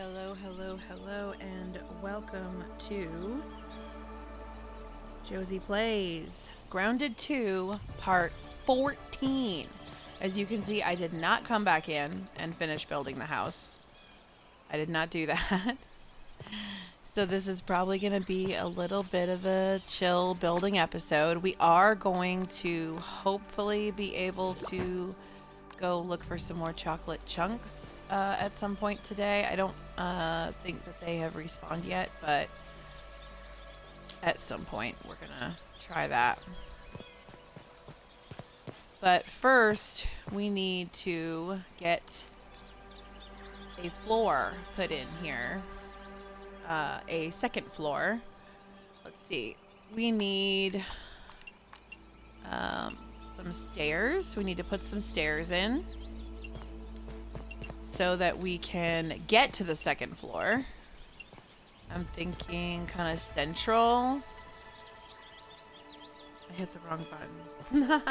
Hello, hello, hello, and welcome to Josie Plays Grounded 2, Part 14. As you can see, I did not come back in and finish building the house. I did not do that. So this is probably going to be a little bit of a chill building episode. We are going to hopefully be able to go look for some more chocolate chunks at some point today. I don't think that they have respawned yet, but at some point we're gonna try that. But first, we need to get a floor put in here. A second floor. Let's see. We need some stairs. We need to put some stairs in so that we can get to the second floor. I'm thinking kind of central. I hit the wrong button.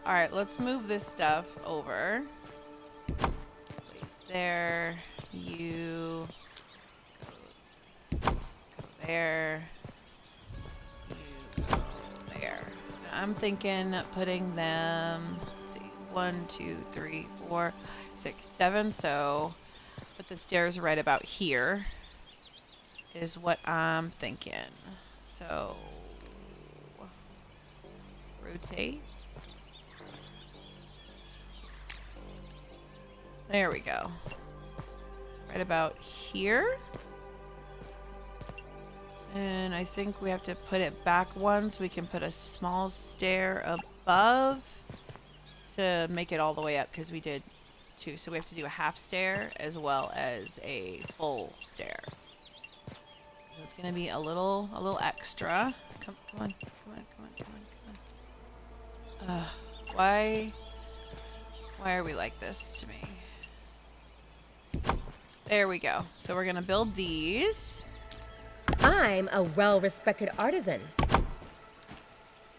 All right, let's move this stuff over. Place there. You go there. You go there. I'm thinking putting them, let's see, 1, 2, 3, 4, 6, 7. So put the stairs right about here is what I'm thinking. So rotate. There we go. Right about here. And I think we have to put it back one so we can put a small stair above to make it all the way up, because we did 2. So we have to do a half stair as well as a full stair. So it's gonna be a little extra. Come on. Why are we like this to me? There we go. So we're gonna build these. I'm a well-respected artisan.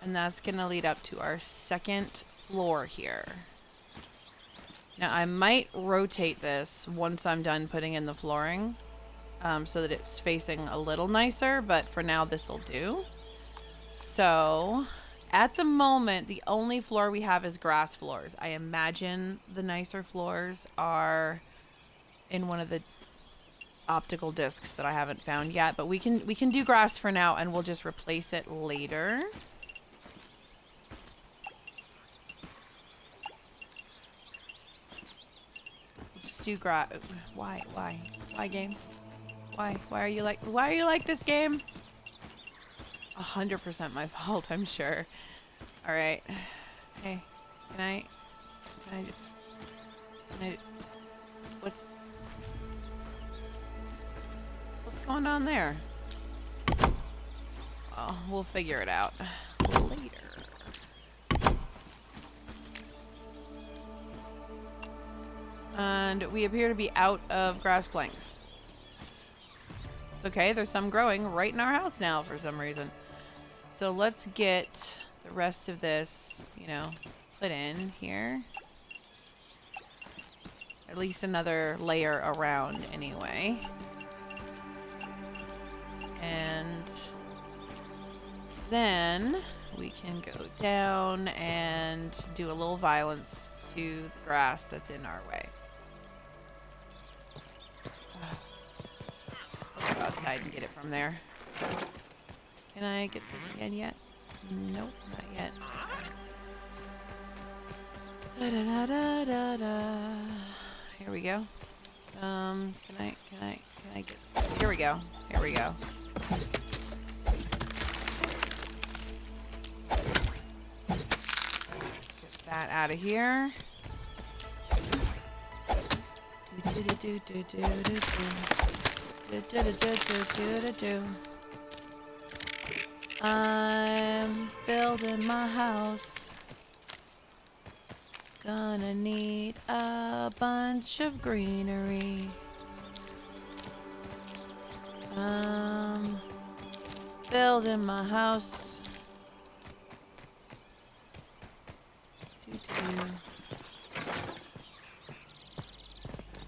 And that's going to lead up to our second floor here. Now, I might rotate this once I'm done putting in the flooring so that it's facing a little nicer, but for now, this will do. So, at the moment, the only floor we have is grass floors. I imagine the nicer floors are in one of the optical discs that I haven't found yet, but we can do grass for now, and we'll just replace it later. Just do grass. Why game? Why are you like this game? 100% my fault, I'm sure. All right. Hey, can I what's going on there? Well, we'll figure it out later. And we appear to be out of grass planks. It's okay, there's some growing right in our house now for some reason. So let's get the rest of this, put in here. At least another layer around anyway. And then we can go down and do a little violence to the grass that's in our way. I'll go outside and get it from there. Can I get this again yet? Nope, not yet. Da da da da da. Here we go. Can I get? Here we go. Here we go. Get that out of here. I'm building my house. Gonna need a bunch of greenery. Building my house.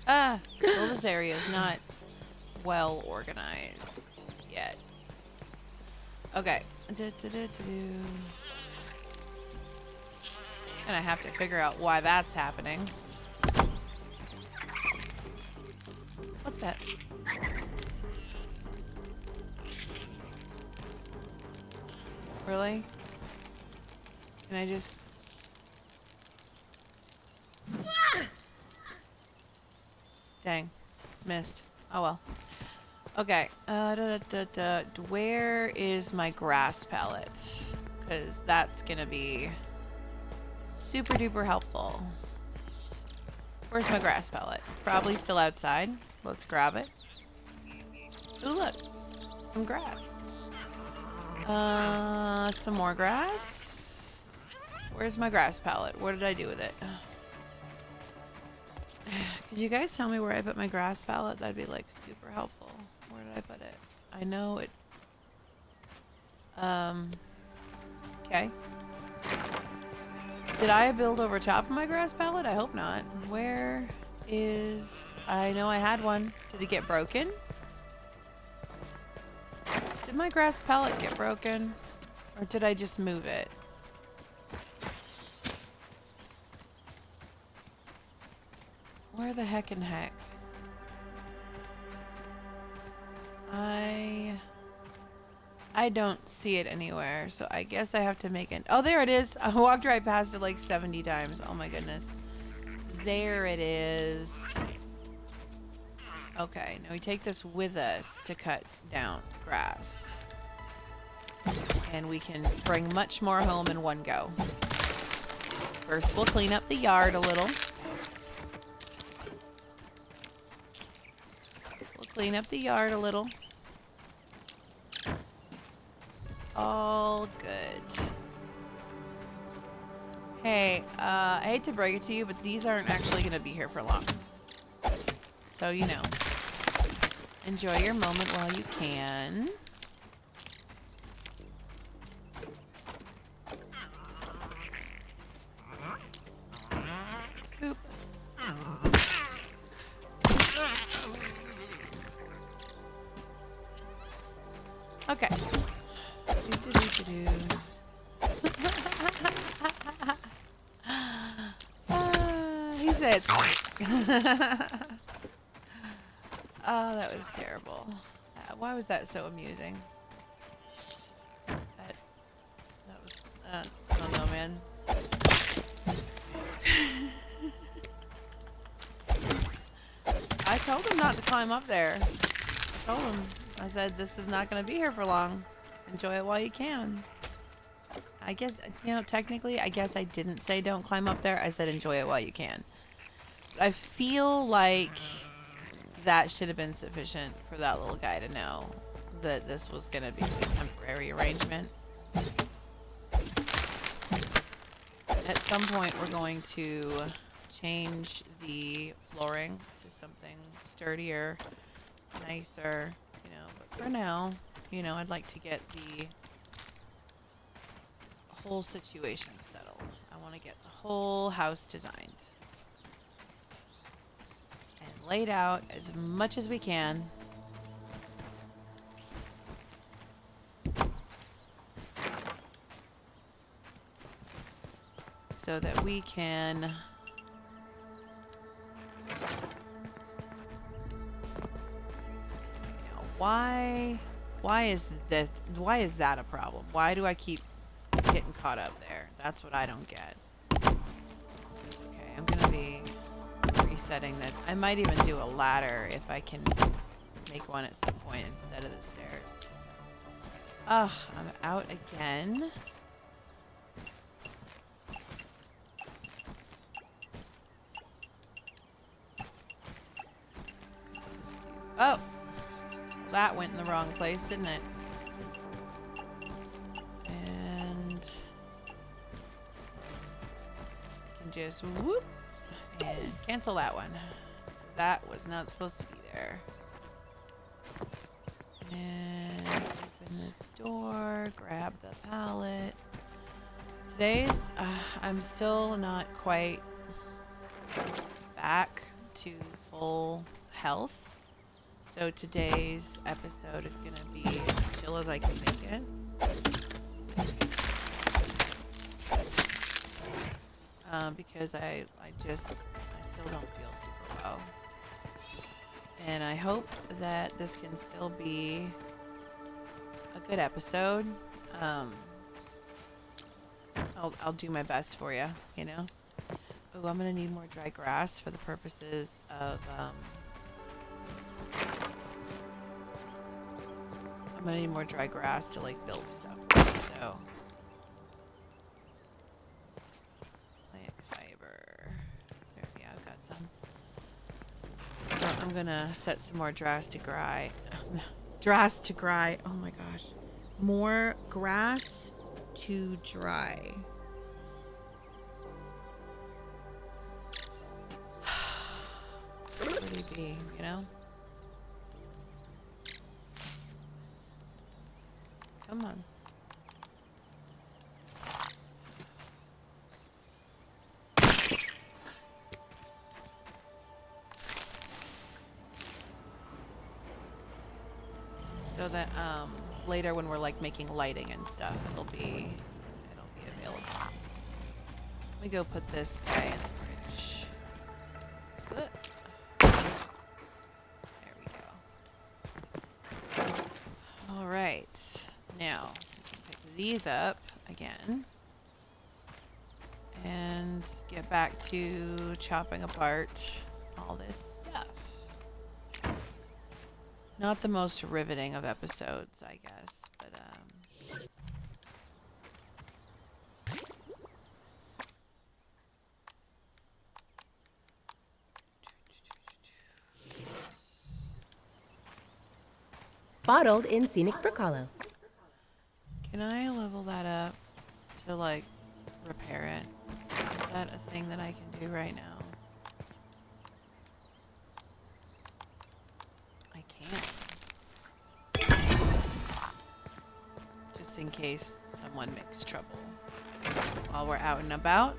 Ah! Well, this area is not well organized yet. Okay. And I have to figure out why that's happening. What the? Really? Can I just... Dang. Missed. Oh well. Okay. Where is my grass pallet? Because that's gonna be super duper helpful. Where's my grass pallet? Probably still outside. Let's grab it. Ooh, look. Some grass. Some more grass. Where's my grass pallet? What did I do with it? Could you guys tell me where I put my grass pallet? That'd be like super helpful. Where did I put it? I know it. Okay. Did I build over top of my grass pallet? I hope not. Where is... I know I had one. Did it get broken? Did my grass pallet get broken? Or did I just move it? Where the heck? I don't see it anywhere, so I guess I have to make it. Oh, there it is. I walked right past it like 70 times. Oh my goodness. There it is. Okay, now we take this with us to cut down grass. And we can bring much more home in one go. First, we'll clean up the yard a little. Clean up the yard a little. All good. Hey, I hate to break it to you, but these aren't actually going to be here for long. So, you know. Enjoy your moment while you can. Oop. Okay. He says. Oh, that was terrible. Why was that so amusing? That was. I don't know, man. I told him not to climb up there. I told him. I said, this is not going to be here for long. Enjoy it while you can. I guess, you know, technically, I guess I didn't say don't climb up there. I said enjoy it while you can. But I feel like that should have been sufficient for that little guy to know that this was going to be a temporary arrangement. At some point, we're going to change the flooring to something sturdier, nicer. But for now, you know, I'd like to get the whole situation settled. I want to get the whole house designed and laid out as much as we can. So that we can why is that a problem? Why do I keep getting caught up there? That's what I don't get. Okay, I'm gonna be resetting this. I might even do a ladder if I can make one at some point instead of the stairs. Ugh, I'm out again. Oh! That went in the wrong place, didn't it? And can just whoop and cancel that one. That was not supposed to be there. And open this door, grab the pallet. Today's, I'm still not quite back to full health. So today's episode is gonna be as chill as I can make it. Because I still don't feel super well. And I hope that this can still be a good episode. I'll do my best for you, you know? Oh, I'm gonna need more dry grass for the purposes of, I'm gonna need more dry grass to, like, build stuff. So, plant fiber. There, yeah, I've got some. So I'm gonna set some more grass to dry. Grass to dry. Oh my gosh. More grass to dry. What would he be, you know? Come on. So that later when we're like making lighting and stuff, it'll be available. Let me go put this guy in the fridge. Good. There we go. All right. Now, pick these up again and get back to chopping apart all this stuff. Not the most riveting of episodes, I guess, but Bottled in scenic Brook Hollow. can I level that up to, like, repair it? Is that a thing that I can do right now? I can't. Just in case someone makes trouble. While we're out and about,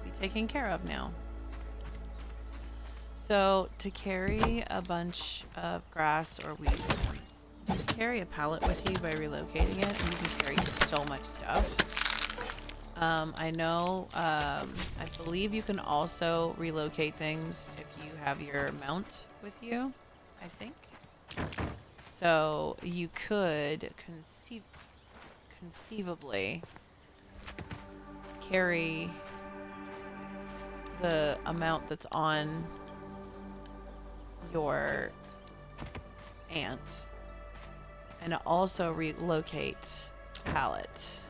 be taken care of now. So, to carry a bunch of grass or weed stems, just carry a pallet with you by relocating it, and you can carry so much stuff. I know, I believe you can also relocate things if you have your mount with you, I think. So, you could conceivably carry the amount that's on your ant and also relocate pallet,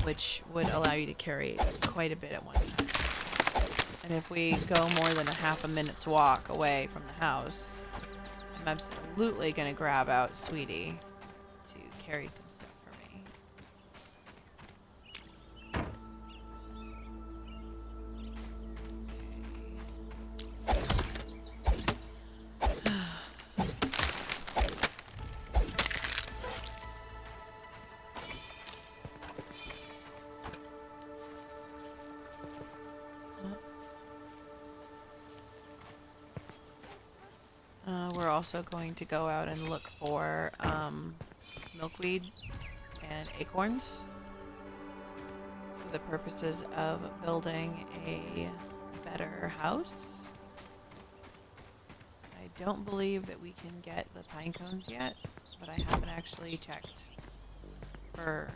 which would allow you to carry quite a bit at one time. And if we go more than a half a minute's walk away from the house, I'm absolutely going to grab out Sweetie to carry some stuff for me. We're also going to go out and look for milkweed and acorns for the purposes of building a better house. I don't believe that we can get the pine cones yet, but I haven't actually checked for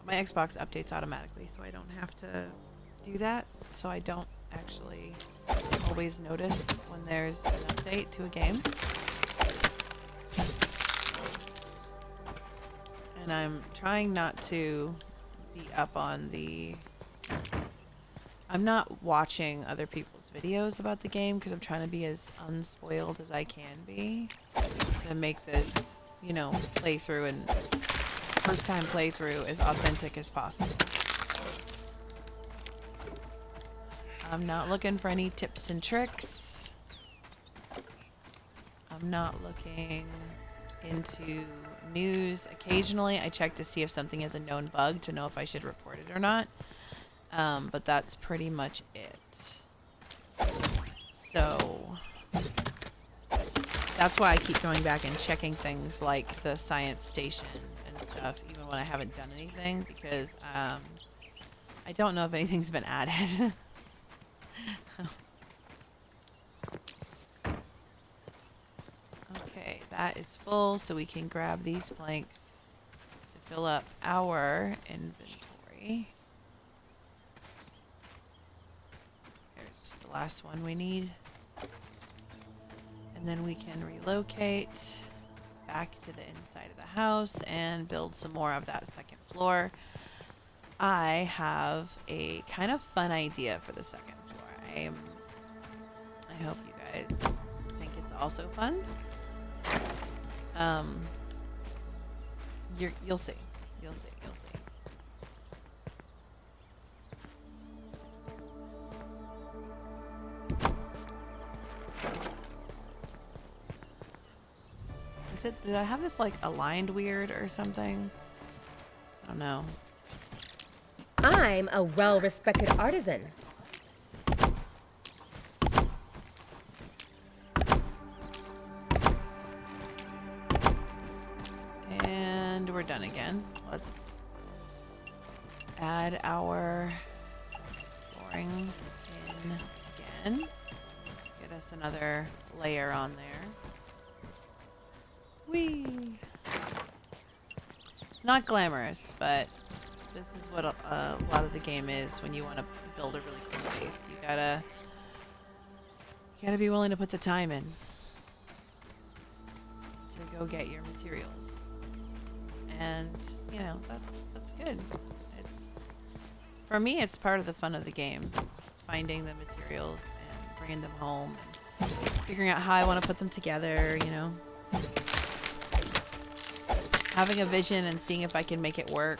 my Xbox updates automatically, so I don't have to do that, so I don't actually always notice when there's an update to a game. And I'm trying not to be up on the... I'm not watching other people's videos about the game because I'm trying to be as unspoiled as I can be to make this, you know, playthrough and first time playthrough as authentic as possible. I'm not looking for any tips and tricks. I'm not looking into news. Occasionally I check to see if something is a known bug to know if I should report it or not. But that's pretty much it. So That's why I keep going back and checking things like the science station and stuff, even when I haven't done anything, because I don't know if anything's been added. Okay, that is full, so we can grab these planks to fill up our inventory. There's the last one we need. And then we can relocate back to the inside of the house and build some more of that second floor. I have a kind of fun idea for the second floor. I hope you guys think it's also fun. You'll see. You'll see. You'll see. Did I have this like aligned weird or something? I don't know. I'm a well-respected artisan. And we're done again. Let's add our flooring in again. Get us another layer on there. Whee! It's not glamorous, but this is what a lot of the game is when you want to build a really cool base. You gotta be willing to put the time in to go get your materials, and you know that's good. It's for me, it's part of the fun of the game, finding the materials and bringing them home and figuring out how I want to put them together. You know. Having a vision and seeing if I can make it work.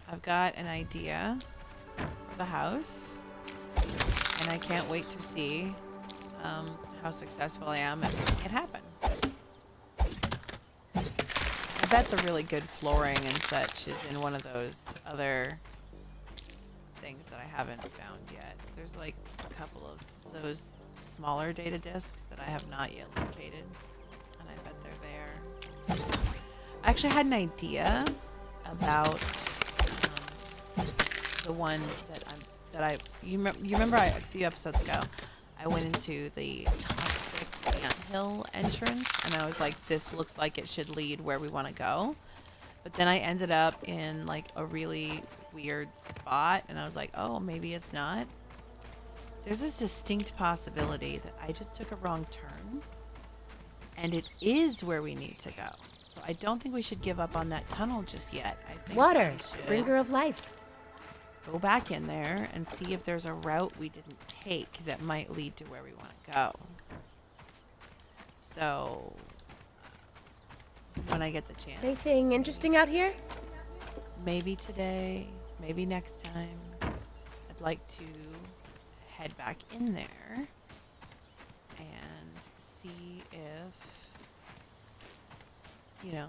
I've got an idea for the house, and I can't wait to see how successful I am at making it happen. I bet the really good flooring and such is in one of those other things that I haven't found yet. There's like a couple of those smaller data discs that I have not yet located, and I bet they're there. I actually had an idea about the one you remember a few episodes ago I went into the toxic anthill entrance, and I was like, this looks like it should lead where we want to go, but then I ended up in like a really weird spot, and I was like, oh, maybe it's not. There's this distinct possibility that I just took a wrong turn and it is where we need to go. So I don't think we should give up on that tunnel just yet. I think Water, we should bringer of life. go back in there and see if there's a route we didn't take that might lead to where we want to go. So when I get the chance. Anything interesting out here? Maybe today, maybe next time. I'd like to head back in there and see if, you know,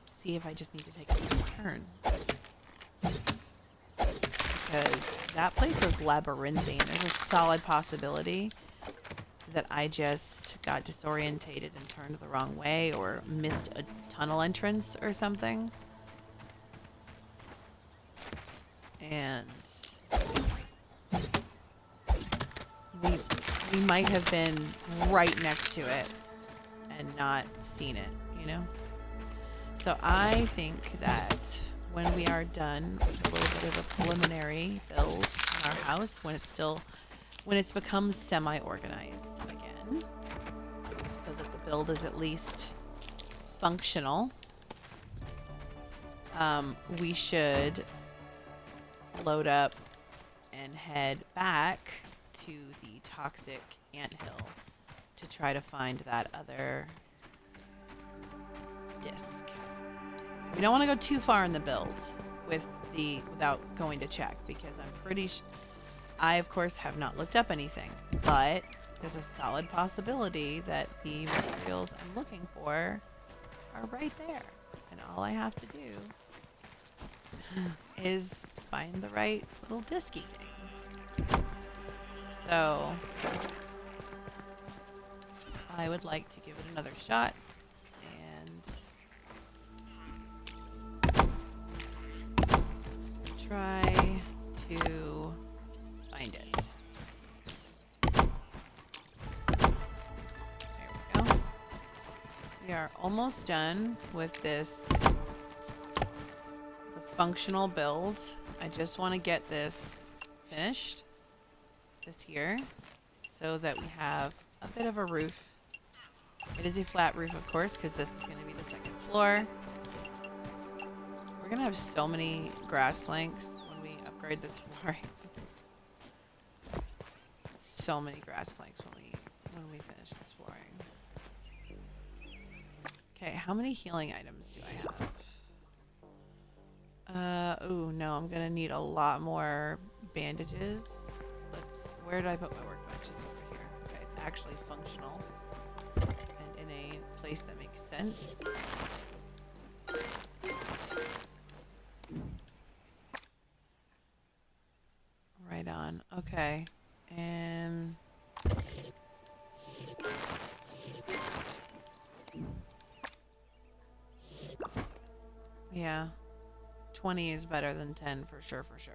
see if I just need to take a turn. Because that place was labyrinthine. There's a solid possibility that I just got disorientated and turned the wrong way or missed a tunnel entrance or something. And we might have been right next to it and not seen it, you know? So I think that when we are done with a little bit of a preliminary build on our house, when it's become semi-organized again, so that the build is at least functional, we should load up and head back to the toxic anthill to try to find that other disc. We don't want to go too far in the build without going to check, because I'm pretty I of course have not looked up anything, but there's a solid possibility that the materials I'm looking for are right there, and all I have to do is find the right little disky thing. So I would like to give it another shot and try to find it. There we go. We are almost done with this, the functional build. I just want to get this finished, this here, so that we have a bit of a roof. It is a flat roof, of course, because this is going to be the second floor. We're going to have so many grass planks when we upgrade this flooring. So many grass planks when we finish this flooring. Okay, how many healing items do I have? Oh no, I'm gonna need a lot more bandages. Where did I put my workbench? It's over here. Okay, it's actually functional and in a place that makes sense. Right on. Okay, and yeah, 20 is better than 10 for sure, for sure.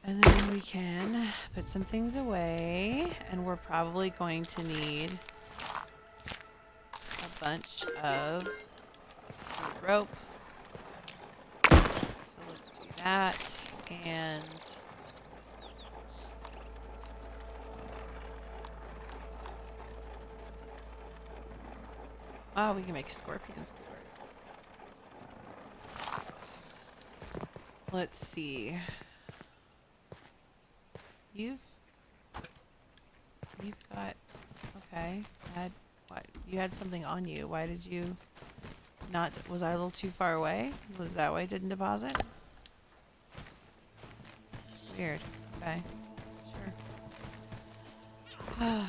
And then we can put some things away, and we're probably going to need a bunch of rope. So let's do that, and oh, we can make scorpion stores. Let's see. You've got, okay, you had something on you. Why did you not, was I a little too far away? Was that why it didn't deposit? Weird. Okay. Sure. Alright.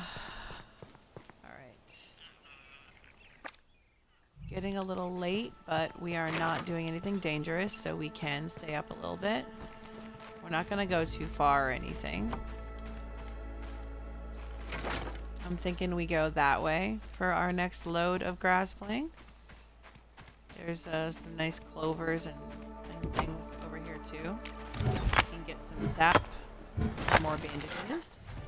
Getting a little late, but we are not doing anything dangerous, so we can stay up a little bit. We're not going to go too far or anything. I'm thinking we go that way for our next load of grass planks. There's some nice clovers and things over here too. We can get some sap and more bandages.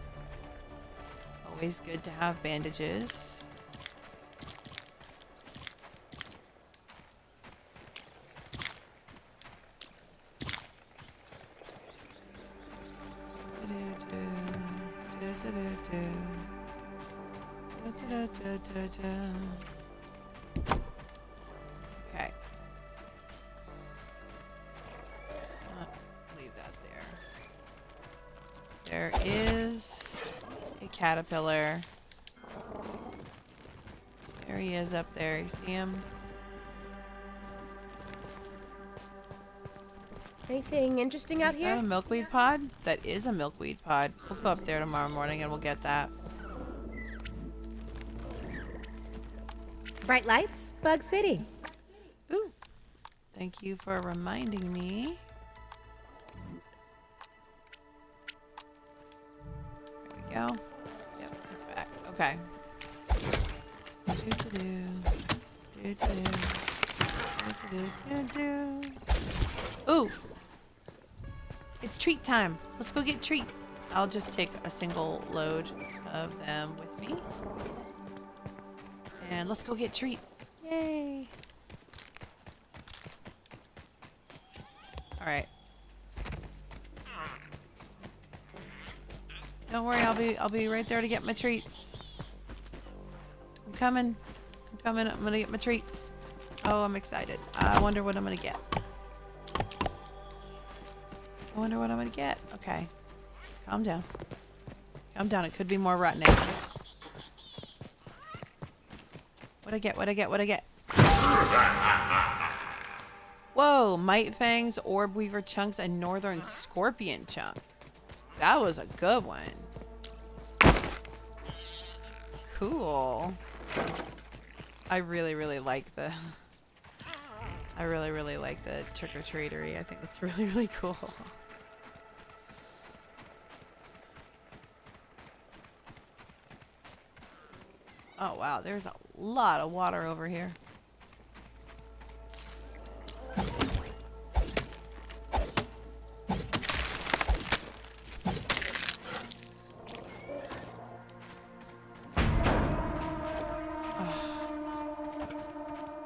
Always good to have bandages. Okay. Leave that there. There is a caterpillar. There he is up there. You see him? Anything interesting out Is here? that a milkweed pod? That is a milkweed pod. We'll go up there tomorrow morning and we'll get that. Bright lights? Bug City. Ooh. Thank you for reminding me. There we go. Yep, it's back. Okay. Ooh. It's treat time. Let's go get treats. I'll just take a single load of them with me. And let's go get treats. Yay. All right. Don't worry, I'll be right there to get my treats. I'm coming. I'm gonna get my treats. Oh, I'm excited. I wonder what I'm gonna get. Okay. Calm down. Calm down. It could be more rotten eggs. What'd I get? Whoa, Mite Fangs, Orb Weaver chunks, and Northern Scorpion chunk. That was a good one. Cool. I really like the trick-or-treatery. I think that's really cool. Oh wow, there's a lot of water over here.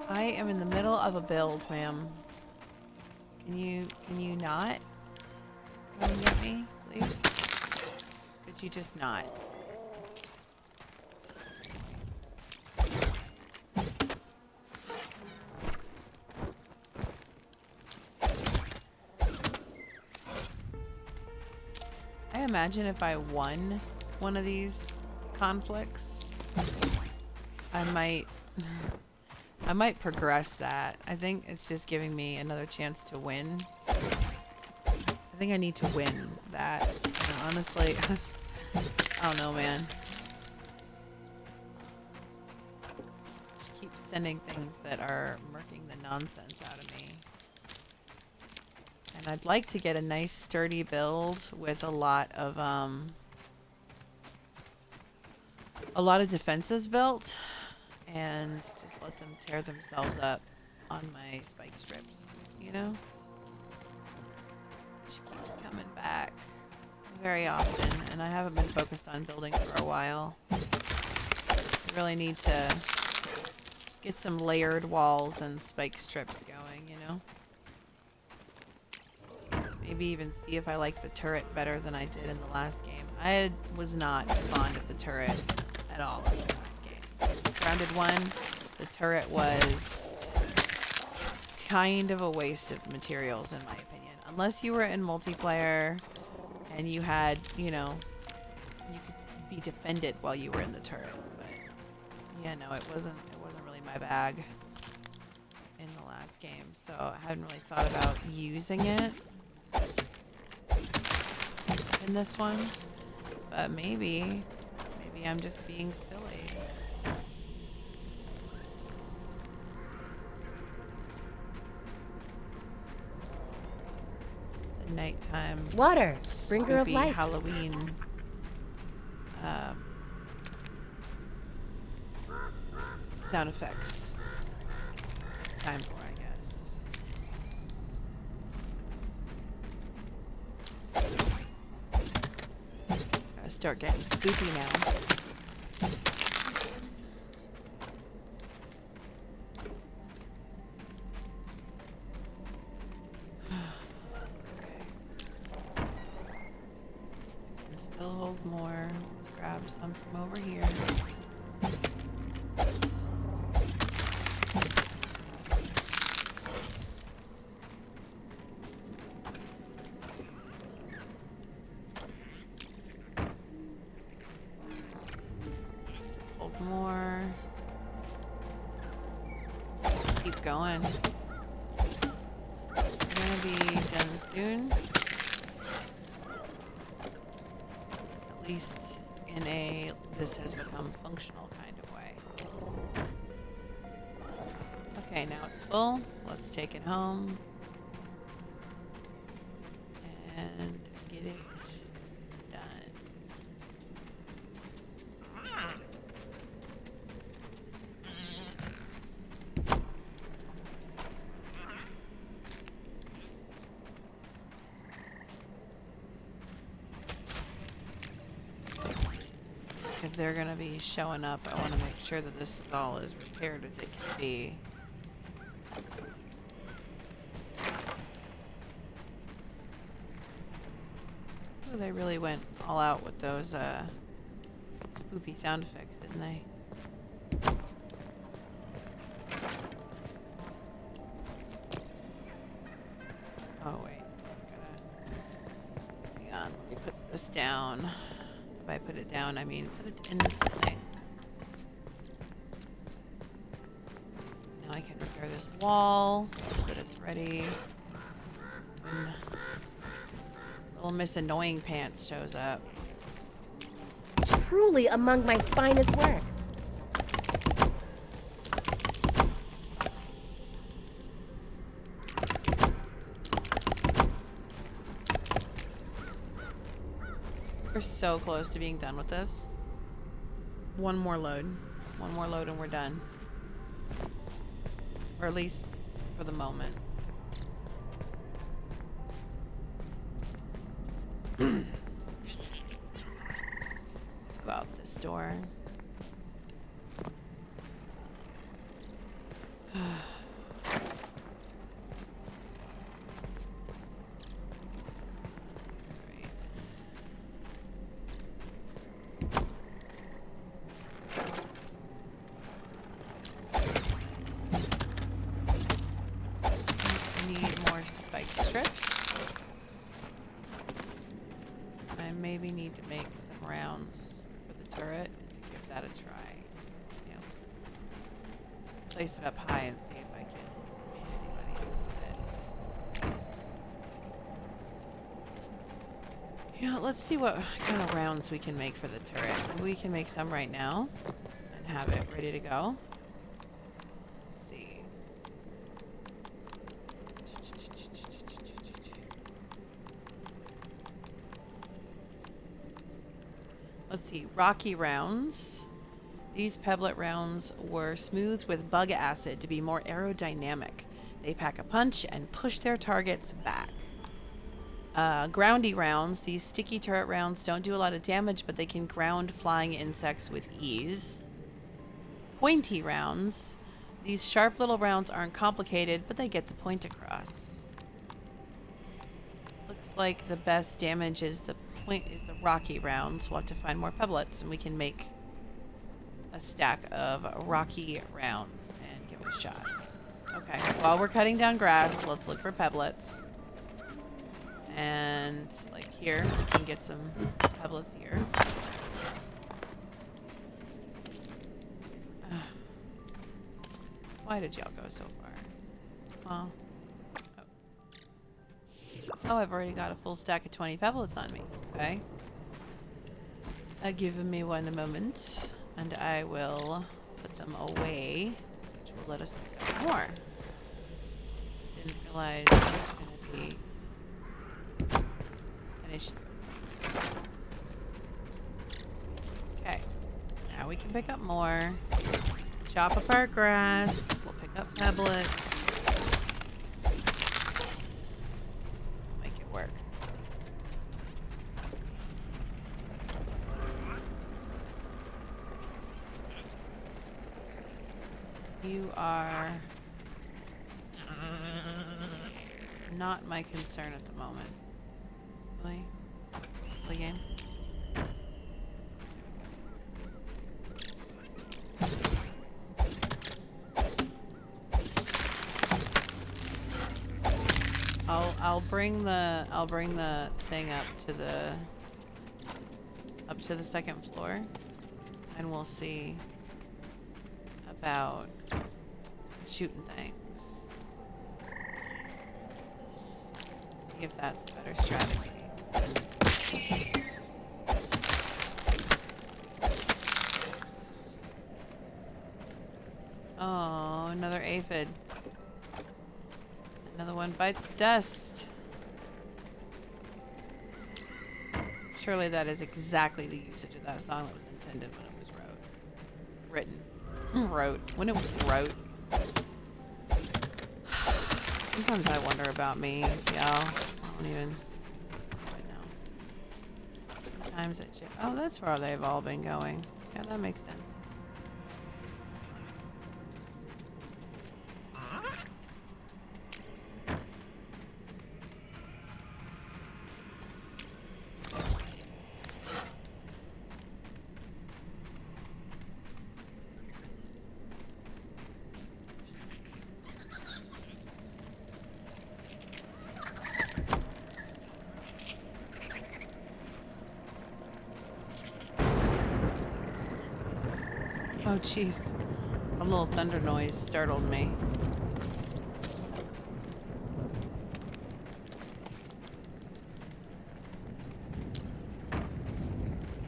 I am in the middle of a build, ma'am. Can you not come and get me, please? Could you just not? I imagine if I won one of these conflicts, I might I might progress that. I think it's just giving me another chance to win. I think I need to win that. And honestly, I don't know, man. Just keep sending things that are murking the nonsense out of me. And I'd like to get a nice sturdy build with a lot of defenses built, and just let them tear themselves up on my spike strips, you know? She keeps coming back very often, and I haven't been focused on building for a while. I really need to get some layered walls and spike strips going, you know? Maybe even see if I like the turret better than I did in the last game. I was not fond of the turret at all in the last game. Grounded 1, the turret was kind of a waste of materials in my opinion. Unless you were in multiplayer and you had, you know, you could be defended while you were in the turret. But yeah, no, it wasn't really my bag in the last game. So I hadn't really thought about using it in this one, but maybe I'm just being silly. The nighttime Water, bringer of spoopy life. Halloween sound effects. It's time for, I guess. Gotta start getting spooky now. Can still hold more. Let's grab some from over here. More. Keep going. We're gonna be done soon. At least in a this has become functional kind of way. Okay, now it's full. Let's take it home and get it done. If they're gonna be showing up, I want to make sure that this is all as repaired as it can be. Ooh, they really went all out with those spoopy sound effects, didn't they? Oh wait, hang on, let me put this down. If I put it down, I mean put it in this thing. Now I can repair this wall so that it's ready. When little Miss Annoying Pants shows up. Truly among my finest work. We're so close to being done with this. One more load. One more load and we're done. Or at least for the moment. Let's go out this door. Maybe need to make some rounds for the turret to give that a try. You know, place it up high and see if I can hit anybody with it. Yeah, let's see what kind of rounds we can make for the turret. Maybe we can make some right now and have it ready to go. Let's see. Let's see, rocky rounds. These pebblet rounds were smoothed with bug acid to be more aerodynamic. They pack a punch and push their targets back. Groundy rounds. These sticky turret rounds don't do a lot of damage, but they can ground flying insects with ease. Pointy rounds. These sharp little rounds aren't complicated, but they get the point across. Looks like the best damage is the rocky rounds. We'll have to find more pebblets and we can make a stack of rocky rounds and give it a shot. Okay, while we're cutting down grass, let's look for pebblets. And like here, we can get some pebblets here. Why did y'all go so far? Well, oh, I've already got a full stack of 20 pebblets on me. Okay. Give me one moment, and I will put them away, which will let us pick up more. Didn't realize it was going to be an issue. Okay. Now we can pick up more. Chop up our grass. We'll pick up pebblets. You are not my concern at the moment. Really? Really, game? I'll bring the thing up to the second floor, and we'll see about shooting things. See if that's a better strategy. Oh, another aphid. Another one bites dust. Surely that is exactly the usage of that song that was intended when it was written. When it was wrote. Sometimes I wonder about me, y'all. I don't even know. Sometimes it just... Oh, that's where they've all been going. Yeah, that makes sense. Oh, jeez. A little thunder noise startled me.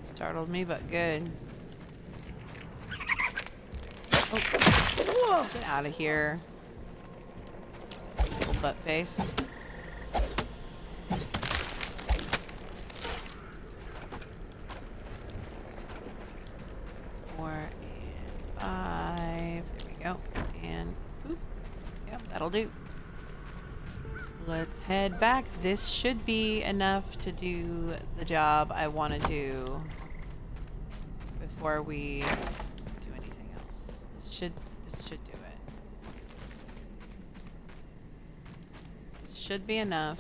Startled me, but good. Oh. Whoa! Get out of here. Little butt face. That'll do. Let's head back. This should be enough to do the job I want to do before we do anything else. This should do it. This should be enough.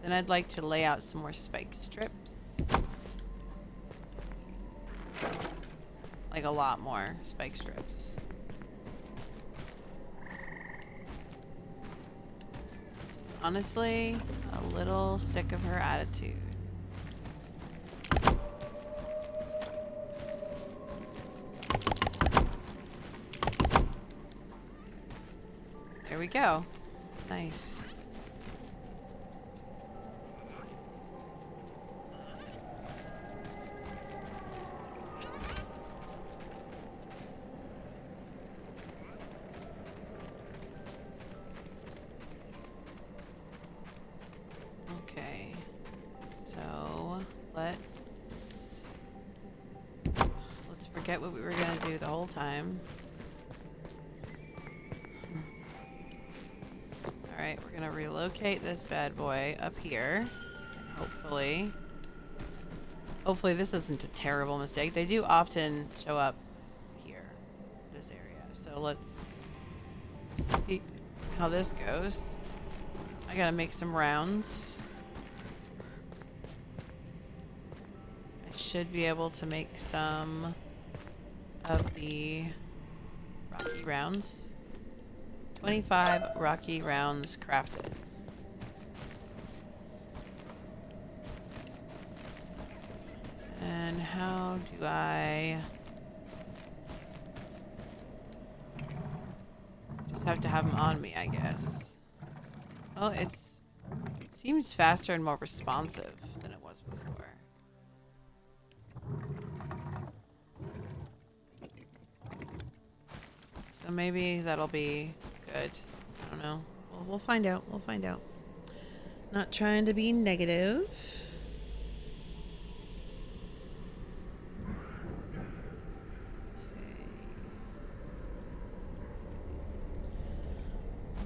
Then I'd like to lay out some more spike strips. Like a lot more spike strips. Honestly, a little sick of her attitude. There we go. Nice. Okay, so let's forget what we were gonna do the whole time. Alright, we're gonna relocate this bad boy up here. And hopefully this isn't a terrible mistake. They do often show up here, this area. So let's see how this goes. I gotta make some rounds. I should be able to make some of the rocky rounds. 25 rocky rounds crafted. And how do I just have to have them on me, I guess. Oh, it seems faster and more responsive than it was before. So maybe that'll be good. I don't know. We'll find out. We'll find out. Not trying to be negative. Okay.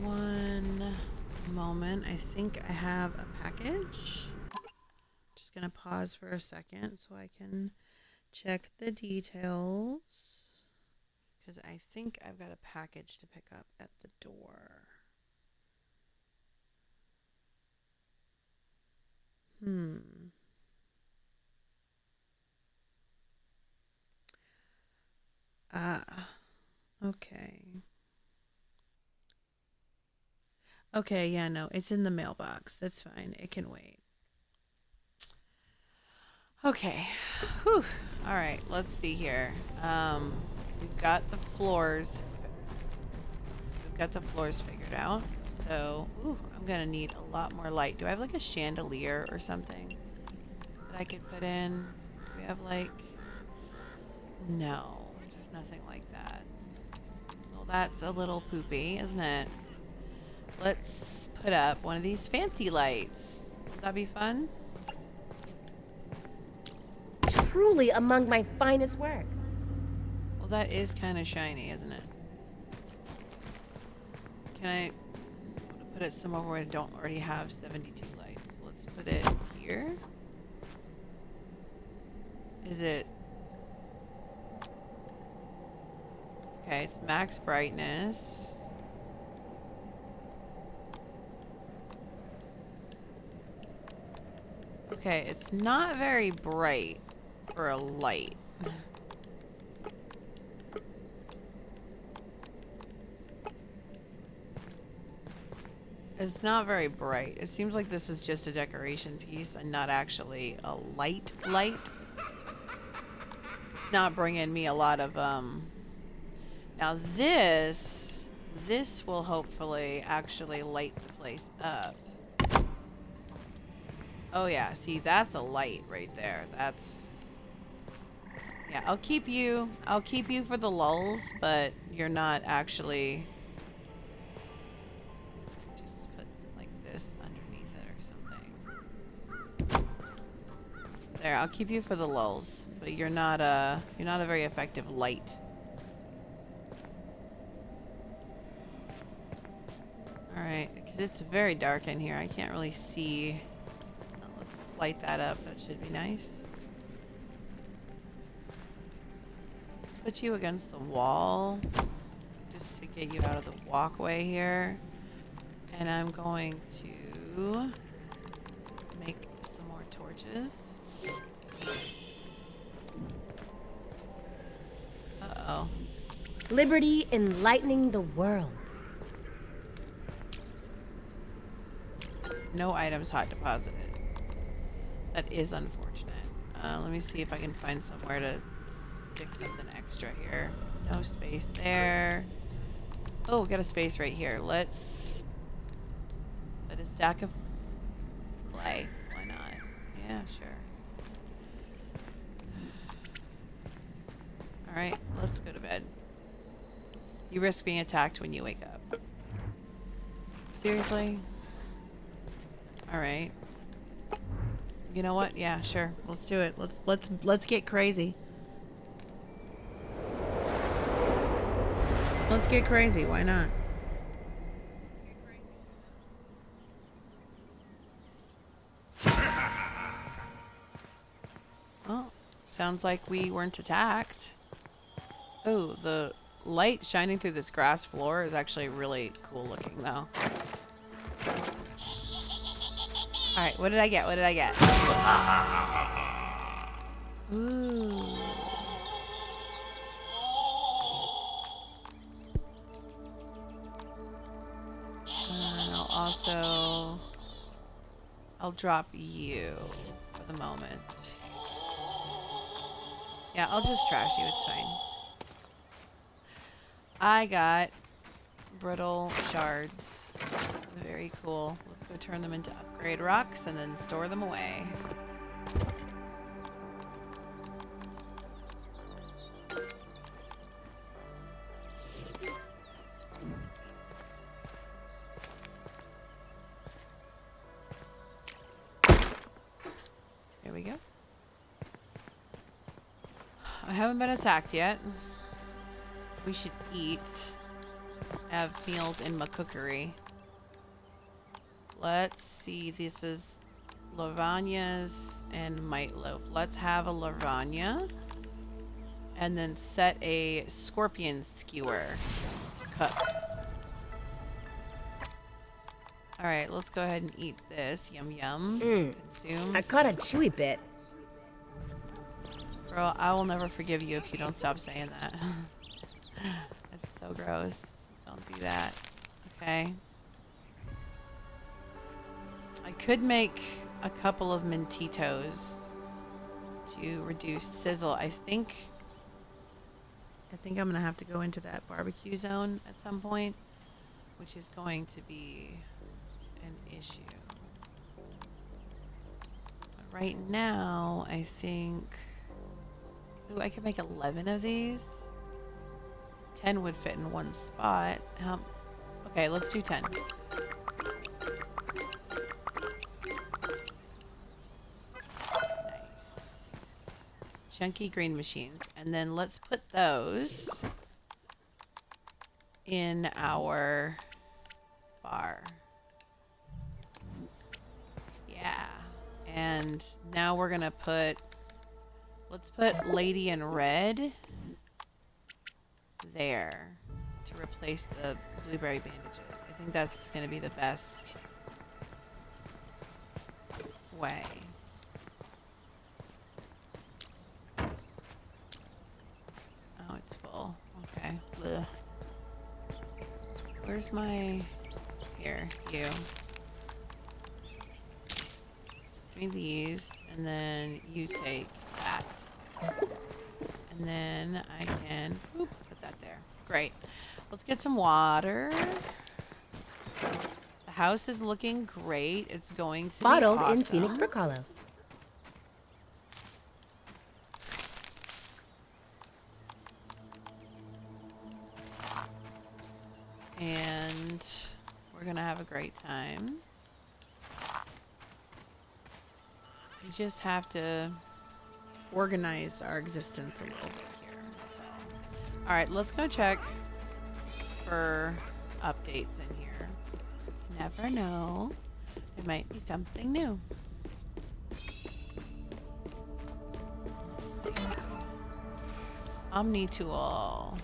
One moment. I think I have a package. Just gonna pause for a second so I can check the details. Because I think I've got a package to pick up at the door. Okay. Okay, yeah, no, it's in the mailbox. That's fine. It can wait. Okay. Whew. All right, let's see here. We've got the floors. We've got the floors figured out. So, I'm gonna need a lot more light. Do I have like a chandelier or something that I could put in? Do we have like... No, there's nothing like that. Well, that's a little poopy, isn't it? Let's put up one of these fancy lights. Would that be fun? Truly among my finest work. Well, that is kind of shiny, isn't it? Can I put it somewhere where I don't already have 72 lights? Let's put it here. Is it... Okay, it's max brightness. Okay, it's not very bright for a light. It's not very bright. It seems like this is just a decoration piece and not actually a light. It's not bringing me a lot of, Now this will hopefully actually light the place up. Oh yeah, see, that's a light right there. That's... Yeah, I'll keep you for the lulz, but you're not actually... Just put like this underneath it or something. There, I'll keep you for the lulz, but you're not a very effective light. It's very dark in here. I can't really see. Let's light that up. That should be nice. Let's put you against the wall just to get you out of the walkway here. And I'm going to make some more torches. Uh-oh. Liberty enlightening the world. No items hot deposited. That is unfortunate. Let me see if I can find somewhere to stick something extra here. No space there. Oh, we got a space right here. Let's put a stack of clay. Why not? Yeah, sure. Alright, let's go to bed. You risk being attacked when you wake up. Seriously? Alright. You know what? Yeah, sure. Let's do it. Let's get crazy. Let's get crazy. Why not? Oh, sounds like we weren't attacked. Oh, the light shining through this grass floor is actually really cool looking, though. Alright, what did I get? What did I get? Ooh. And I'll drop you for the moment. Yeah, I'll just trash you. It's fine. I got brittle shards. Very cool. Let's go turn them into upgrade rocks and then store them away. Here we go. I haven't been attacked yet. We should eat. Have meals in my cookery. Let's see. This is lasagnas and mite loaf. Let's have a lasagna. And then set a scorpion skewer to cook. Alright, let's go ahead and eat this. Yum yum. Consume. I caught a chewy bit. Girl, I will never forgive you if you don't stop saying that. That's so gross. Don't do that. Okay. I could make a couple of Mintitos to reduce sizzle. I think I'm gonna have to go into that barbecue zone at some point, which is going to be an issue. But right now, I think... Ooh, I could make 11 of these. 10 would fit in one spot. Okay, let's do 10. Nice. Chunky green machines. And then let's put those in our bar. Yeah. And now we're gonna put... Let's put Lady in Red there to replace the blueberry bandages. I think that's going to be the best way. Oh, it's full. Okay. Blech. Where's my... Here, you. Give me these, and then you take that. And then I can put that there. Great. Let's get some water. The house is looking great. It's going to Bottled be awesome. in scenic brook hollow. And we're gonna have a great time. We just have to organize our existence a little bit here. So. All right, let's go check for updates in here. never know. There might be something new. Omni tool.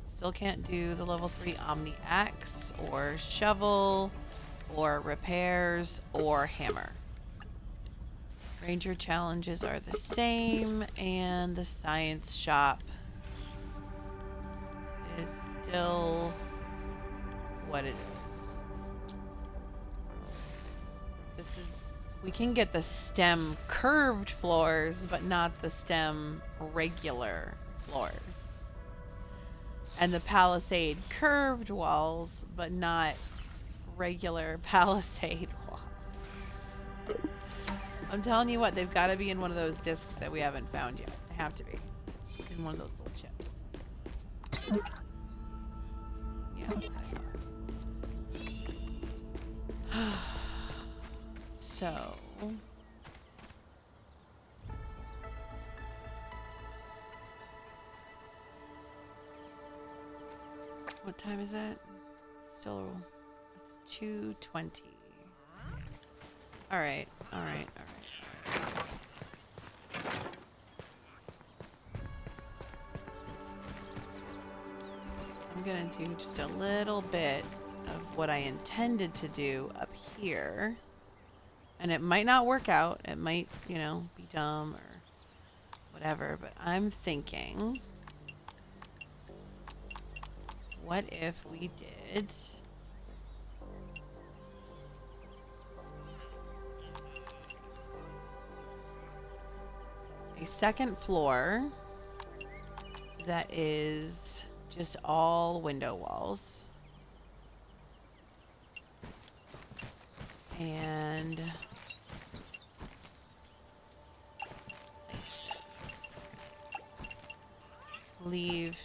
Still can't do the level 3 Omni axe or shovel or repairs or hammer. Ranger challenges are the same, and the science shop is still what it is. This is, we can get the stem curved floors, but not the stem regular floors. And the palisade curved walls, but not regular palisade walls. I'm telling you what, they've got to be in one of those discs that we haven't found yet. They have to be. In one of those little chips. Yeah, that's what I thought. So... what time is it? Still... it's 2:20. Alright, alright, alright. I'm gonna do just a little bit of what I intended to do up here. And it might not work out. It might, you know, be dumb or whatever. But I'm thinking, what if we did... a second floor that is just all window walls. And leave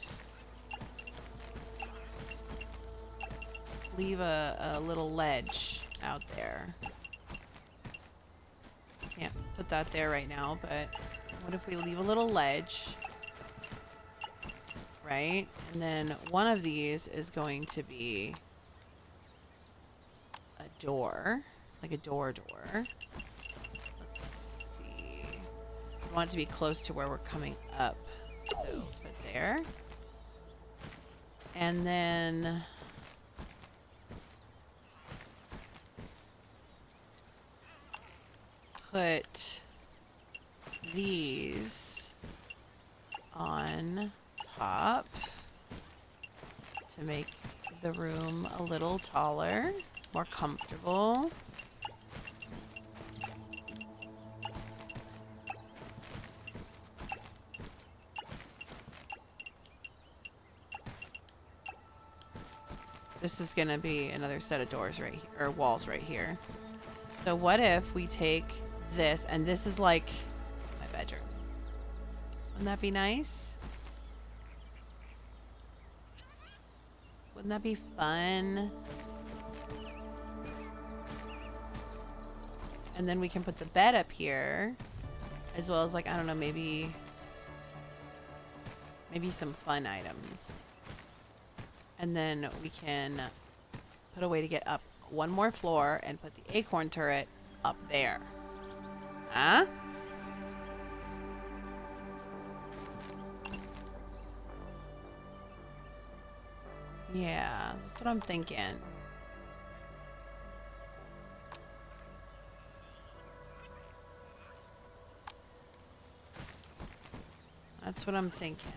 a little ledge out there. Can't put that there right now, but what if we leave a little ledge, right? And then one of these is going to be a door, like a door. Let's see. We want it to be close to where we're coming up, so put there. And then put these on top to make the room a little taller, more comfortable. This is gonna be another set of doors right here, or walls right here. So what if we take this, and this is like my bedroom. Wouldn't that be nice? Wouldn't that be fun? And then we can put the bed up here, as well as, like, I don't know, maybe some fun items. And then we can put a way to get up one more floor and put the acorn turret up there. Huh? Yeah, that's what I'm thinking. That's what I'm thinking.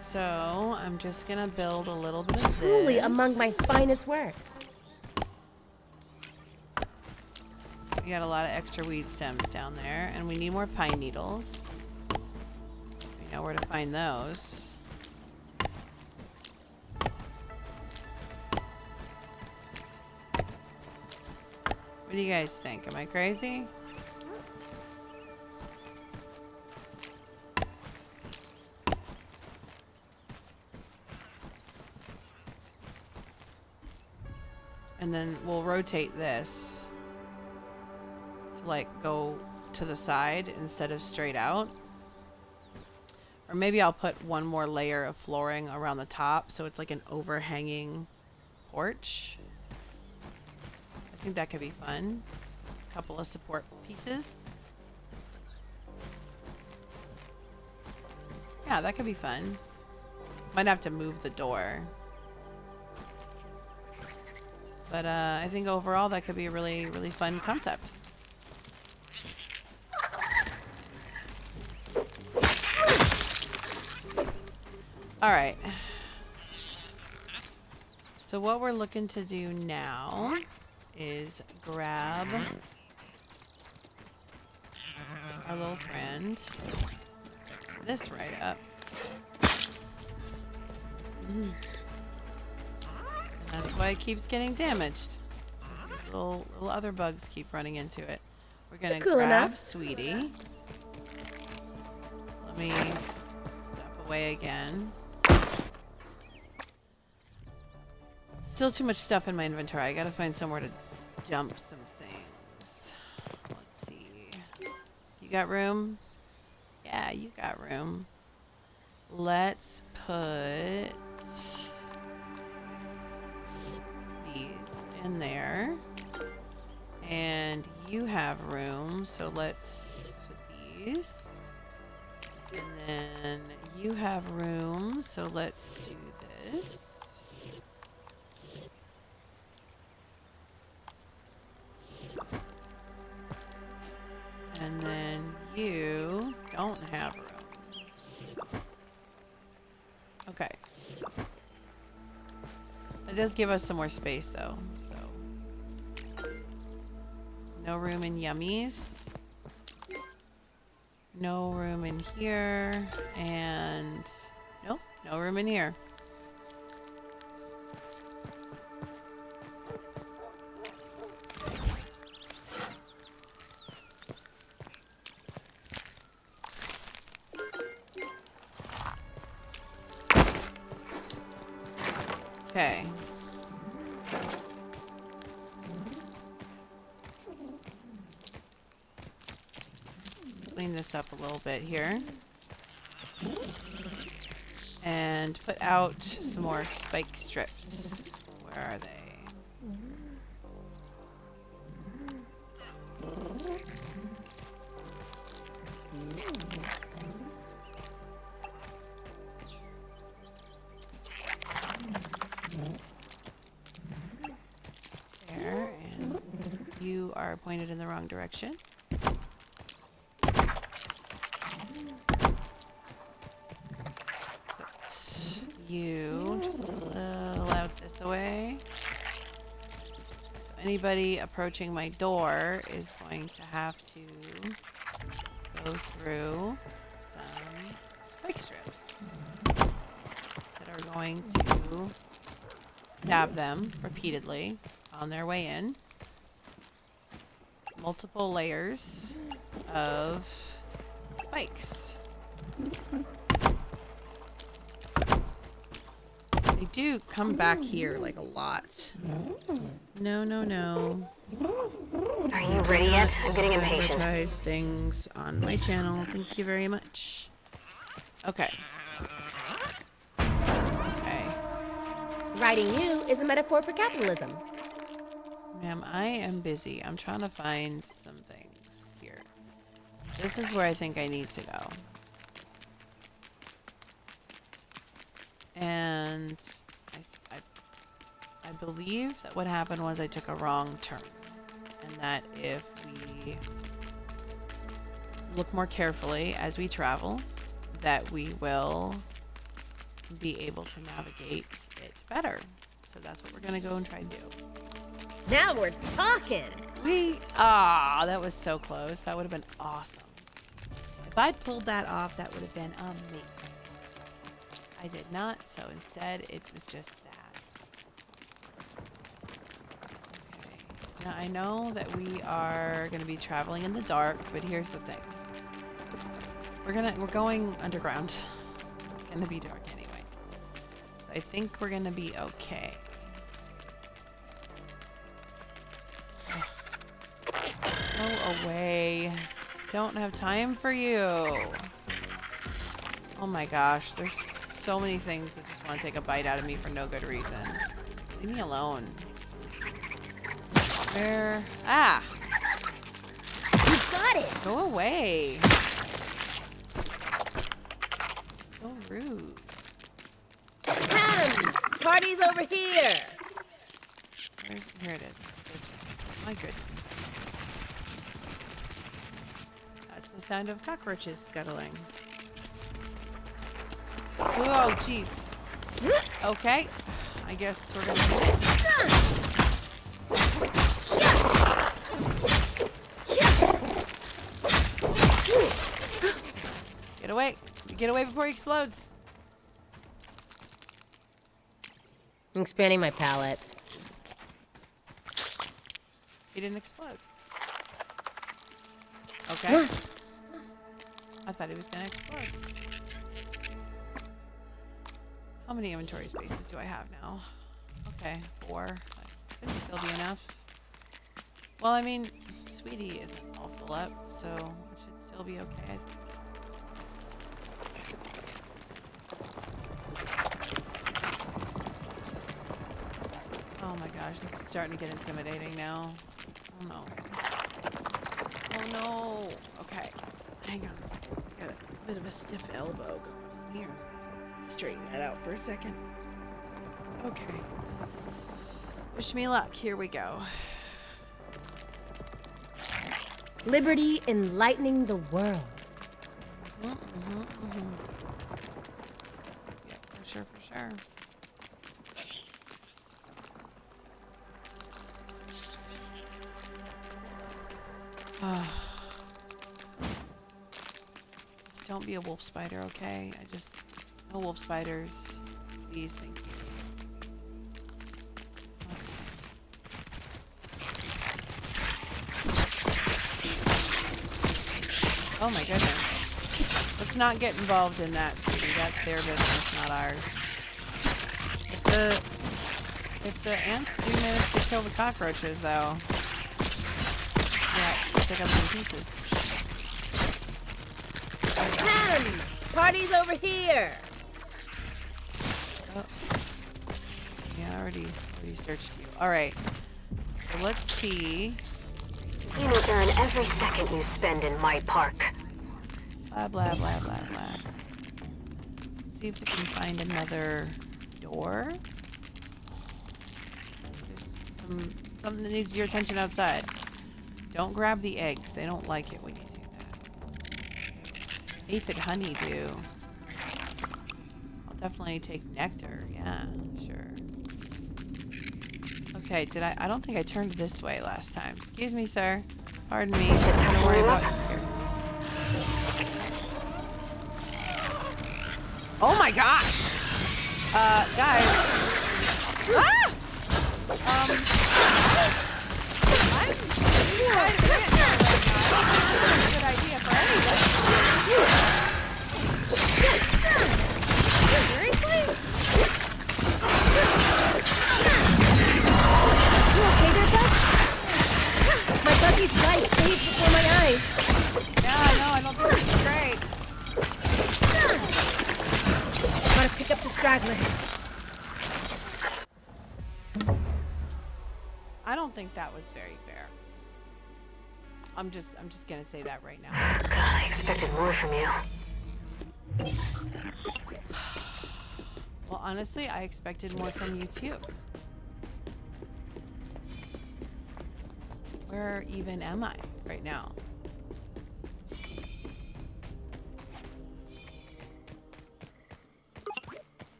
So, I'm just gonna build a little bit of Truly this. among my finest work. We got a lot of extra weed stems down there, and we need more pine needles. We know where to find those. What do you guys think? Am I crazy? And then we'll rotate this to, like, go to the side instead of straight out. Or maybe I'll put one more layer of flooring around the top so it's like an overhanging porch. I think that could be fun. A couple of support pieces. Yeah, that could be fun. Might have to move the door. But I think overall that could be a really, really fun concept. All right. So what we're looking to do now is grab our little friend. Fix this right up. That's why it keeps getting damaged. Little other bugs keep running into it. We're gonna Cool grab enough. Sweetie. Let me stuff away again. Still too much stuff in my inventory. I gotta find somewhere to dump some things. Let's see. You got room? Yeah, you got room. Let's put these in there. And you have room, so let's put these. And then you have room, so let's do this. And then you don't have room. Okay. It does give us some more space though, so. No room in yummies. No room in here. And nope, no room in here. Okay. Clean this up a little bit here. And put out some more spike strips. Where are they? There, and you are pointed in the wrong direction. You just a little out this way. So anybody approaching my door is going to have to go through some spike strips that are going to stab them repeatedly on their way in. Multiple layers of spikes. They do come back here like a lot. No, no, no. Are you ready yet? I'm getting impatient. Advertise things on my channel. Thank you very much. Okay. Okay. Writing you is a metaphor for capitalism. Ma'am, I am busy. I'm trying to find some things here. This is where I think I need to go. And I believe that what happened was I took a wrong turn. And that if we look more carefully as we travel, that we will be able to navigate it better. So that's what we're going to go and try and do. Now we're talking. That was so close. That would have been awesome. If I'd pulled that off, that would have been amazing. I did not, so instead it was just sad. Okay. Now I know that we are going to be traveling in the dark, but here's the thing. We're going underground. It's going to be dark anyway. So I think we're going to be okay. Go away. Don't have time for you. Oh my gosh, there's so many things that just want to take a bite out of me for no good reason. Leave me alone. Where? Ah! You got it! Go away. So rude. Ham! Party's over here! Here it is. This one. My goodness. That's the sound of cockroaches scuttling. Oh, jeez. Okay. I guess we're gonna do this. Get away. Get away before he explodes. I'm expanding my palette. He didn't explode. Okay. I thought he was gonna explode. How many inventory spaces do I have now? Okay, 4. That could still be enough. Well, I mean, Sweetie isn't all full up, so it should still be okay, I think. Oh my gosh, this is starting to get intimidating now. Oh no. Oh no. Okay. Hang on a second. I got a bit of a stiff elbow going here. Straighten that out for a second. Okay. Wish me luck. Here we go. Liberty enlightening the world. Yeah, for sure, for sure. Just don't be a wolf spider, okay? No wolf spiders. Please, thank you. Okay. Oh my goodness. Let's not get involved in that, sweetie. That's their business, not ours. If the ants do manage to kill the cockroaches, though, yeah, pick up some pieces. Ham! Party's over here! Oh. Yeah, I already searched you. Alright. So let's see. You will earn every second you spend in my park. Blah, blah, blah, blah, blah. Let's see if we can find another door. There's something that needs your attention outside. Don't grab the eggs. They don't like it when you do that. Aphid honeydew. I'll definitely take nectar. Yeah, sure. Okay, I don't think I turned this way last time. Excuse me, sir. Pardon me. I'm not gonna worry about you here. Oh my gosh! Guys. Ah! I'm kind of in right now. That's a good idea for anybody. Seriously? You okay there, Buck? My Bucky's light fades before my eyes. Yeah, I know. I don't think this is great. Gotta pick up the stragglers. I don't think that was very fair. I'm just gonna say that right now. God, I expected more from you. Well, honestly, I expected more from you too. Where even am I right now?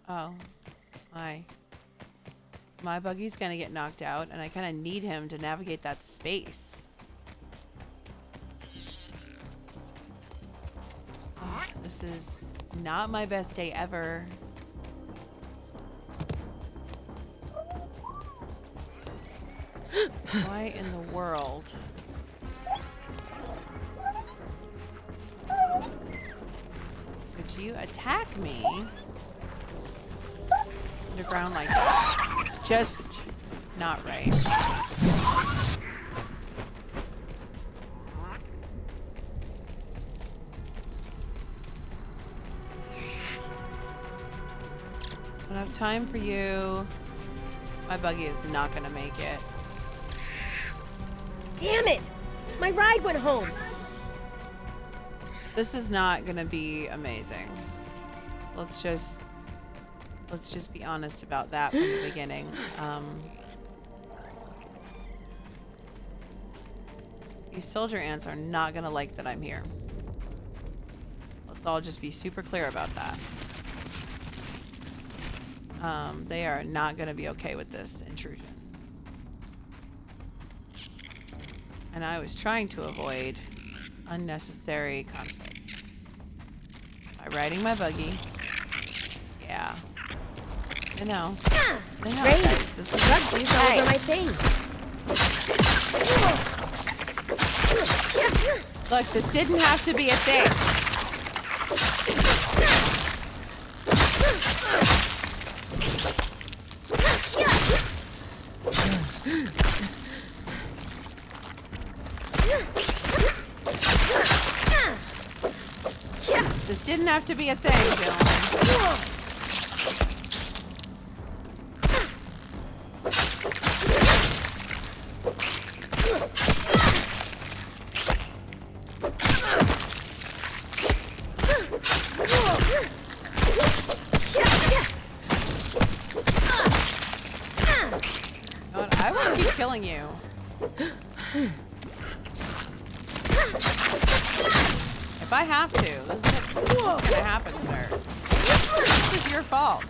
Oh, my buggy's gonna get knocked out, and I kind of need him to navigate that space. Oh, this is not my best day ever. Why in the world? Could you attack me underground like that? It's just not right. have time for you. My buggy is not gonna make it. Damn it! My ride went home. This is not gonna be amazing. Let's just be honest about that from the beginning. These soldier ants are not gonna like that I'm here. Let's all just be super clear about that. They are not gonna be okay with this intrusion. And I was trying to avoid unnecessary conflicts by riding my buggy. Yeah. I know. Great. Guys. This is These all over my thing. Look, this didn't have to be a thing. This didn't have to be a thing, gentlemen. I want to keep killing you. If I have to, this is what's gonna happen, sir. This is your fault.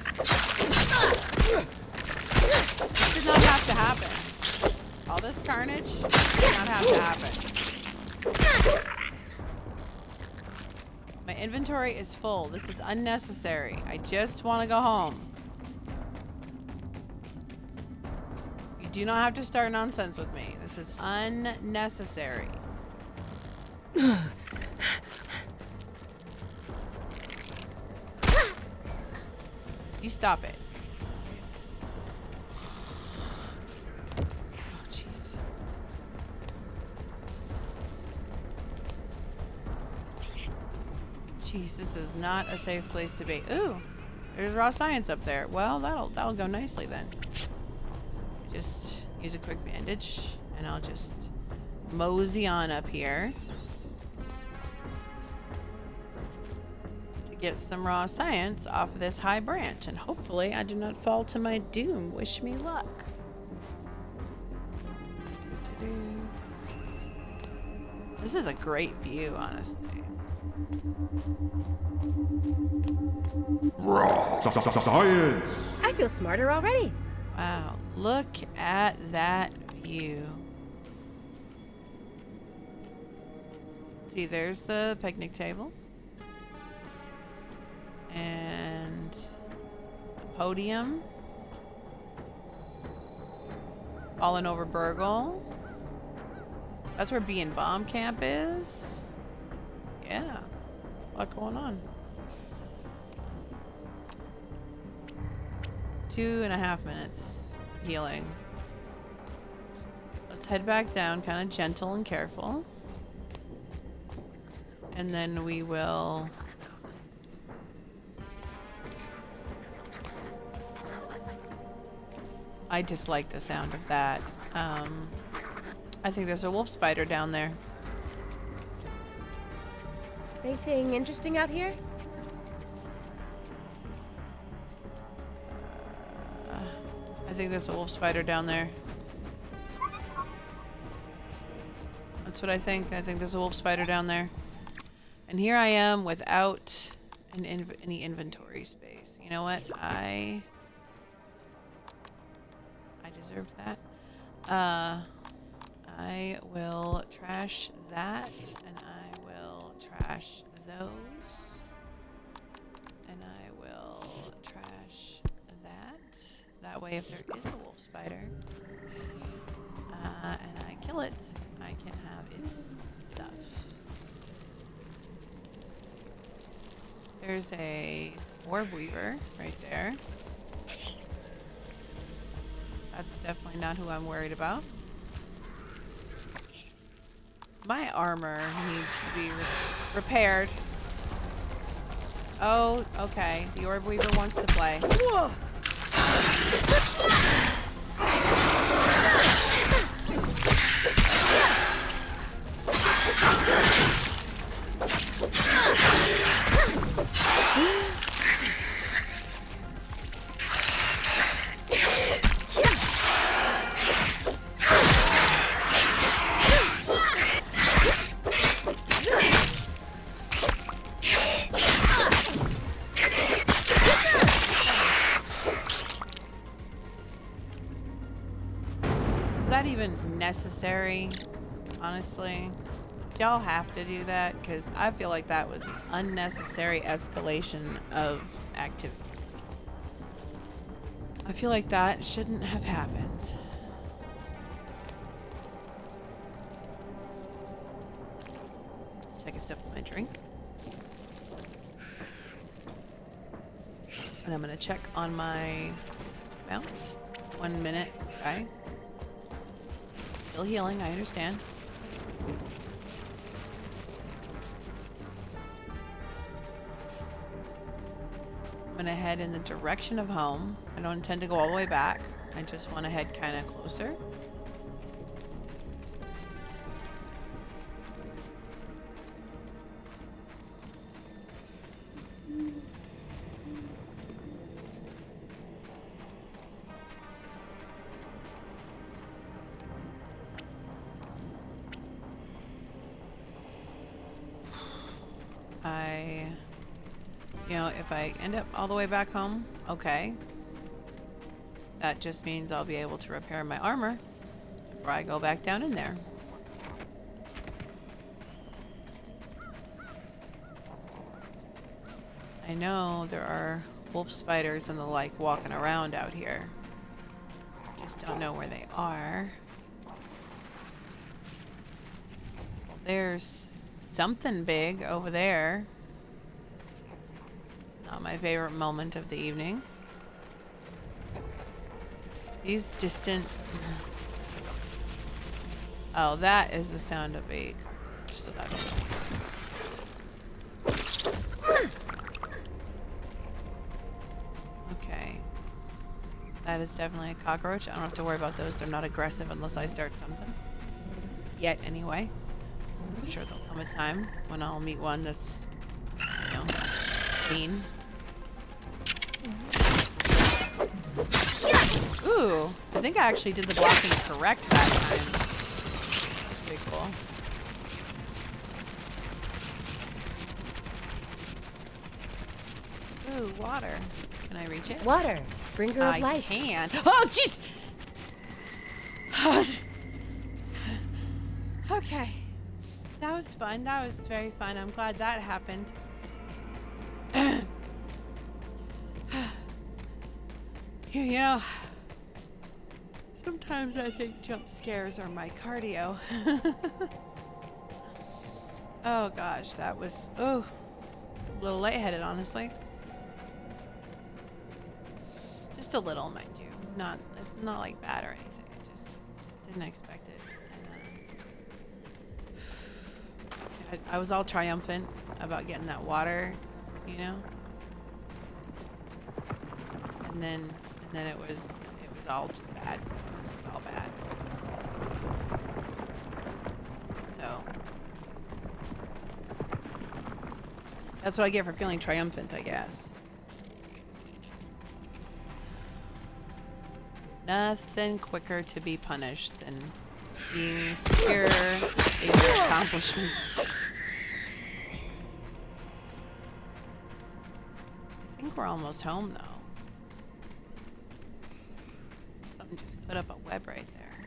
This did not have to happen. All this carnage did not have to happen. My inventory is full. This is unnecessary. I just want to go home. You do not have to start nonsense with me. This is unnecessary. You stop it. Oh, jeez. Jeez, this is not a safe place to be. Ooh, there's raw science up there. Well, that'll go nicely then. Just use a quick bandage, and I'll just mosey on up here to get some raw science off of this high branch, and hopefully I do not fall to my doom. Wish me luck. This is a great view, honestly. Raw science! I feel smarter already. Wow, look at that view. See, there's the picnic table. And the podium. Fallen over Burgle. That's where B and Bomb Camp is. Yeah, a lot going on. 2.5 minutes healing. Let's head back down, kind of gentle and careful. And then we will... I dislike the sound of that. I think there's a wolf spider down there. Anything interesting out here? I think there's a wolf spider down there. That's what I think. I think there's a wolf spider down there. And here I am without any inventory space. You know what? I deserved that. I will trash that, and I will trash those, and I will trash that. That way, if there is a wolf spider, and I kill it, I can have its stuff. There's a orb weaver right there. That's definitely not who I'm worried about. My armor needs to be repaired. Oh, okay. The orb weaver wants to play. Whoa! Is that even necessary? Honestly, do y'all have to do that? Because I feel like that was an unnecessary escalation of activities. I feel like that shouldn't have happened. Take a sip of my drink. And I'm gonna check on my mount. 1 minute, okay. Still healing, I understand. I'm gonna head in the direction of home. I don't intend to go all the way back. I just want to head kind of closer. You know, if I end up all the way back home, okay. That just means I'll be able to repair my armor before I go back down in there. I know there are wolf spiders and the like walking around out here. Just don't know where they are. Well, there's something big over there. Not my favorite moment of the evening. These distant... Oh, that is the sound of a... So that's... Okay. That is definitely a cockroach. I don't have to worry about those. They're not aggressive unless I start something. Yet, anyway. I'm sure there'll come a time when I'll meet one that's, you know, clean. Ooh, I think I actually did the blocking correct that time. That's pretty cool. Ooh, water. Can I reach it? Water, bringer of I life. can. Oh, jeez! Okay. That was fun. That was very fun. I'm glad that happened. You know, sometimes I think jump scares are my cardio. Oh gosh, that was, a little lightheaded, honestly. Just a little, mind you. It's not like bad or anything. I just didn't expect it. And, I was all triumphant about getting that water, you know? And then it was all just bad. It was just all bad. So that's what I get for feeling triumphant, I guess. Nothing quicker to be punished than being secure in your accomplishments. I think we're almost home, though. Something just put up a web right there.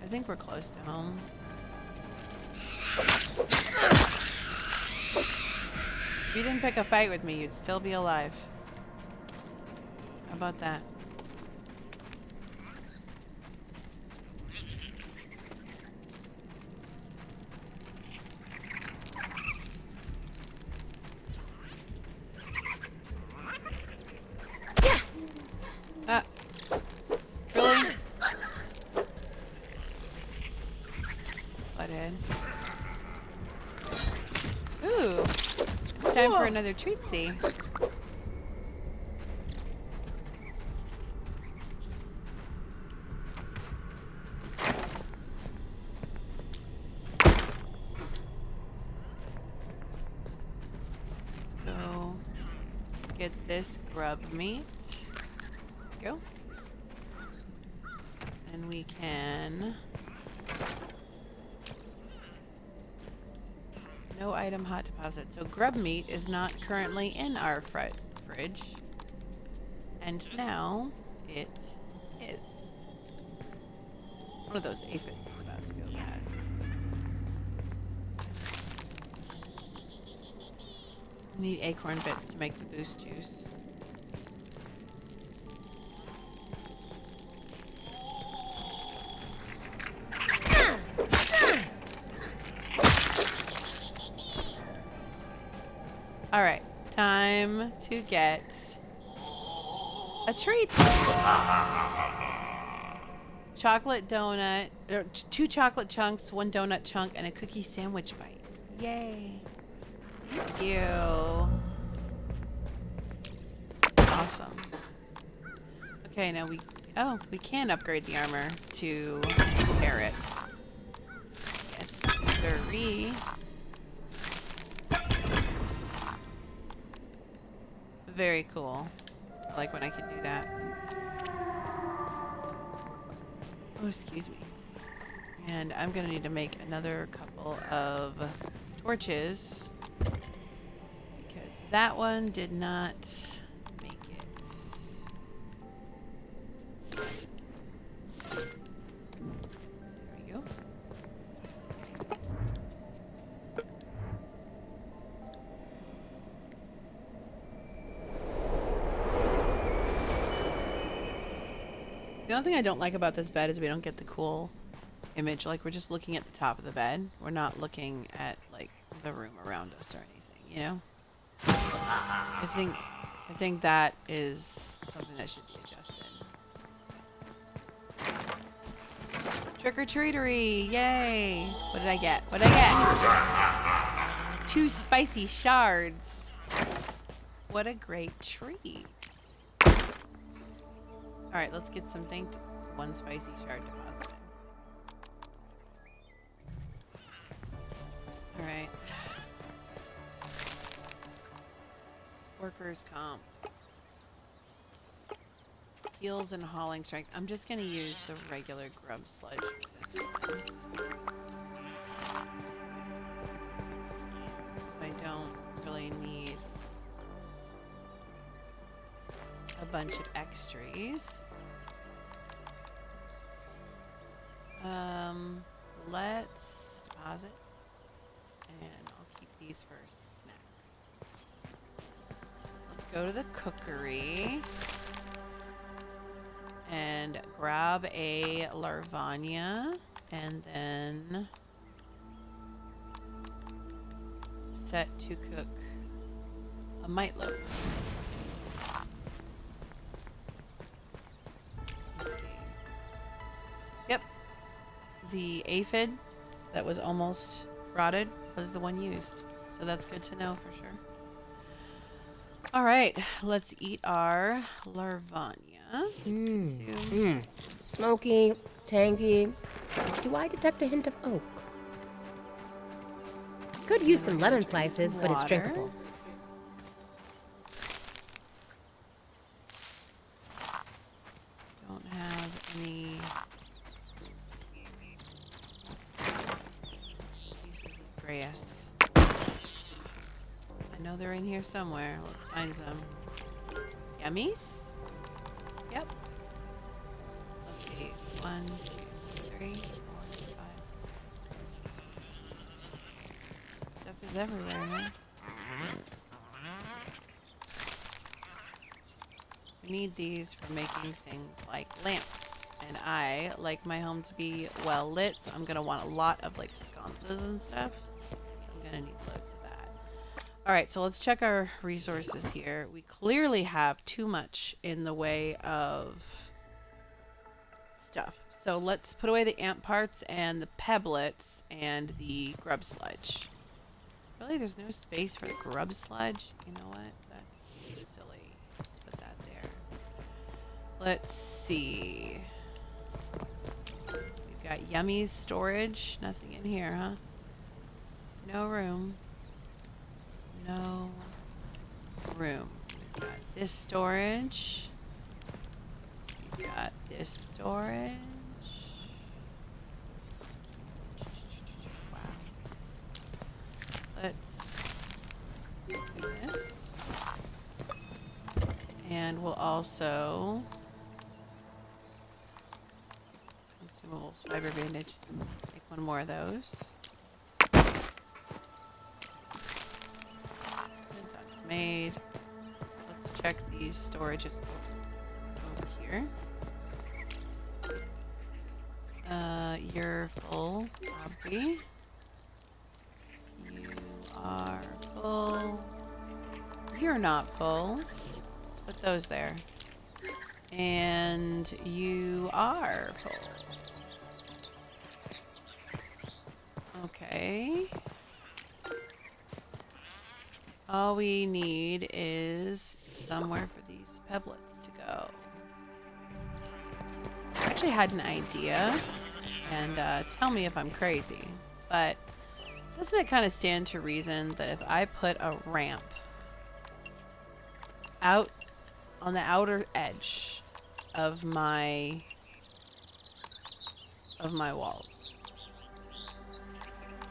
I think we're close to home. If you didn't pick a fight with me, you'd still be alive. How about that? Really? Butthead. Ooh. It's time for another treatsy. get this grub meat. Go. And we can... No item hot deposit. So grub meat is not currently in our fridge. And now it is. One of those aphids is about to go bad. Need acorn bits to make the boost juice. All right, time to get a treat. Chocolate donut, or 2 chocolate chunks, 1 donut chunk, and a cookie sandwich bite. Yay. Thank you. Awesome. Okay, now we can upgrade the armor to carrot. Yes, sirree. Very cool. I like when I can do that. Oh, excuse me. And I'm gonna need to make another couple of torches because that one did not make it. There we go. The only thing I don't like about this bed is we don't get the cool image. Like, we're just looking at the top of the bed. We're not looking at, like, the room around us or anything, you know? I think that is something that should be adjusted. Trick or treatery! Yay! What did I get? What did I get? 2 spicy shards. What a great treat. Alright, let's get something. 1 spicy shard deposited. Alright. Workers' comp. Heals and hauling strength. I'm just gonna use the regular grub sludge for this one. So I don't really need a bunch of extras. Let's deposit, and I'll keep these for snacks. Let's go to the cookery and grab a Larvania, and then set to cook a mite loaf. The aphid that was almost rotted was the one used. So that's good to know for sure. All right, let's eat our Larvania. Smoky, tangy. Do I detect a hint of oak? Could use some lemon slices, but it's drinkable. Don't have any grass. I know they're in here somewhere. Let's find some. Yummies? Yep. Let's see. 1, 2, 3, 4, 5, 6. Stuff is everywhere, man. We need these for making things like lamps. And I like my home to be well lit, so I'm gonna want a lot of like sconces and stuff. I'm gonna need loads of that. Alright, so let's check our resources here. We clearly have too much in the way of stuff. So let's put away the ant parts and the pebblets and the grub sludge. Really, there's no space for the grub sludge? You know what? That's silly. Let's put that there. Let's see. We've got Yummy's storage. Nothing in here, huh? No room. No room. Got this storage. Got this storage. Wow. Let's do this. And we'll also consumables, fiber bandage. Take one more of those. And that's made. Let's check these storages over here. You're full, Aubrey. You are full. You're not full. Let's put those there. And you are full. Okay. All we need is somewhere for these pebblets to go. I actually had an idea, and tell me if I'm crazy, but doesn't it kind of stand to reason that if I put a ramp out on the outer edge of my walls,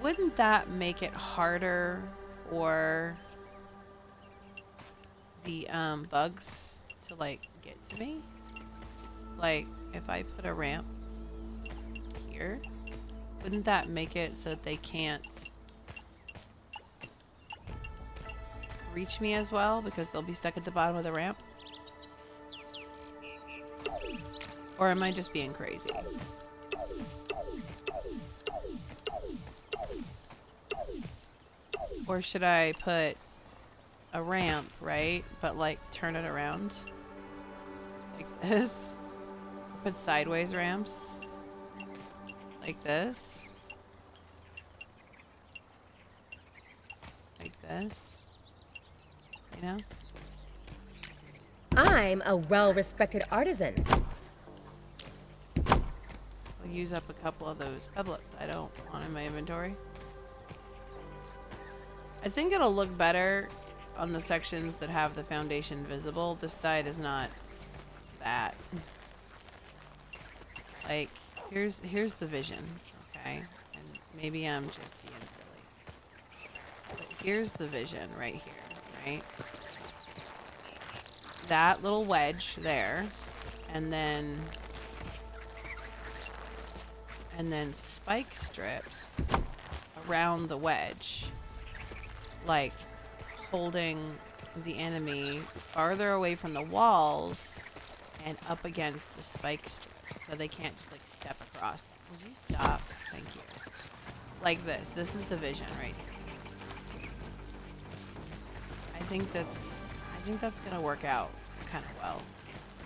wouldn't that make it harder for the bugs to like get to me? Like if I put a ramp here, wouldn't that make it so that they can't reach me as well because they'll be stuck at the bottom of the ramp? Or am I just being crazy? Or should I put a ramp, right? But like turn it around like this? Put sideways ramps like this. Like this. You know? I'm a well-respected artisan. I'll use up a couple of those pebblets I don't want in my inventory. I think it'll look better on the sections that have the foundation visible. This side is not that. Like, here's the vision, okay? And maybe I'm just being silly. But here's the vision right here, right? That little wedge there, and then spike strips around the wedge, like holding the enemy farther away from the walls and up against the spike strips so they can't just like step across them. Would you stop? Thank you. Like this. This is the vision right here. I think that's gonna work out kind of well.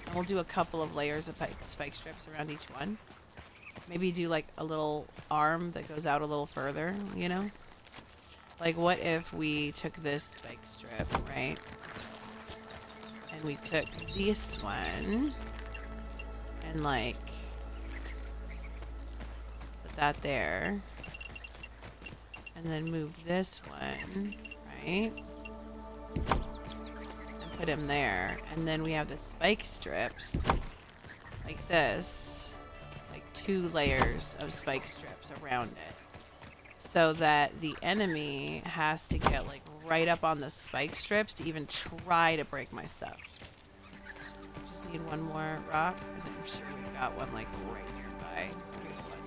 And we'll do a couple of layers of spike strips around each one. Maybe do like a little arm that goes out a little further, you know? Like what if we took this spike strip, right? And we took this one and like put that there. And then move this one, right? And put him there. And then we have the spike strips like this, like 2 layers of spike strips around it. So that the enemy has to get like right up on the spike strips to even try to break my stuff. Just need one more rock. I'm sure we've got one like right nearby. Here's one.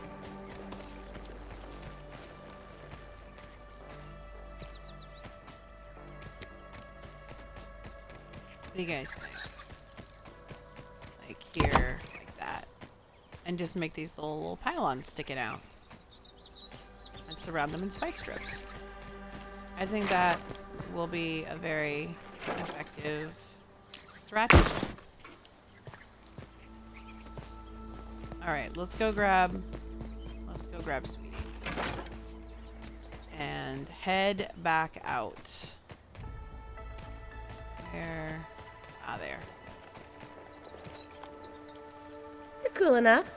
What do you guys think? Like here, like that. And just make these little pylons sticking out. And surround them in spike strips. I think that will be a very effective strategy. Alright, let's go grab Sweetie. And head back out. Where? Ah, there. You're cool enough.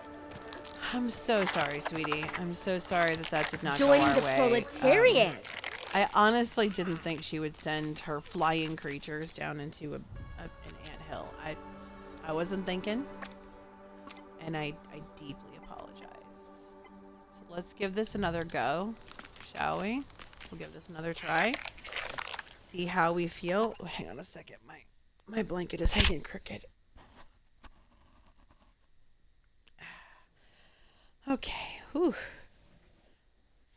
I'm so sorry, sweetie. I'm so sorry that did not Join go our the way. proletariat. I honestly didn't think she would send her flying creatures down into I wasn't thinking. And I deeply apologize. So let's give this another go, shall we? We'll give this another try. See how we feel. Oh, hang on a second. My blanket is hanging crooked. Okay. Whew.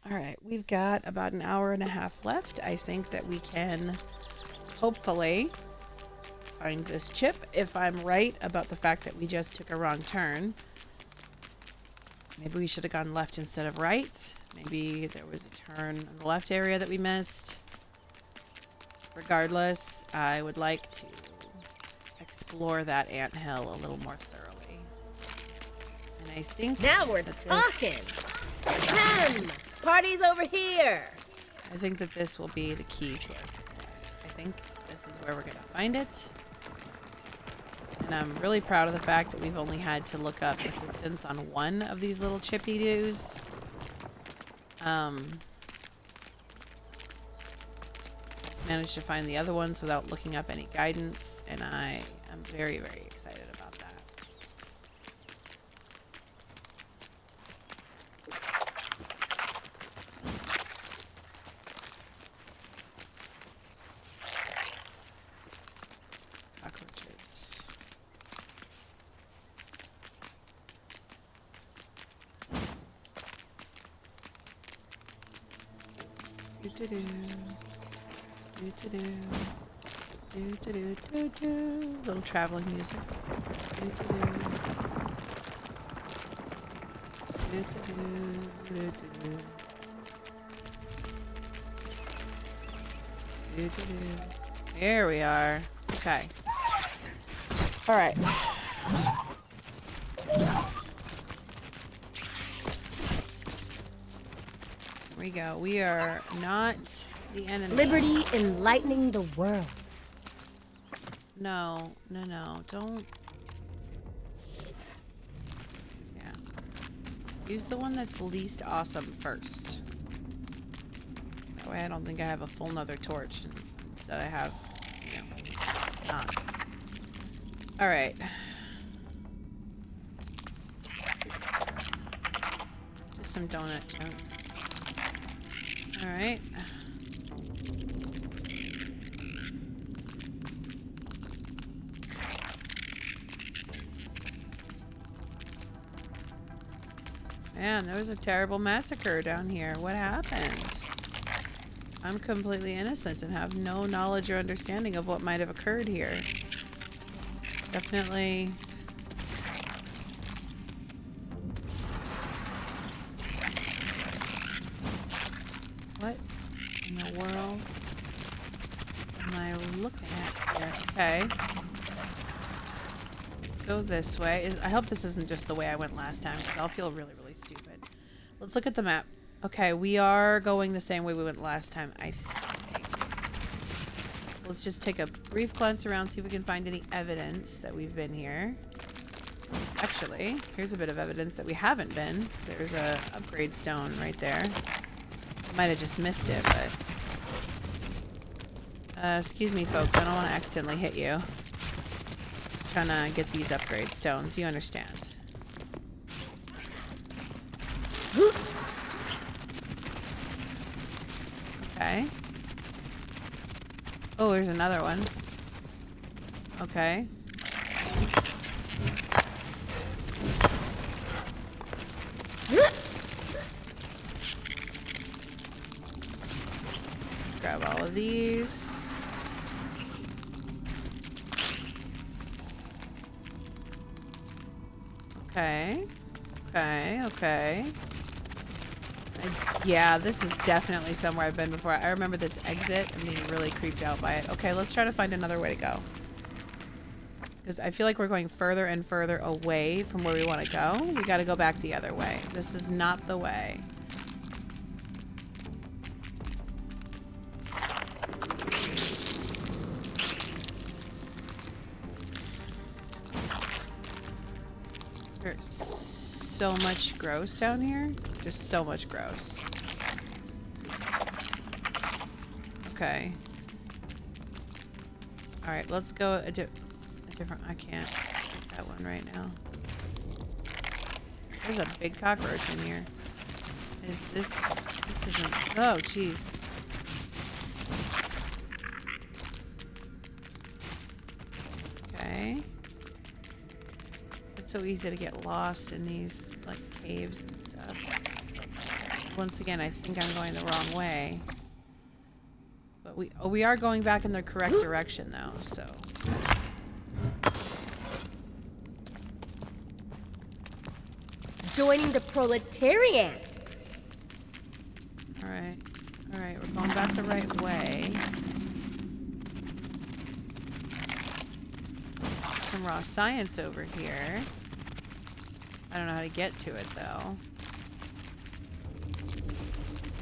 All right. We've got about an hour and a half left. I think that we can hopefully find this chip. If I'm right about the fact that we just took a wrong turn. Maybe we should have gone left instead of right. Maybe there was a turn in the left area that we missed. Regardless, I would like to explore that anthill a little more thoroughly. And I think Now we're talking. Party's over here. I think that this will be the key to our success. I think this is where we're going to find it. And I'm really proud of the fact that we've only had to look up assistance on one of these little chippy-doos. Managed to find the other ones without looking up any guidance, and I am very, very excited about that. Cockroaches. Do-do-do. Do-do-do. Do-do-do-do-do. Little traveling music. Do-do-do. Do-do-do. Do-do-do. Do-do-do. Here we are. Okay. All right. Here we go. We are not the enemy. Liberty enlightening the world. No, don't. Yeah. Use the one that's least awesome first. That way I don't think I have a full nother torch. Instead I have, not. Alright. Just some donut chunks. Alright. Man, there was a terrible massacre down here. What happened? I'm completely innocent and have no knowledge or understanding of what might have occurred here. Definitely. What in the world am I looking at here? Okay. Go this way. I hope this isn't just the way I went last time, because I'll feel really, really stupid. Let's look at the map. Okay, we are going the same way we went last time, I think. So let's just take a brief glance around, see if we can find any evidence that we've been here. Actually, here's a bit of evidence that we haven't been. There's a upgrade stone right there. Might have just missed it, but... excuse me, folks. I don't want to accidentally hit you. Trying to get these upgrade stones, you understand. Okay. Oh, there's another one. Okay. Let's grab all of these. Okay. Yeah, this is definitely somewhere I've been before. I remember this exit and being really creeped out by it. Okay, let's try to find another way to go. Because I feel like we're going further and further away from where we want to go. We got to go back the other way. This is not the way. There's so much gross down here. Just so much gross. Okay. Alright, let's go a different... I can't. one right now. There's a big cockroach in here. Is this... This isn't... Oh, jeez. Okay. It's so easy to get lost in these, like, caves and stuff. Once again, I think I'm going the wrong way. But we are going back in the correct direction, though, so... Joining the proletariat. Alright. Alright, we're going back the right way. Some raw science over here. I don't know how to get to it, though.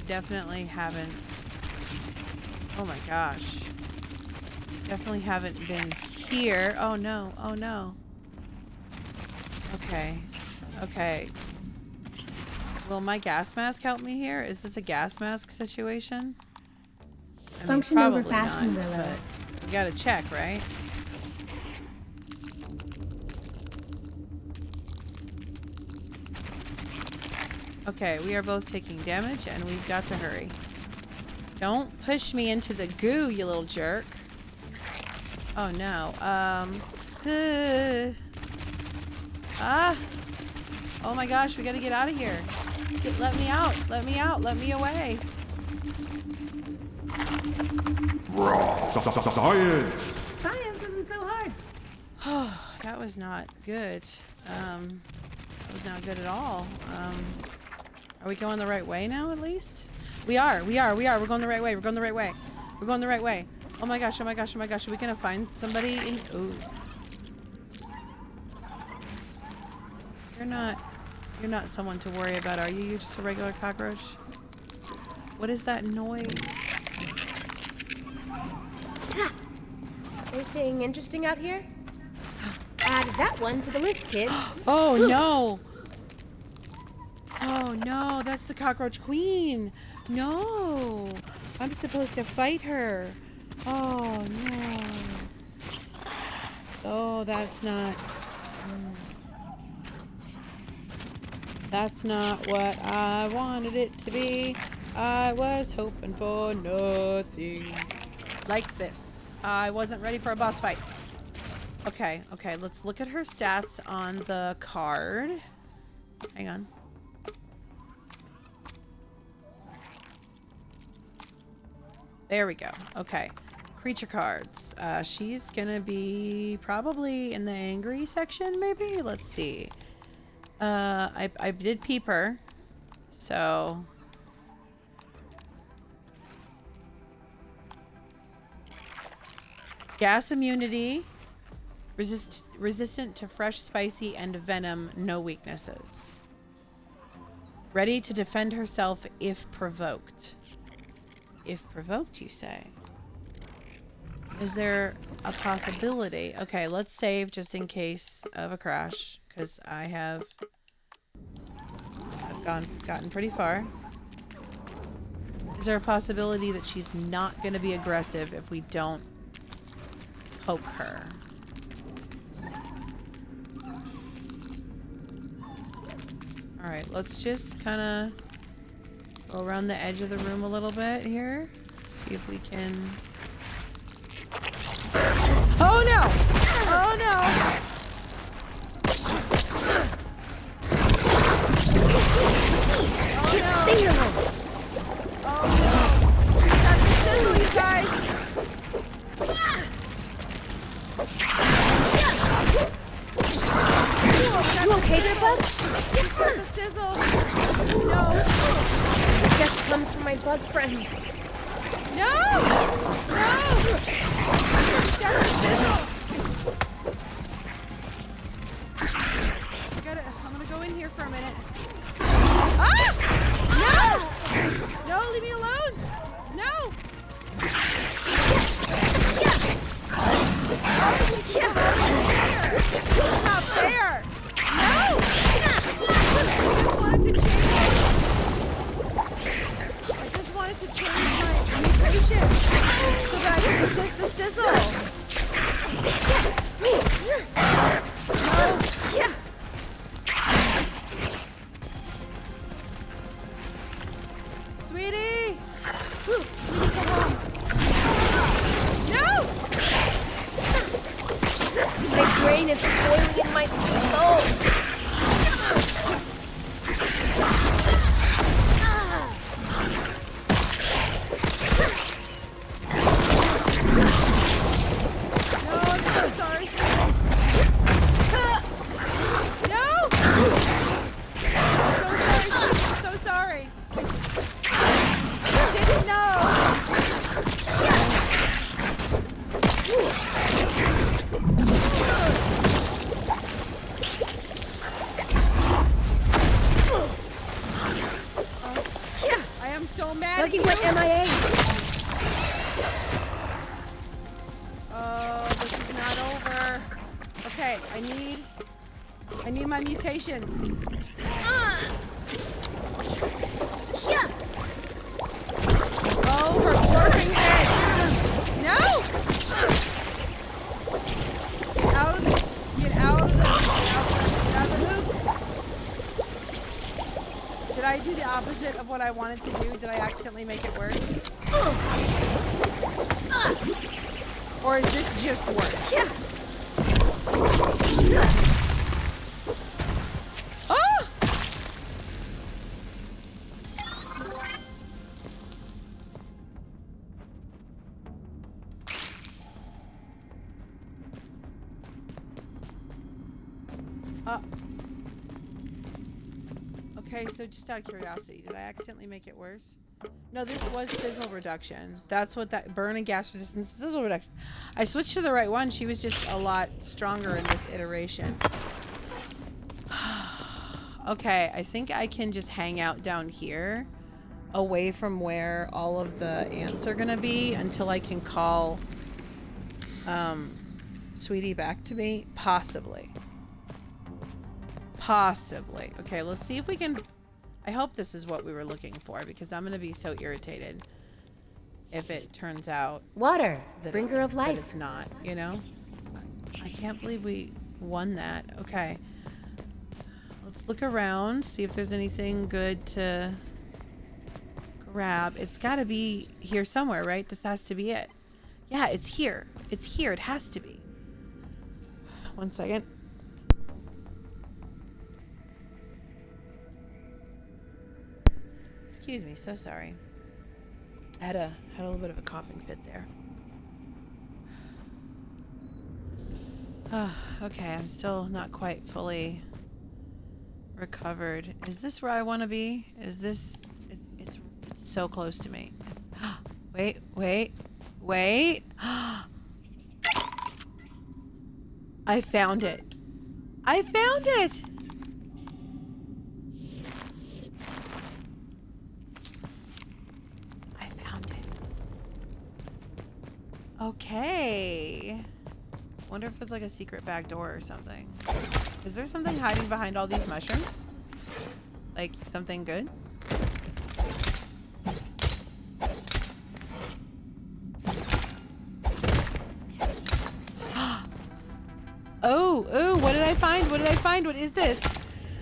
Definitely haven't... Oh my gosh. Definitely haven't been here. Oh no, oh no. Okay. Okay. Will my gas mask help me here? Is this a gas mask situation? I mean, Function over probably fashion, not, Willow. but we gotta check, right? Okay, we are both taking damage and we've got to hurry. Don't push me into the goo, you little jerk. Oh no. Ah! Oh my gosh, we gotta get out of here. Let me out. Let me out. Let me away. Science! Science isn't so hard. Oh, that was not good. That was not good at all. Are we going the right way now, at least? We are. We're going the right way. We're going the right way. We're going the right way. Oh my gosh, oh my gosh, oh my gosh. Are we gonna find somebody in... Ooh. You're not someone to worry about, are you? You're just a regular cockroach? What is that noise? Anything interesting out here? Add that one to the list, kids. Oh no! Oh no, that's the cockroach queen! No! I'm supposed to fight her! Oh no! Oh, that's not... That's not what I wanted it to be. I was hoping for nothing. Like this. I wasn't ready for a boss fight. Okay, okay, let's look at her stats on the card. Hang on. There we go. Okay. Creature cards. She's gonna be probably in the angry section, maybe? Let's see. I did peep her, so... Gas immunity. Resistant to fresh, spicy, and venom. No weaknesses. Ready to defend herself if provoked. If provoked, you say? Is there a possibility? Okay, let's save just in case of a crash, because I've gotten pretty far. Is there a possibility that she's not going to be aggressive if we don't poke her? Alright, let's just kind of go around the edge of the room a little bit here. See if we can... Oh no! Oh no! Just stay alone. Oh no! That's the sizzle, you guys! You okay there, bud? That's the sizzle! No! Death comes from my bug friends. No! No! That's the sizzle! I'm gonna go in here for a minute. Ah! No! No, leave me alone! No! It's not fair! No! I just wanted to change Sweetie! Ooh, sweetie, come home. No! My brain is boiling in my soul. No, I'm so sorry. No! I'm so sorry. I didn't know. I am so mad. Lucky at went you. MIA. Oh, this is not over. Okay, I need my mutations. Oh, her working head. No! Get out of the hoop. Did I do the opposite of what I wanted to do? Did I accidentally make it worse? Or is this just worse? Oh! Okay, so just out of curiosity, did I accidentally make it worse? No, this was sizzle reduction. That's what that burn and gas resistance sizzle reduction. I switched to the right one. She was just a lot stronger in this iteration. Okay, I think I can just hang out down here away from where all of the ants are gonna be until I can call Sweetie back to me. Possibly. Okay, let's see if we can... I hope this is what we were looking for, because I'm gonna be so irritated if it turns out Water, that bringer of that life. it's not, you know? I can't believe we won that. Okay. Let's look around, see if there's anything good to grab. It's gotta be here somewhere, right? This has to be it. Yeah, it's here. It's here. It has to be. 1 second. Excuse me, so sorry. I had a little bit of a coughing fit there. Okay, I'm still not quite fully recovered. Is this where I want to be? Is this... It's so close to me. Wait. I found it. I found it! Okay. Wonder if there's like a secret back door or something. Is there something hiding behind all these mushrooms? Like something good? Oh, what did I find? What is this?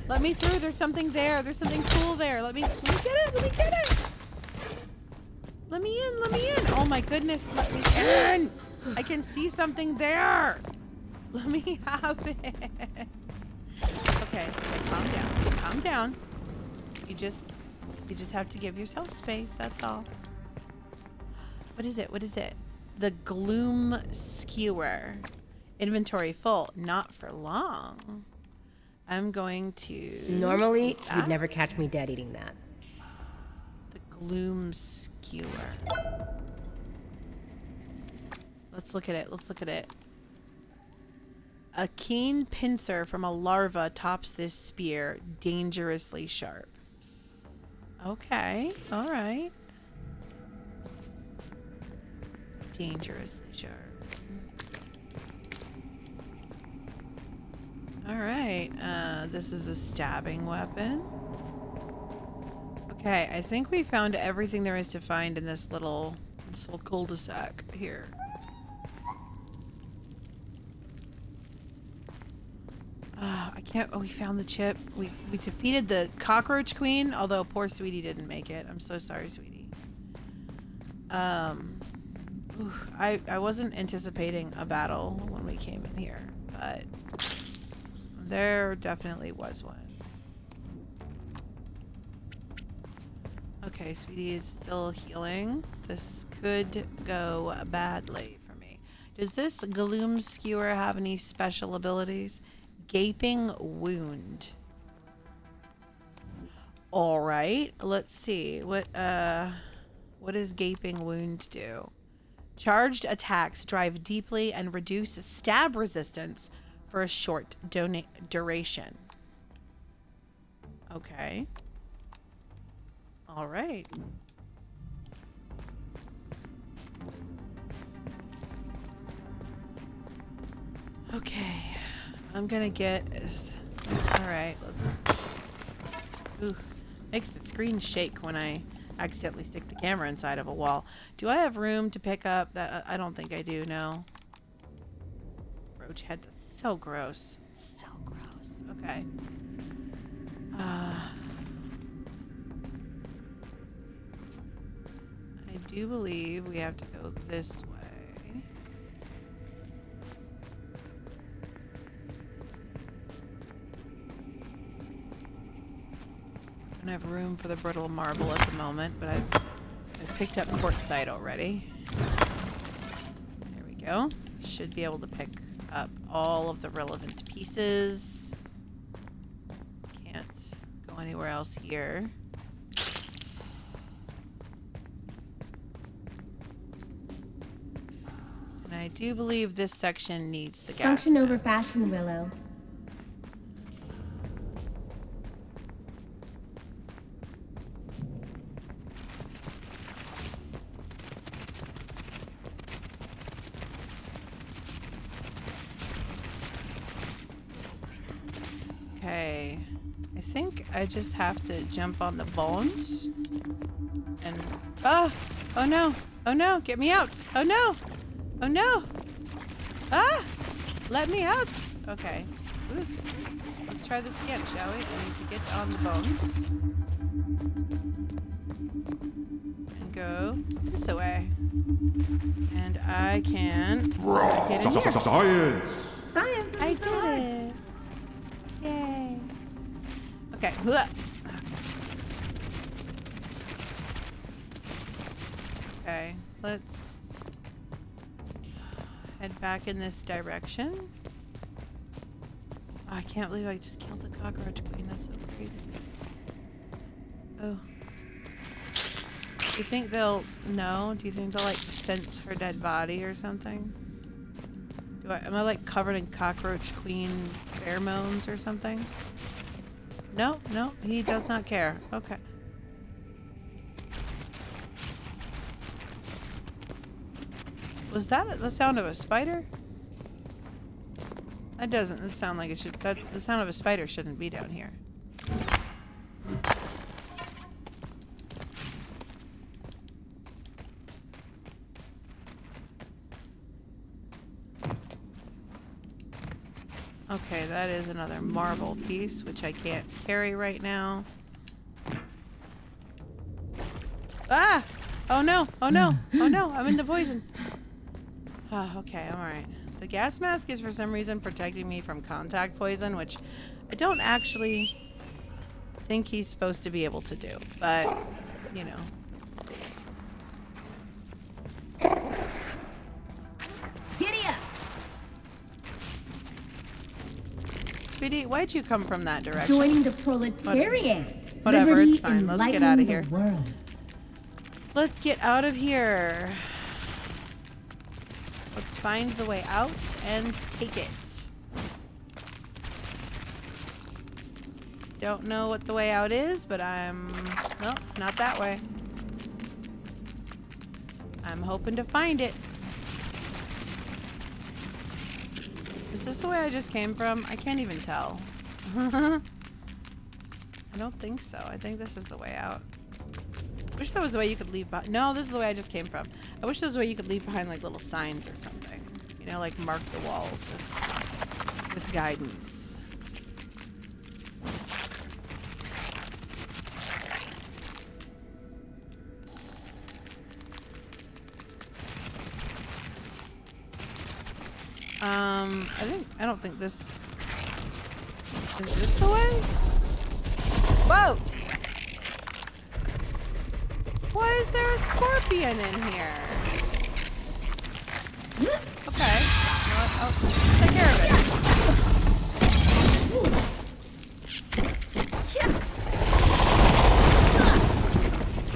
Let me through. There's something there. There's something cool there. Let me get it. Let me get it. Let me in. Oh my goodness, let me in. I can see something there. Let me have it. Okay, calm down. You just have to give yourself space, that's all. What is it? The gloom skewer. Inventory full, not for long. I'm going to... Normally, you'd never catch me dead eating that. Gloom skewer. Let's look at it. A keen pincer from a larva tops this spear, dangerously sharp. Okay, alright. Dangerously sharp. Alright, this is a stabbing weapon. Okay, I think we found everything there is to find in this little cul-de-sac here. I can't. Oh, we found the chip. We defeated the cockroach queen. Although poor Sweetie didn't make it. I'm so sorry, Sweetie. I wasn't anticipating a battle when we came in here, but there definitely was one. Okay, Sweetie is still healing. This could go badly for me. Does this Gloom Skewer have any special abilities? Gaping Wound. Alright, let's see. What does Gaping Wound do? Charged attacks drive deeply and reduce stab resistance for a short duration. Okay. All right. Okay. I'm gonna get... All right, let's... Ooh. Makes the screen shake when I accidentally stick the camera inside of a wall. Do I have room to pick up that? I don't think I do, no. Roach head, that's so gross. So gross. Okay. I do believe we have to go this way. I don't have room for the brittle marble at the moment, but I've picked up quartzite already. There we go. Should be able to pick up all of the relevant pieces. Can't go anywhere else here. And I do believe this section needs the gas Function over mask. fashion, Willow. Okay, I think I just have to jump on the bones and oh no, get me out. Oh no, let me out. Okay. Ooh. Let's try this again, shall we? I need to get on the bones and go this way, and I can get in here. Science! Science is I inside. did it. Yay. Okay. Okay, let's head back in this direction. Oh, I can't believe I just killed the cockroach queen. That's so crazy. Oh. Do you think they'll know? Do you think they'll like sense her dead body or something? Am I like covered in cockroach queen pheromones or something? No, he does not care. Okay. Was that the sound of a spider? That doesn't sound like it should. The sound of a spider shouldn't be down here. Okay, that is another marble piece, which I can't carry right now. Ah! Oh no! Oh no! Oh no! I'm in the poison! Oh, okay, I'm alright. The gas mask is for some reason protecting me from contact poison, which I don't actually think he's supposed to be able to do. But, you know. Giddy up! Sweetie, why'd you come from that direction? Joining the proletariat. Whatever, Liberty it's fine. Let's get enlightening out of the here. world. Let's get out of here. Let's find the way out and take it. Don't know what the way out is, but well, it's not that way. I'm hoping to find it. Is this the way I just came from? I can't even tell. I don't think so. I think this is the way out. I wish there was a way you could leave behind. No, this is the way I just came from. I wish there was a way you could leave behind like little signs or something. You know, like mark the walls with guidance. I don't think this is this the way? Whoa! Why is there a scorpion in here? Okay. You know what? Oh, take care of it.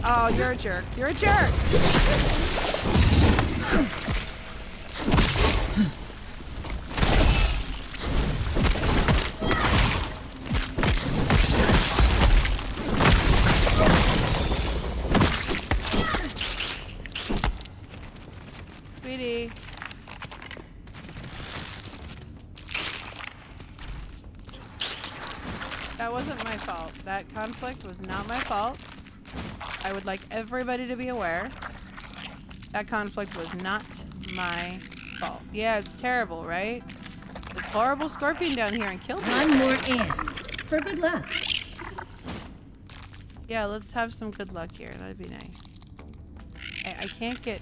Oh, you're a jerk. You're a jerk! Sweetie. That wasn't my fault. That conflict was not my fault. I would like everybody to be aware. That conflict was not my fault. Yeah, it's terrible, right? This horrible scorpion down here and killed me. One more ant. For good luck. Yeah, let's have some good luck here. That'd be nice. I can't get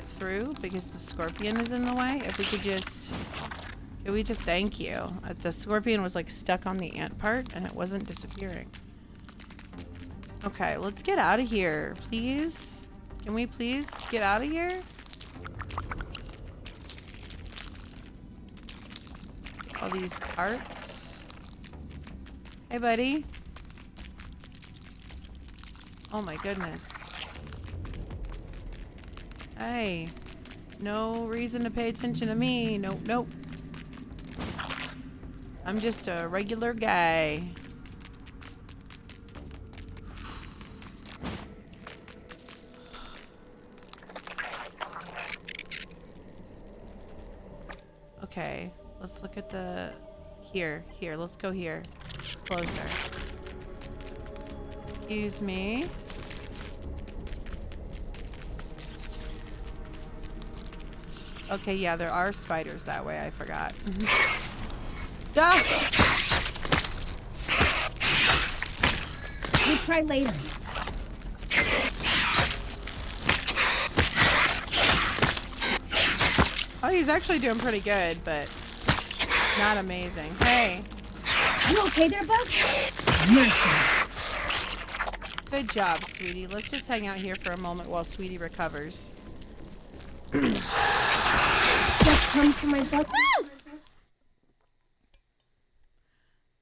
through because the scorpion is in the way. If we could just thank you. The scorpion was like stuck on the ant part and it wasn't disappearing. Okay, let's get out of here, please. Can we please get out of here? All these parts. Hey, buddy. Oh my goodness. Hey. No reason to pay attention to me. Nope, nope. I'm just a regular guy. Okay, let's look at the... Here, let's go here. It's closer. Excuse me. Okay, yeah, there are spiders that way, I forgot. Ah! We'll try later. Oh, he's actually doing pretty good, but not amazing. Hey. You okay there, bud? Yes. Good job, sweetie. Let's just hang out here for a moment while sweetie recovers. Just come for my butt.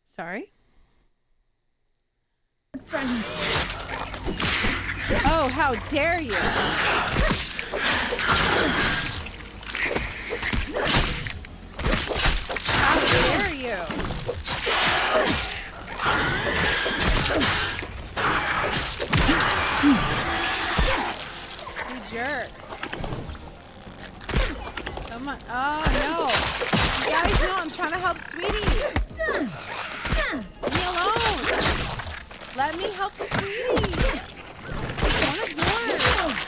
Sorry? Friends. Oh, how dare you! How dare you! You jerk. Come on. Oh, no. You guys know I'm trying to help Sweetie. Leave me alone. Let me help Sweetie. One of yours.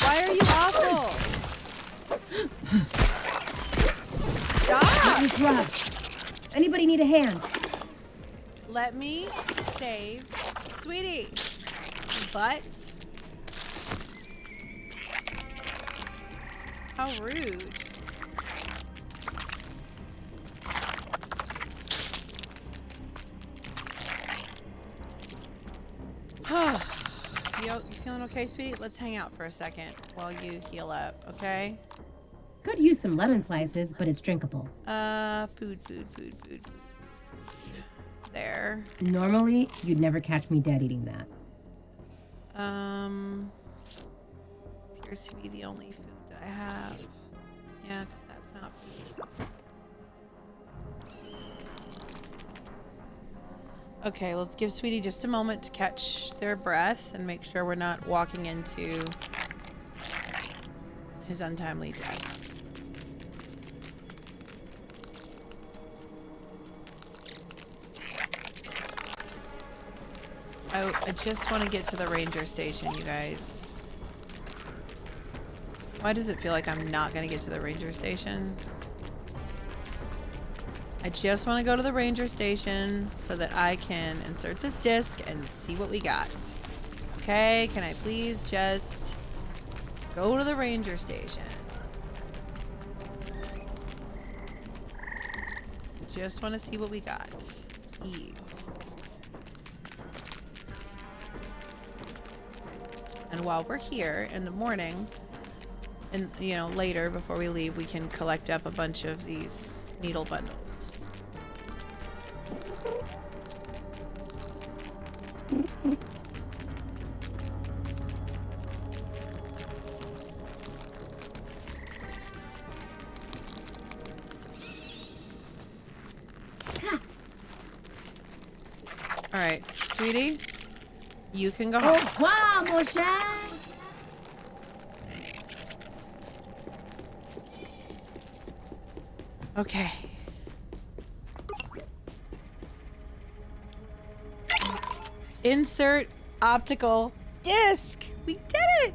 Why are you awful? Stop. That was rough. Anybody need a hand? Let me save Sweetie. Butts. How rude. You feeling okay, sweetie? Let's hang out for a second while you heal up, okay? Could use some lemon slices, but it's drinkable. Food. There. Normally, you'd never catch me dead eating that. Appears to be the only food that I have. Yeah, because that's not food. Okay, let's give Sweetie just a moment to catch their breath and make sure we're not walking into his untimely death. I just want to get to the ranger station, you guys. Why does it feel like I'm not going to get to the ranger station? I just want to go to the ranger station so that I can insert this disc and see what we got. Okay, can I please just go to the ranger station? Just want to see what we got. Ease. And while we're here in the morning, and you know, later before we leave, we can collect up a bunch of these needle bundles. All right, sweetie, you can go Au home. revoir, mon cher. Okay. Insert optical disc. We did it.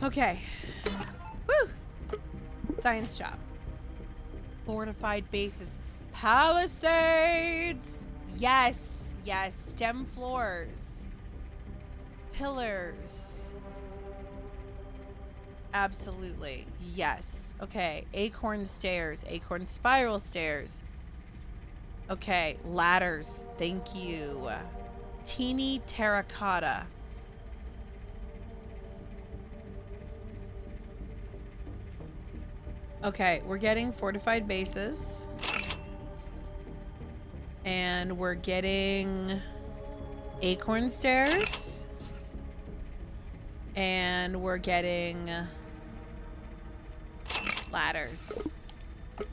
Okay. Woo. Science shop. Fortified bases. Palisades. Yes. Yes. Stem floors. Pillars. Absolutely. Yes. Okay. Acorn stairs. Acorn spiral stairs. Okay. Ladders. Thank you. Teeny terracotta. Okay. We're getting fortified bases. And we're getting acorn stairs. And we're getting ladders. And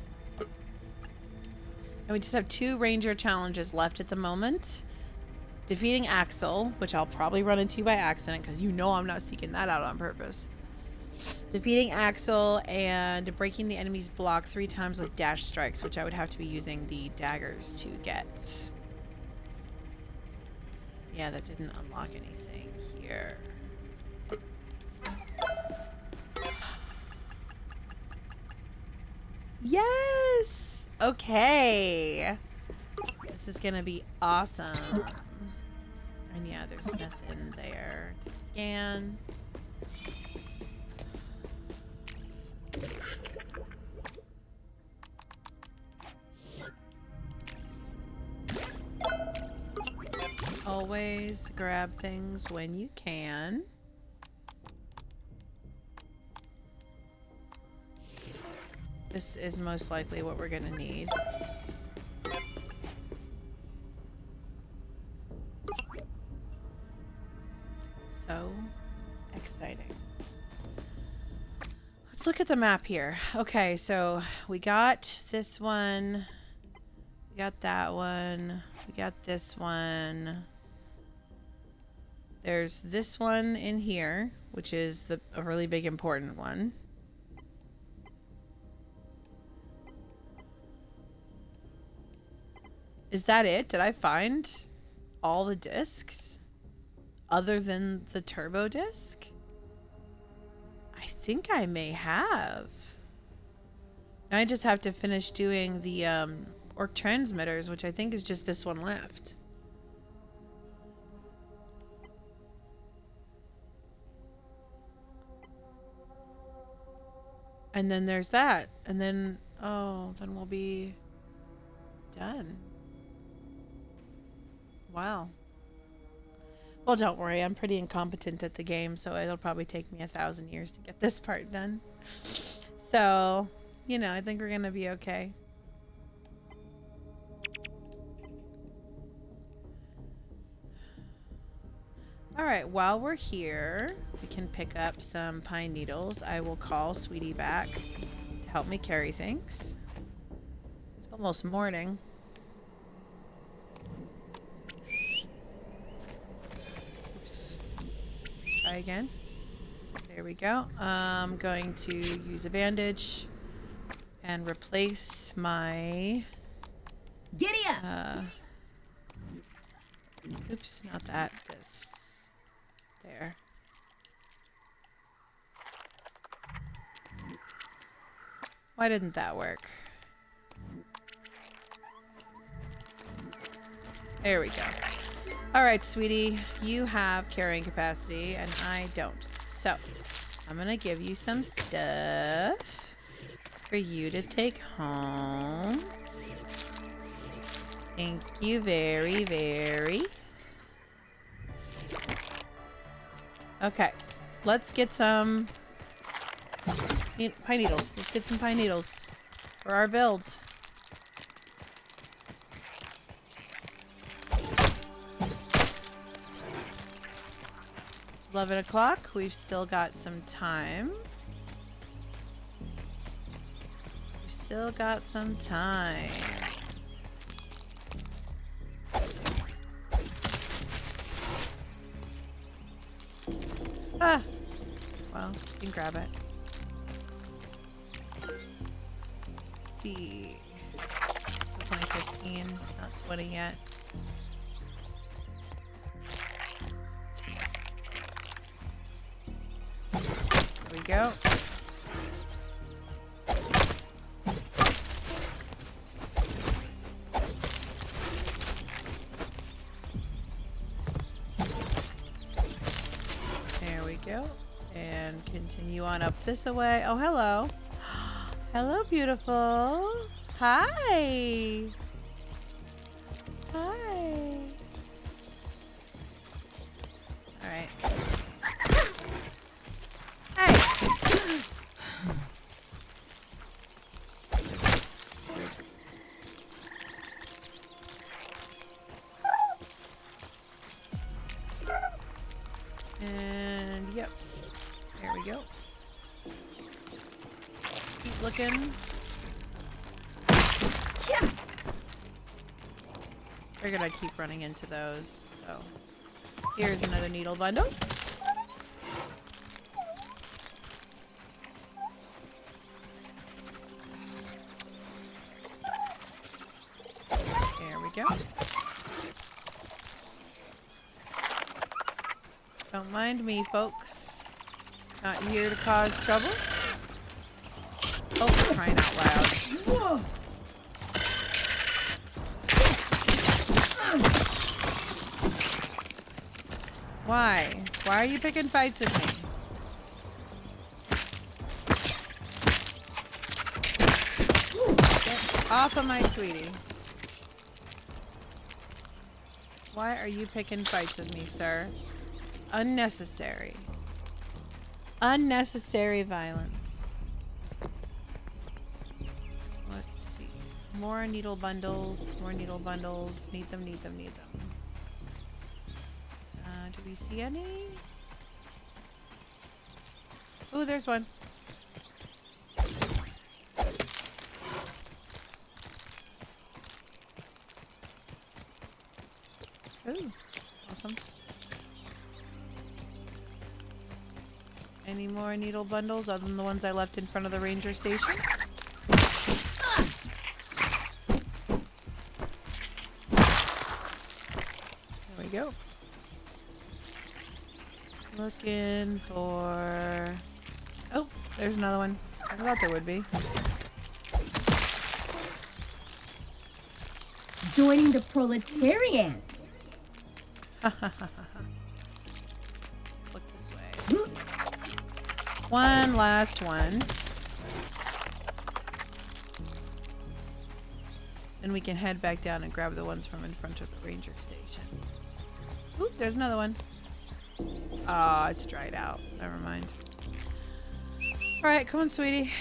we just have 2 ranger challenges left at the moment. Defeating Axel, which I'll probably run into by accident because you know I'm not seeking that out on purpose. Defeating Axel and breaking the enemy's block 3 times with dash strikes, which I would have to be using the daggers to get. Yeah, that didn't unlock anything here. Yes! Okay. This is gonna be awesome. And yeah, there's nothing there to scan. Always grab things when you can. This is most likely what we're gonna need. So exciting. Let's look at the map here. Okay, so we got this one. We got that one. We got this one. There's this one in here, which is a really big important one. Is that it? Did I find all the discs other than the turbo disc? I think I may have. Now I just have to finish doing the orc transmitters, which I think is just this one left. And then there's that. And then, oh, then we'll be done. Wow. Well, don't worry. I'm pretty incompetent at the game, so it'll probably take me 1,000 years to get this part done. So, you know, I think we're going to be okay. All right, while we're here, we can pick up some pine needles. I will call Sweetie back to help me carry things. It's almost morning. Oops. Let's try again. There we go. I'm going to use a bandage and replace my... Giddy up! Oops, not that. This. There. Why didn't that work? There we go. All right, sweetie, you have carrying capacity and I don't. So I'm gonna give you some stuff. for you to take home. Thank you very, very. Okay, let's get some pine needles. Let's get some pine needles for our builds. 11 o'clock. We've still got some time. We've still got some time. Ah! Well, you can grab it. Let's see. It's only 15, not 20 yet. There we go. There we go. And continue on up this way. Oh, hello. Hello, beautiful. Hi. Hi. All right. Hey. And yep. There we go. Keep looking. Yeah. Figured I'd keep running into those. So here's another needle bundle. There we go. Don't mind me, folks. Not here to cause trouble. Oh, for crying out loud. Whoa. Why? Why are you picking fights with me? Get off of my sweetie. Why are you picking fights with me, sir? Unnecessary. Unnecessary violence. Let's see. More needle bundles. More needle bundles. Need them, need them, need them. Do we see any? Oh, there's one. Ooh, awesome. Any more needle bundles other than the ones I left in front of the ranger station? There we go. Looking for... Oh, there's another one. I thought there would be. Joining the proletariat. Look this way. One last one. Then we can head back down and grab the ones from in front of the ranger station. Oop, there's another one. Ah, it's dried out. Never mind. Alright, come on, sweetie.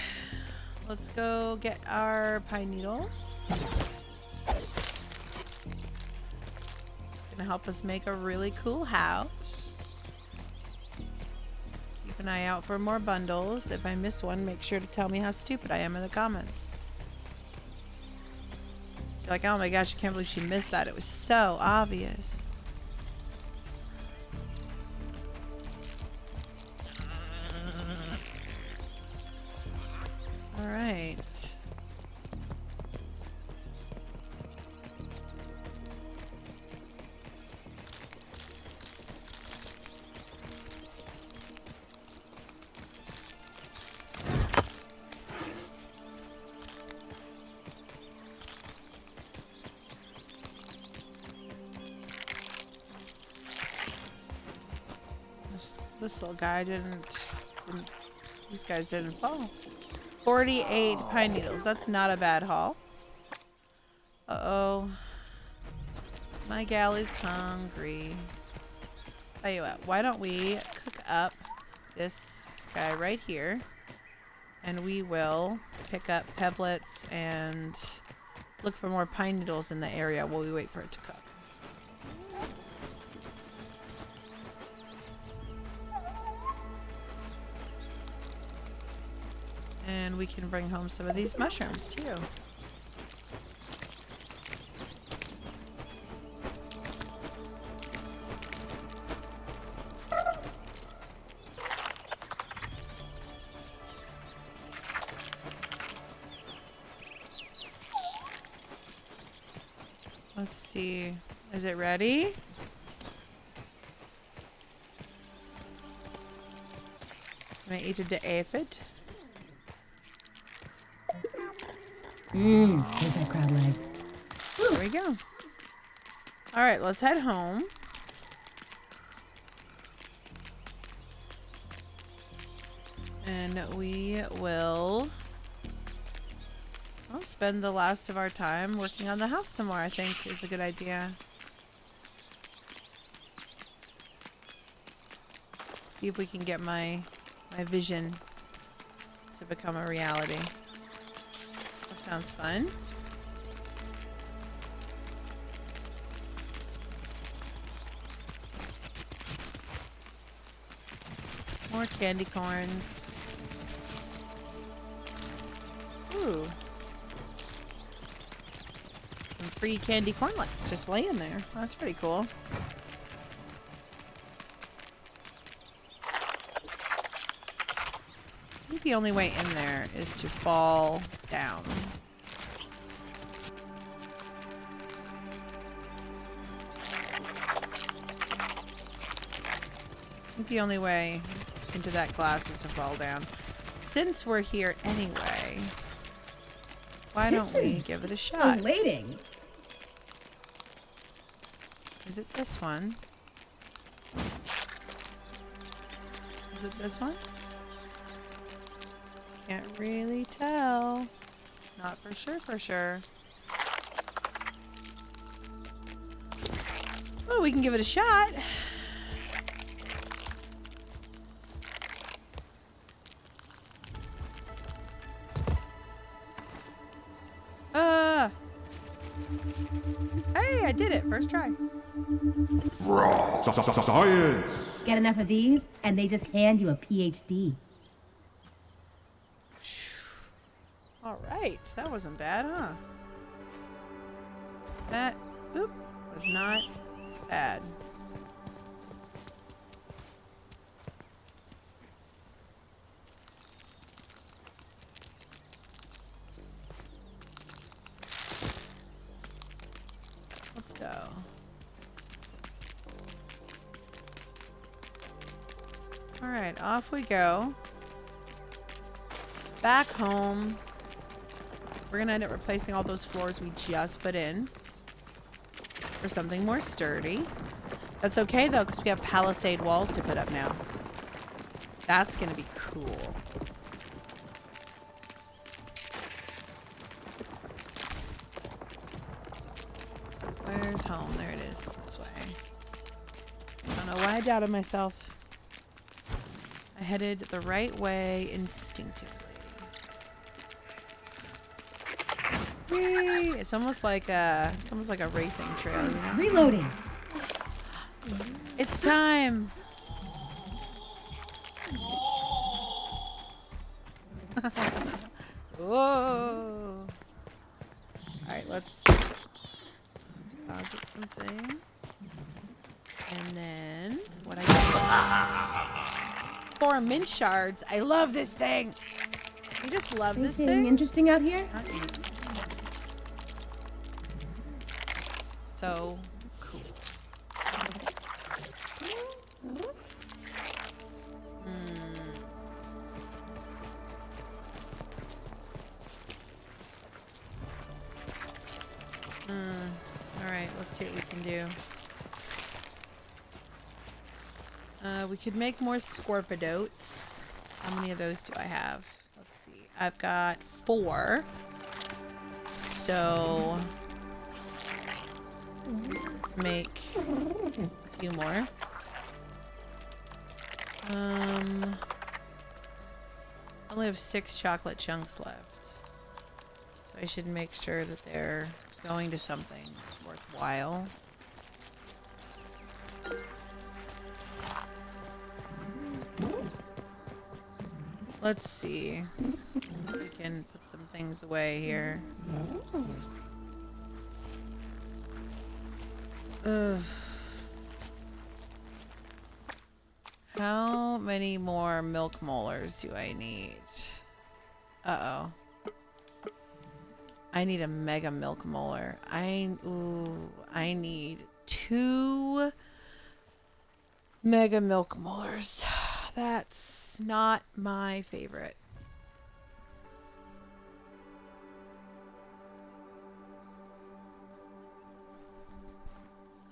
Let's go get our pine needles. Gonna help us make a really cool house. Keep an eye out for more bundles. If I miss one, make sure to tell me how stupid I am in the comments. You're like, oh my gosh, I can't believe she missed that. It was so obvious. Alright. This little guy didn't these guys didn't fall. 48 pine needles. That's not a bad haul. Uh-oh. My gal is hungry. Tell you what, why don't we cook up this guy right here, and we will pick up pebblets and look for more pine needles in the area while we wait for it to cook. And we can bring home some of these mushrooms too. Let's see. Is it ready? Can I eat it to aphid? Those are crab legs. There we go. All right, let's head home. And we will spend the last of our time working on the house some more, I think is a good idea. See if we can get my vision to become a reality. That sounds fun. More candy corns. Ooh. Some free candy cornlets just laying there. That's pretty cool. I think the only way in there is to fall down. I think the only way into that glass is to fall down. Since we're here anyway, why don't we give it a shot? Elating. Is it this one? Is it this one? Can't really tell. Not for sure, for sure. Well, we can give it a shot. Hey, I did it. First try. Science! Get enough of these, and they just hand you a PhD. All right. That wasn't bad, huh? That, was not bad. Let's go. All right, off we go. Back home. We're gonna end up replacing all those floors we just put in for something more sturdy. That's okay though, because we have palisade walls to put up now. That's gonna be cool. Where's home? There it is. This way. I don't know why I doubted myself. I headed the right way instinctively. Whee! It's almost like a racing trail, you know? Reloading. It's time. Whoa! All right, let's deposit some things, and then what I got? 4 mint shards. I love this thing. You just love this Anything thing. interesting out here? So cool. Alright, let's see what we can do. We could make more scorpidotes. How many of those do I have? Let's see. I've got 4. So let's make a few more. I only have 6 chocolate chunks left. So I should make sure that they're going to something worthwhile. Let's see. We can put some things away here. Ugh. How many more milk molars do I need? Uh-oh. I need a mega milk molar. I need 2 mega milk molars. That's not my favorite.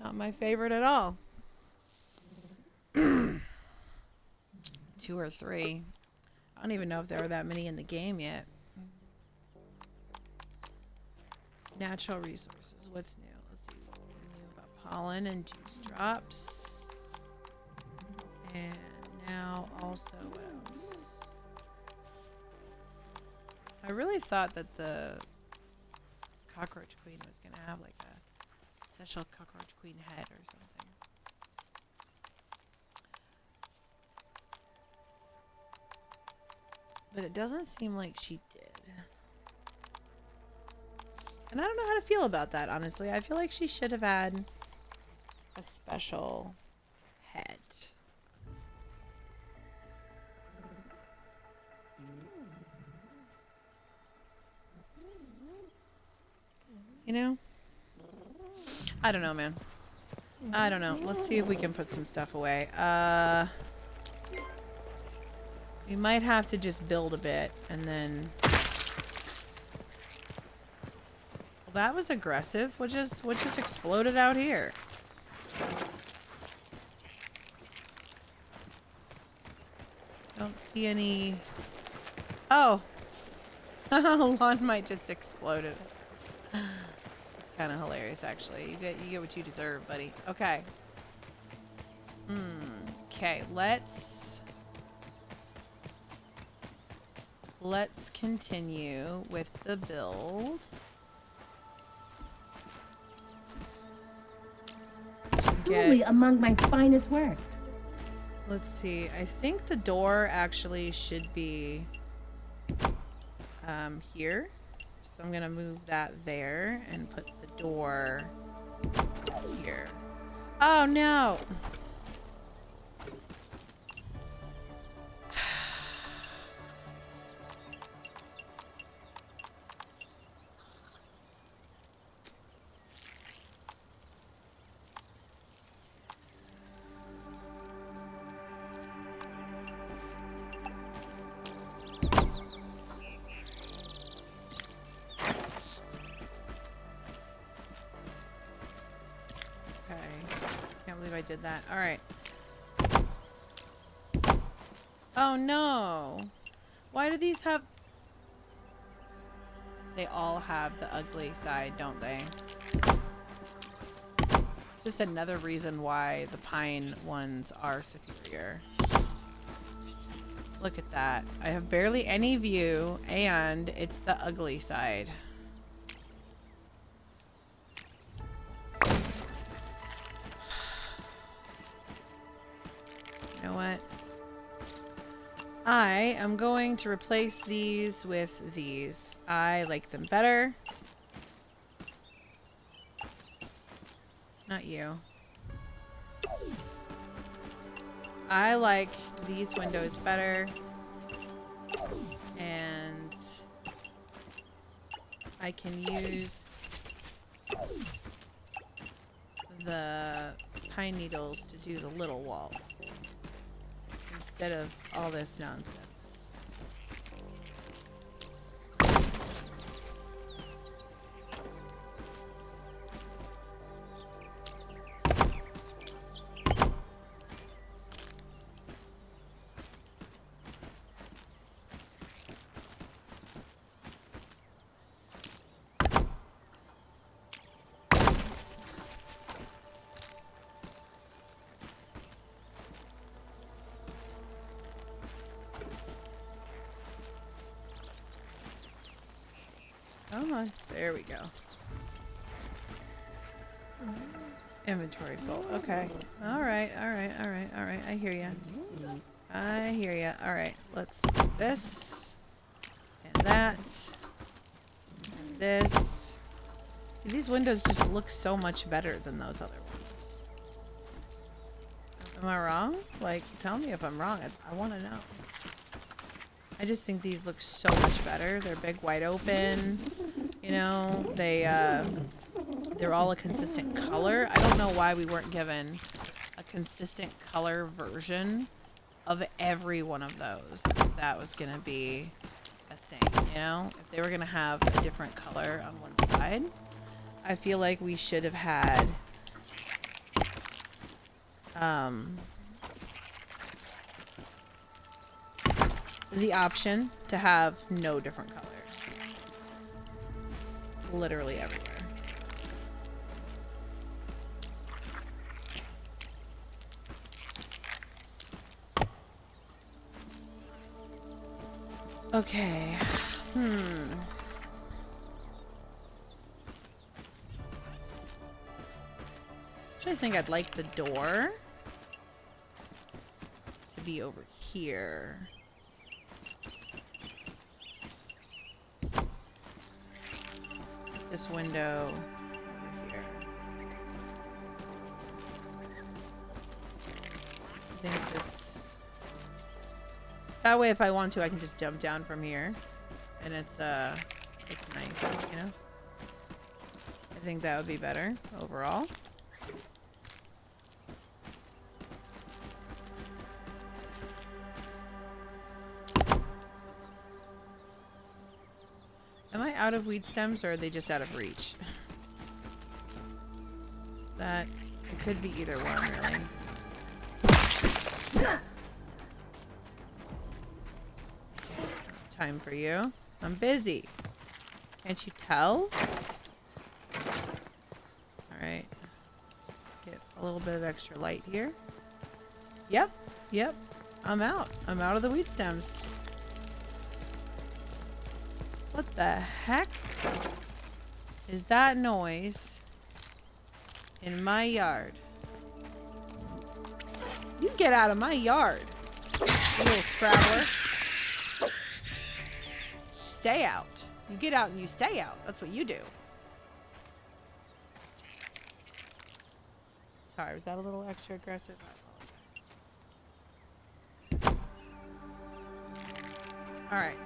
Not my favorite at all. 2 or 3. I don't even know if there are that many in the game yet. Natural resources. What's new? Let's see. What new about pollen and juice drops. And now also what else? I really thought that the cockroach queen was gonna have like a special cockroach queen head or something. But it doesn't seem like she did. And I don't know how to feel about that, honestly. I feel like she should have had a special head. You know? I don't know, man. I don't know. Let's see if we can put some stuff away. We might have to just build a bit and then... Well, that was aggressive. What just exploded out here? Don't see any... Oh! Lawn might just exploded. It's kind of hilarious, actually. You get what you deserve, buddy. Okay. Okay, let's continue with the build. Truly among my finest work. Let's see. I think the door actually should be here. So I'm gonna move that there and put the door here. Oh no! I did that. All right. Oh no. Why do these have... They all have the ugly side, don't they? It's just another reason why the pine ones are superior. Look at that. I have barely any view, and it's the ugly side. You know what? I am going to replace these with these. I like them better. Not you. I like these windows better. And I can use the pine needles to do the little walls instead of all this nonsense. on. There we go. Inventory full. Okay. Alright, alright, alright, alright. I hear ya. I hear ya. Alright, let's do this. And that. And this. See, these windows just look so much better than those other ones. Am I wrong? Like, tell me if I'm wrong. I want to know. I just think these look so much better. They're big, wide open. You know, they're all a consistent color. I don't know why we weren't given a consistent color version of every one of those. If that was going to be a thing, you know? If they were going to have a different color on one side, I feel like we should have had the option to have no different color. Literally everywhere. Okay. Actually, I think I'd like the door to be over here. This window over here. I think this... That way, if I want to, I can just jump down from here. And it's nice, you know? I think that would be better overall. Am I out of weed stems, or are they just out of reach? That... It could be either one, really. Time for you. I'm busy. Can't you tell? Alright. Let's get a little bit of extra light here. Yep. Yep. I'm out. I'm out of the weed stems. What the heck is that noise in my yard? You get out of my yard, you little scrabbler. Stay out. You get out and you stay out. That's what you do. Sorry, was that a little extra aggressive? I apologize. Alright.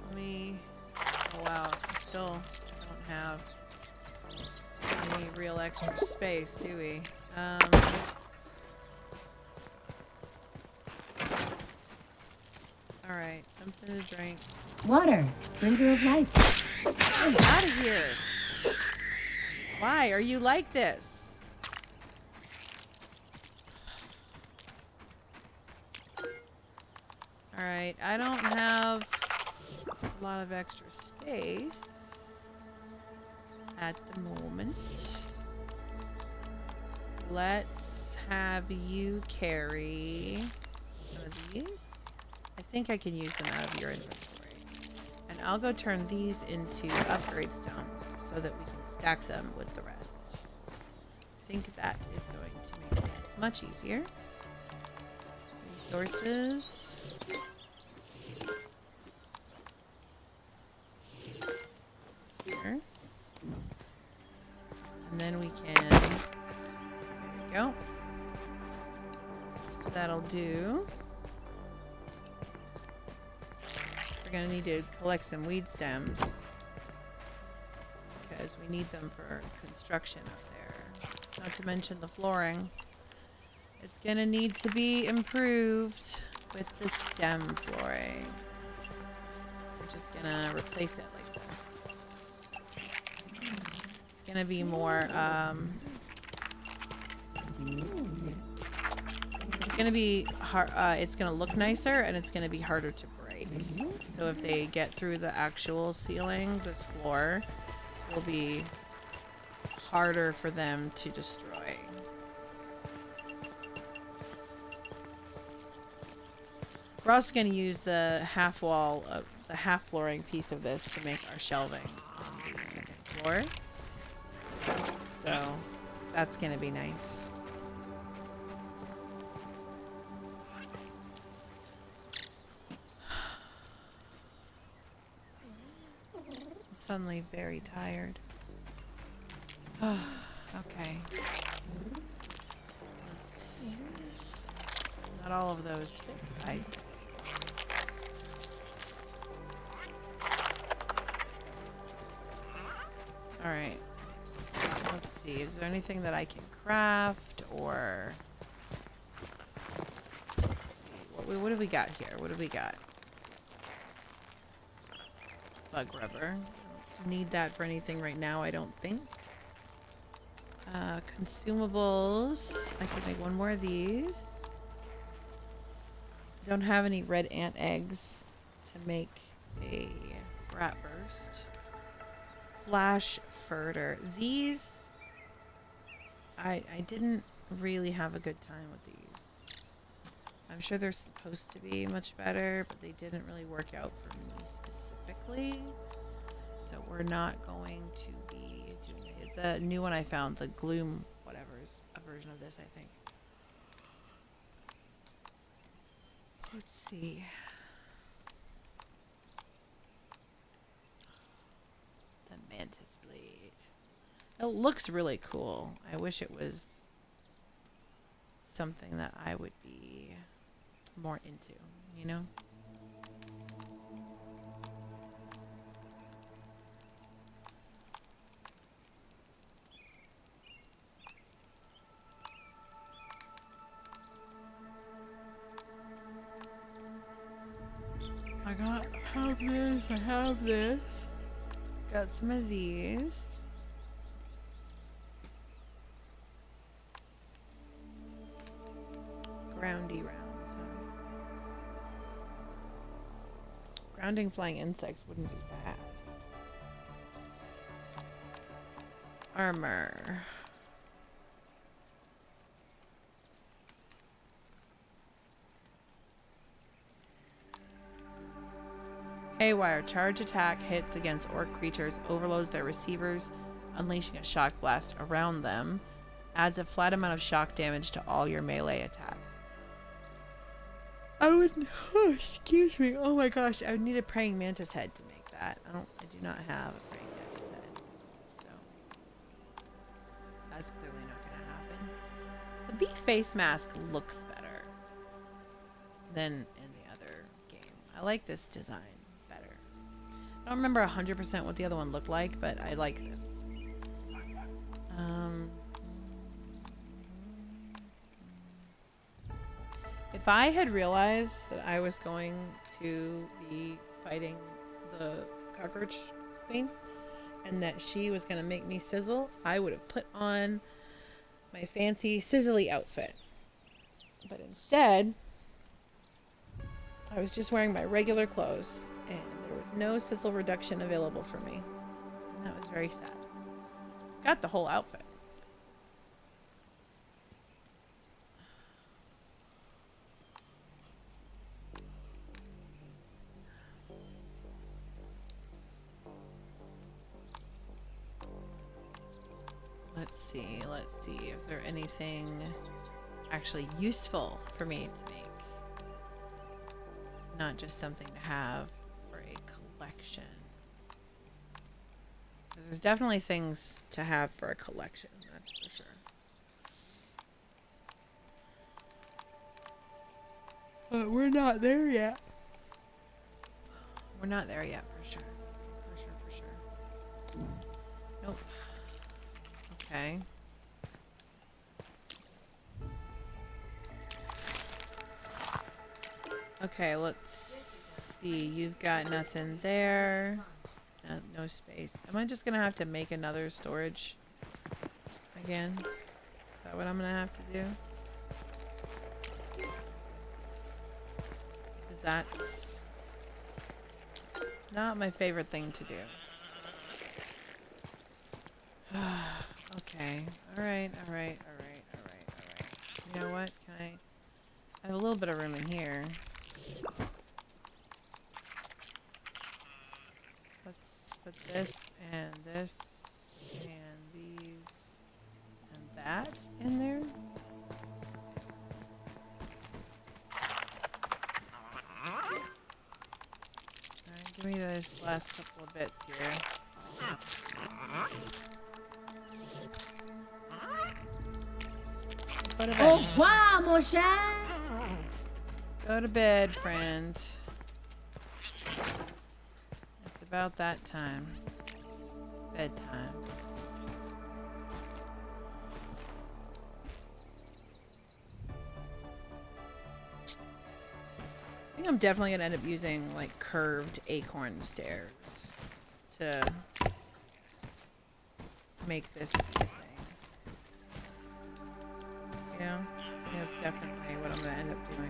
Let me... Oh wow, we still don't have any real extra space, do we? Alright, something to drink. Water, bringer of life. Get out of here! Why are you like this? Alright, I don't have a lot of extra space at the moment. Let's have you carry some of these. I think I can use them out of your inventory. And I'll go turn these into upgrade stones so that we can stack them with the rest. I think that is going to make things much easier. Resources. Here. And then we can... There we go. That'll do. We're gonna need to collect some weed stems because we need them for construction up there. Not to mention the flooring. It's gonna need to be improved with the stem flooring. We're just gonna replace it like this. It's gonna be more, it's gonna be hard, it's gonna look nicer and it's gonna be harder to break. So if they get through the actual ceiling, this floor will be harder for them to destroy. We're also going to use the half wall, the half flooring piece of this to make our shelving on the second floor. So that's going to be nice. I'm suddenly very tired. Okay. Let's... Not all of those guys. Alright. Let's see. Is there anything that I can craft or... Let's see. What do we got here? What do we got? Bug rubber. Don't need that for anything right now, I don't think. Consumables. I can make one more of these. Don't have any red ant eggs to make a rat burst. Flash furter. These, I didn't really have a good time with these. I'm sure they're supposed to be much better, but they didn't really work out for me specifically. So we're not going to be doing it. The new one I found, the Gloom whatever, is a version of this, I think. Let's see. The Mantis Blade. It looks really cool. I wish it was something that I would be more into, you know? I have this. Got some of these. Groundy rounds. Grounding flying insects wouldn't be bad. Armor. Haywire. Charge attack hits against orc creatures, overloads their receivers, unleashing a shock blast around them. Adds a flat amount of shock damage to all your melee attacks. I would... Oh, excuse me. Oh my gosh. I would need a praying mantis head to make that. I do not have a praying mantis head. So... That's clearly not going to happen. The bee face mask looks better than in the other game. I like this design. I don't remember 100% what the other one looked like, but I like this. If I had realized that I was going to be fighting the cockroach queen and that she was going to make me sizzle, I would have put on my fancy sizzly outfit. But instead, I was just wearing my regular clothes. And there was no sizzle reduction available for me. And that was very sad. Got the whole outfit. Let's see. Is there anything actually useful for me to make? Not just something to have. Collection. There's definitely things to have for a collection, that's for sure. But we're not there yet. We're not there yet, for sure. For sure. Nope. Okay. Okay, let's see. You've got nothing there. No space. Am I just gonna have to make another storage again? Is that what I'm gonna have to do? Because that's not my favorite thing to do. Okay. Alright. You know what? I have a little bit of room in here. this and this and these and that in there. Alright, give me those last couple of bits here. Go to Au bed. revoir, mon cher. Go to bed, friend. It's about that time. Bedtime. I think I'm definitely gonna end up using like curved acorn stairs to make this a thing. You know? I think that's definitely what I'm gonna end up doing.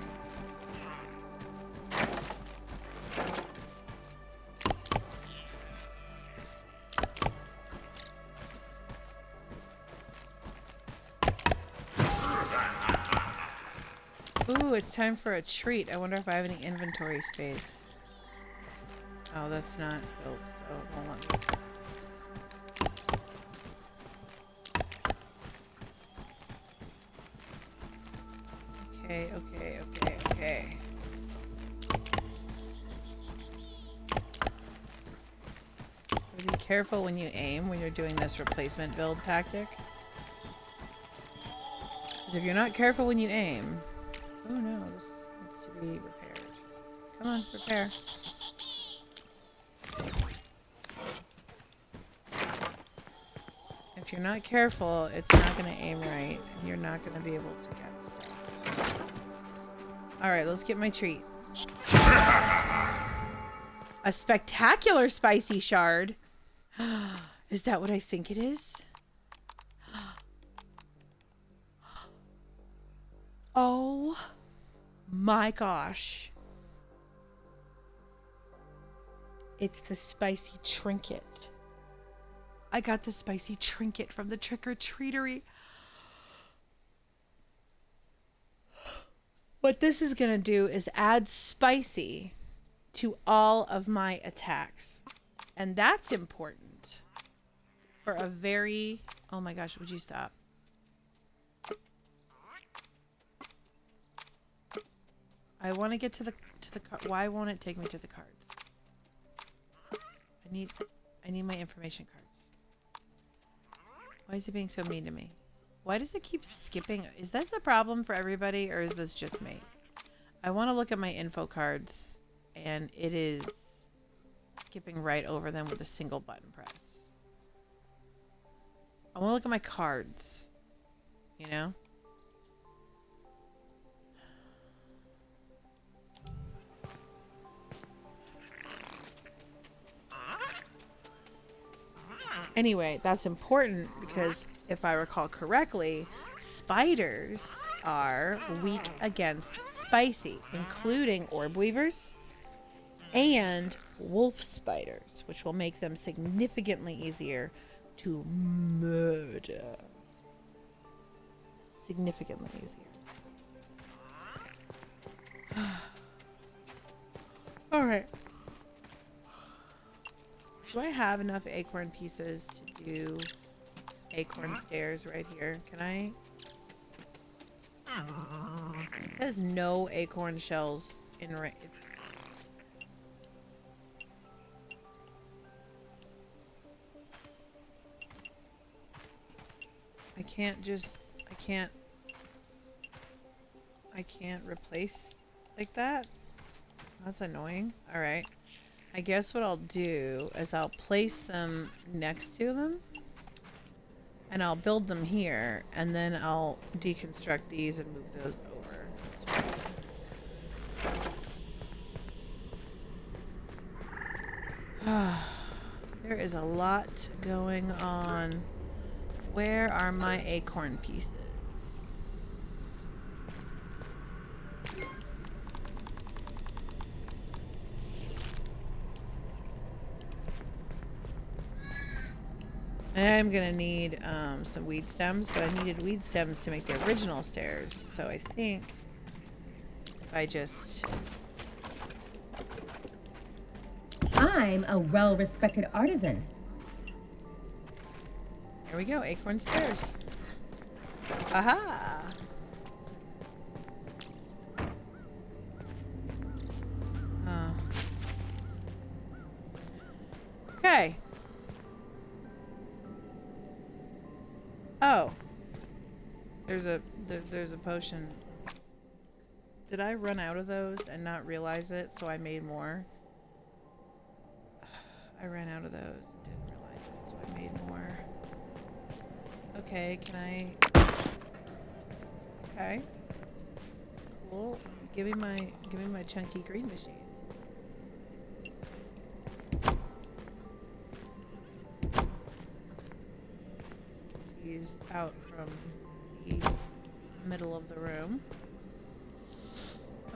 Ooh, it's time for a treat. I wonder if I have any inventory space. Oh, that's not built, so it won't let me. Okay. Be careful when you aim when you're doing this replacement build tactic. Because if you're not careful when you aim... Oh no, this needs to be repaired. Come on, repair. If you're not careful, it's not going to aim right, and you're not going to be able to get stuff. Alright, let's get my treat. A spectacular spicy shard. Is that what I think it is? Oh my gosh. It's the spicy trinket. I got the spicy trinket from the trick-or-treatery. What this is going to do is add spicy to all of my attacks. And that's important for a very... Oh my gosh, would you stop? I want to get to the card. Why won't it take me to the cards? I need my information cards. Why is it being so mean to me? Why does it keep skipping? Is this a problem for everybody, or is this just me? I want to look at my info cards, and it is skipping right over them with a single button press. I want to look at my cards. You know? Anyway, that's important because if I recall correctly, spiders are weak against spicy, including orb weavers and wolf spiders, which will make them significantly easier to murder. Significantly easier. All right. Do I have enough acorn pieces to do acorn stairs right here? Can I? It says no acorn shells in range. I can't replace like that. That's annoying. All right. I guess what I'll do is I'll place them next to them and I'll build them here and then I'll deconstruct these and move those over. There is a lot going on. Where are my acorn pieces? I'm gonna need some weed stems, but I needed weed stems to make the original stairs. So I think if I just... I'm a well-respected artisan. Here we go, acorn stairs. Aha! Okay. Oh. There's a potion. Did I run out of those and not realize it, so I made more? I ran out of those and didn't realize it, so I made more. Okay, can I... Okay. Cool. Give me my chunky green machine. Get these out from the middle of the room.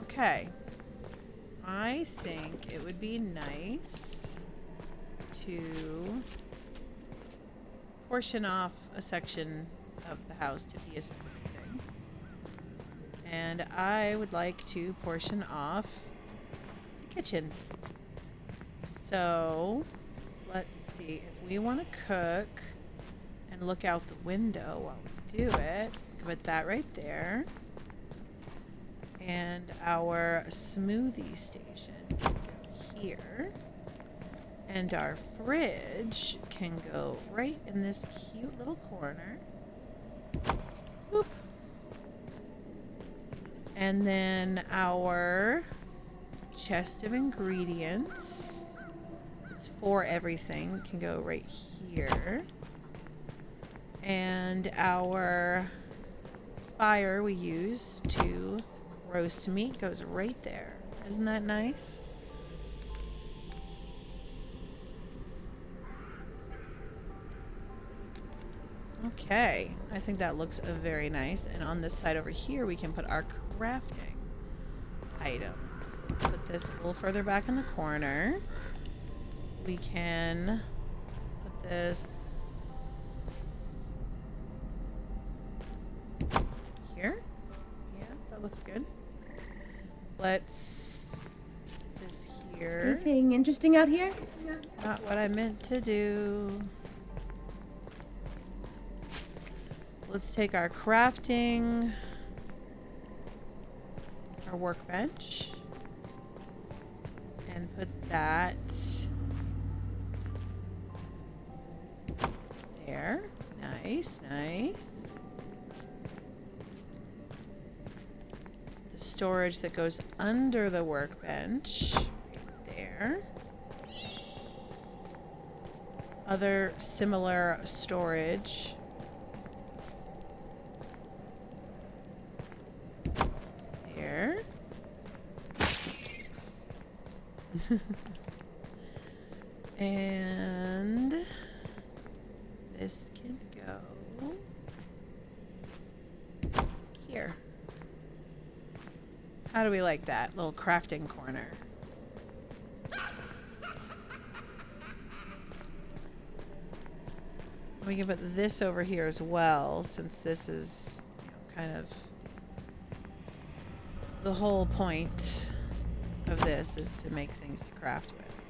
Okay. I think it would be nice to portion off a section of the house to be a specific thing. And I would like to portion off the kitchen. So, let's see. If we want to cook and look out the window while we do it, put that right there. And our smoothie station can go here. And our fridge can go right in this cute little corner. Boop. And then our chest of ingredients, it's for everything, can go right here. And our fire we use to roast meat goes right there. Isn't that nice? Okay, I think that looks very nice. And on this side over here, we can put our crafting items. Let's put this a little further back in the corner. We can put this here. Yeah, that looks good. Let's put this here. Anything interesting out here? Not what I meant to do. Let's take our crafting, our workbench, and put that there. Nice, nice. The storage that goes under the workbench, right there. Other similar storage. There. And this can go here. How do we like that little crafting corner? We can put this over here as well, since this is, you know, kind of the whole point of this is to make things to craft with.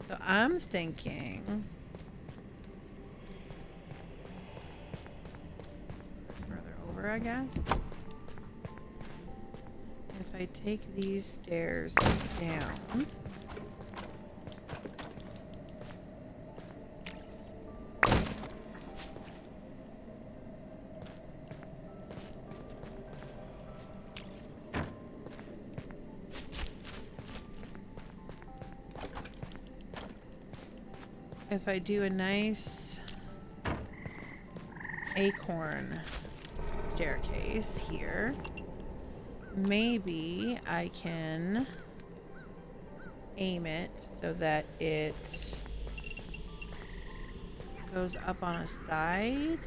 So I'm thinking further over, I guess. If I take these stairs down, if I do a nice acorn staircase here, maybe I can aim it so that it goes up on a side.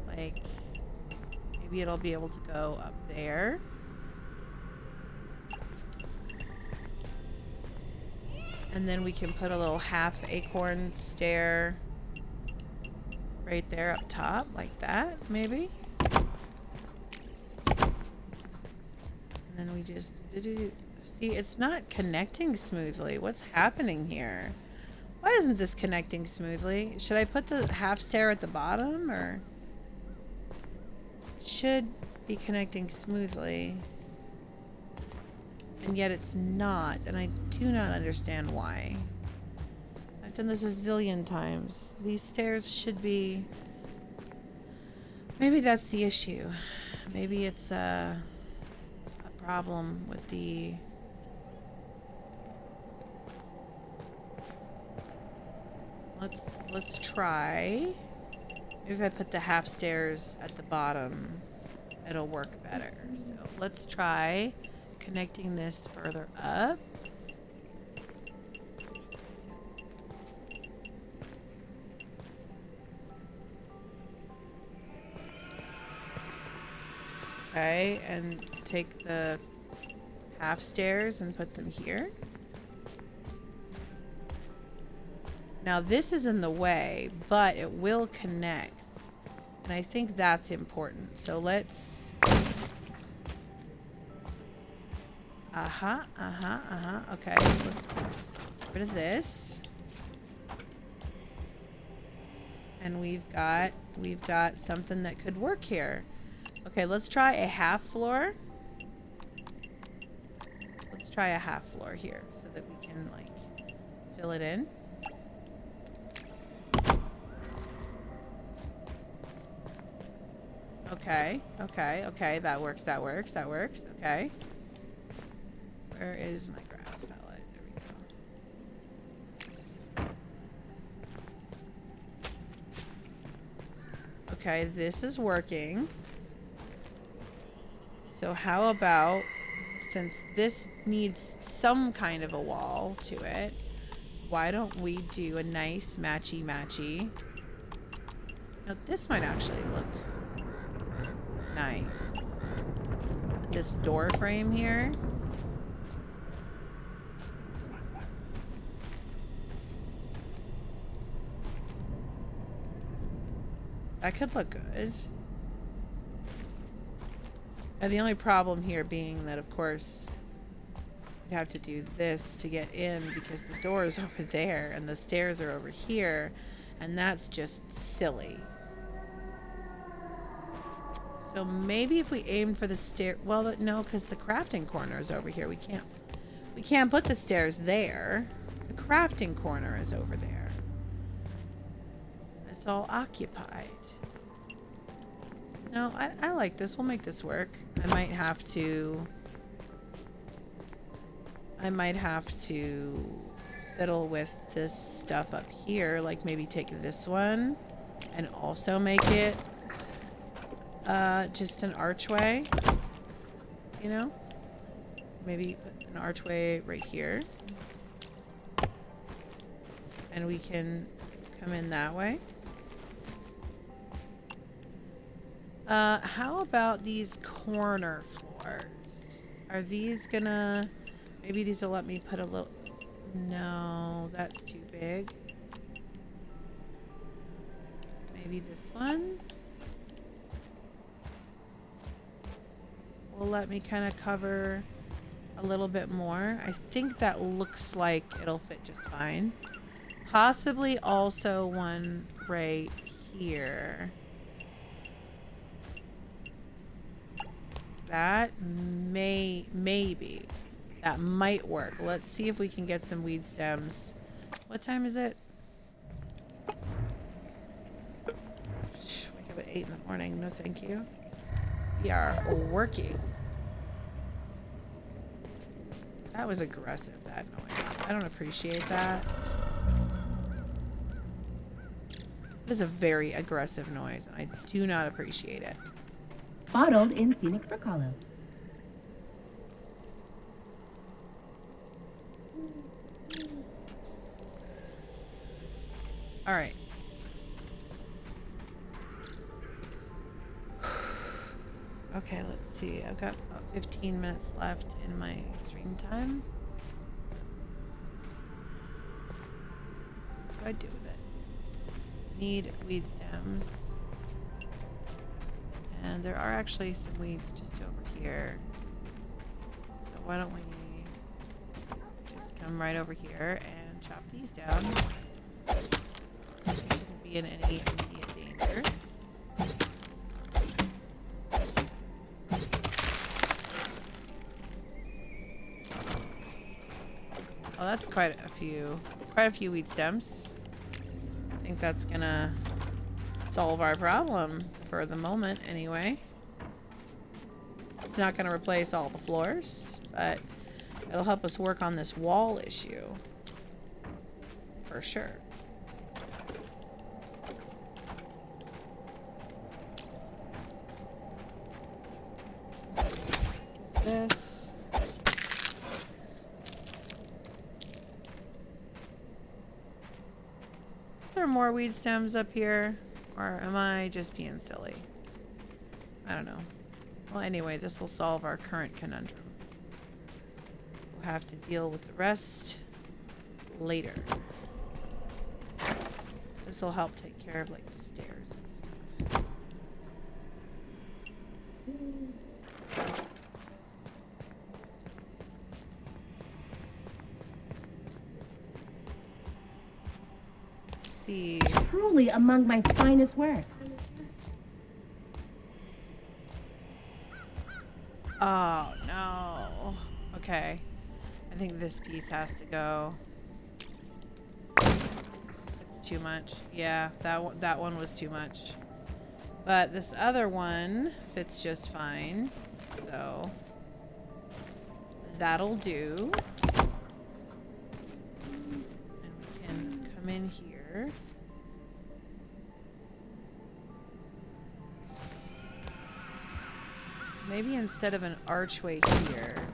Like, maybe it'll be able to go up there. And then we can put a little half acorn stair right there up top, like that, maybe. And then we just see, it's not connecting smoothly. What's happening here? Why isn't this connecting smoothly? Should I put the half stair at the bottom, or? It should be connecting smoothly. And yet it's not, and I do not understand why. I've done this a zillion times. These stairs should be... Maybe that's the issue. Maybe it's a problem with the... Let's try. Maybe if I put the half stairs at the bottom, it'll work better. So let's try connecting this further up. Okay, and take the half stairs and put them here. Now this is in the way, but it will connect. And I think that's important. So let's... Okay, let's get rid of this. And we've got something that could work here. Okay, let's try a half floor. Let's try a half floor here so that we can like fill it in. Okay, that works, okay. Where is my grass palette? There we go. Okay, this is working. So how about, since this needs some kind of a wall to it, why don't we do a nice matchy-matchy? Now this might actually look nice. This door frame here. That could look good. And the only problem here being that, of course, you'd have to do this to get in because the door is over there and the stairs are over here, and that's just silly. So maybe if we aimed for the stair, well, no, because the crafting corner is over here. We can't put the stairs there. The crafting corner is over there. It's all occupied. No, I like this. We'll make this work. I might have to fiddle with this stuff up here. Like maybe take this one and also make it just an archway. You know? Maybe put an archway right here. And we can come in that way. How about these corner floors? Are these gonna... Maybe these will let me put a little... No, that's too big. Maybe this one will let me kind of cover a little bit more. I think that looks like it'll fit just fine. Possibly also one right here. That maybe that might work. Let's see if we can get some weed stems. What time is it? Wake up at 8 in the morning. No thank you. We are working. That was aggressive, that noise. I don't appreciate that. It is a very aggressive noise, and I do not appreciate it. Bottled in Scenic Brook Hollow. All right. Okay, let's see. I've got about 15 minutes left in my stream time. What do I do with it? Need weed stems. And there are actually some weeds just over here. So why don't we just come right over here and chop these down. Shouldn't be in any immediate danger. Oh, that's quite a few weed stems. I think that's gonna solve our problem for the moment, anyway. It's not gonna replace all the floors, but it'll help us work on this wall issue. For sure. This. Are there more weed stems up here? Or am I just being silly? I don't know. Well, anyway, this will solve our current conundrum. We'll have to deal with the rest later. This will help take care of, like, the stairs and stuff. Let's see. Truly among my finest work. Oh, no. Okay. I think this piece has to go. It's too much. Yeah, that one was too much. But this other one fits just fine. So that'll do. And we can come in here. Maybe instead of an archway here.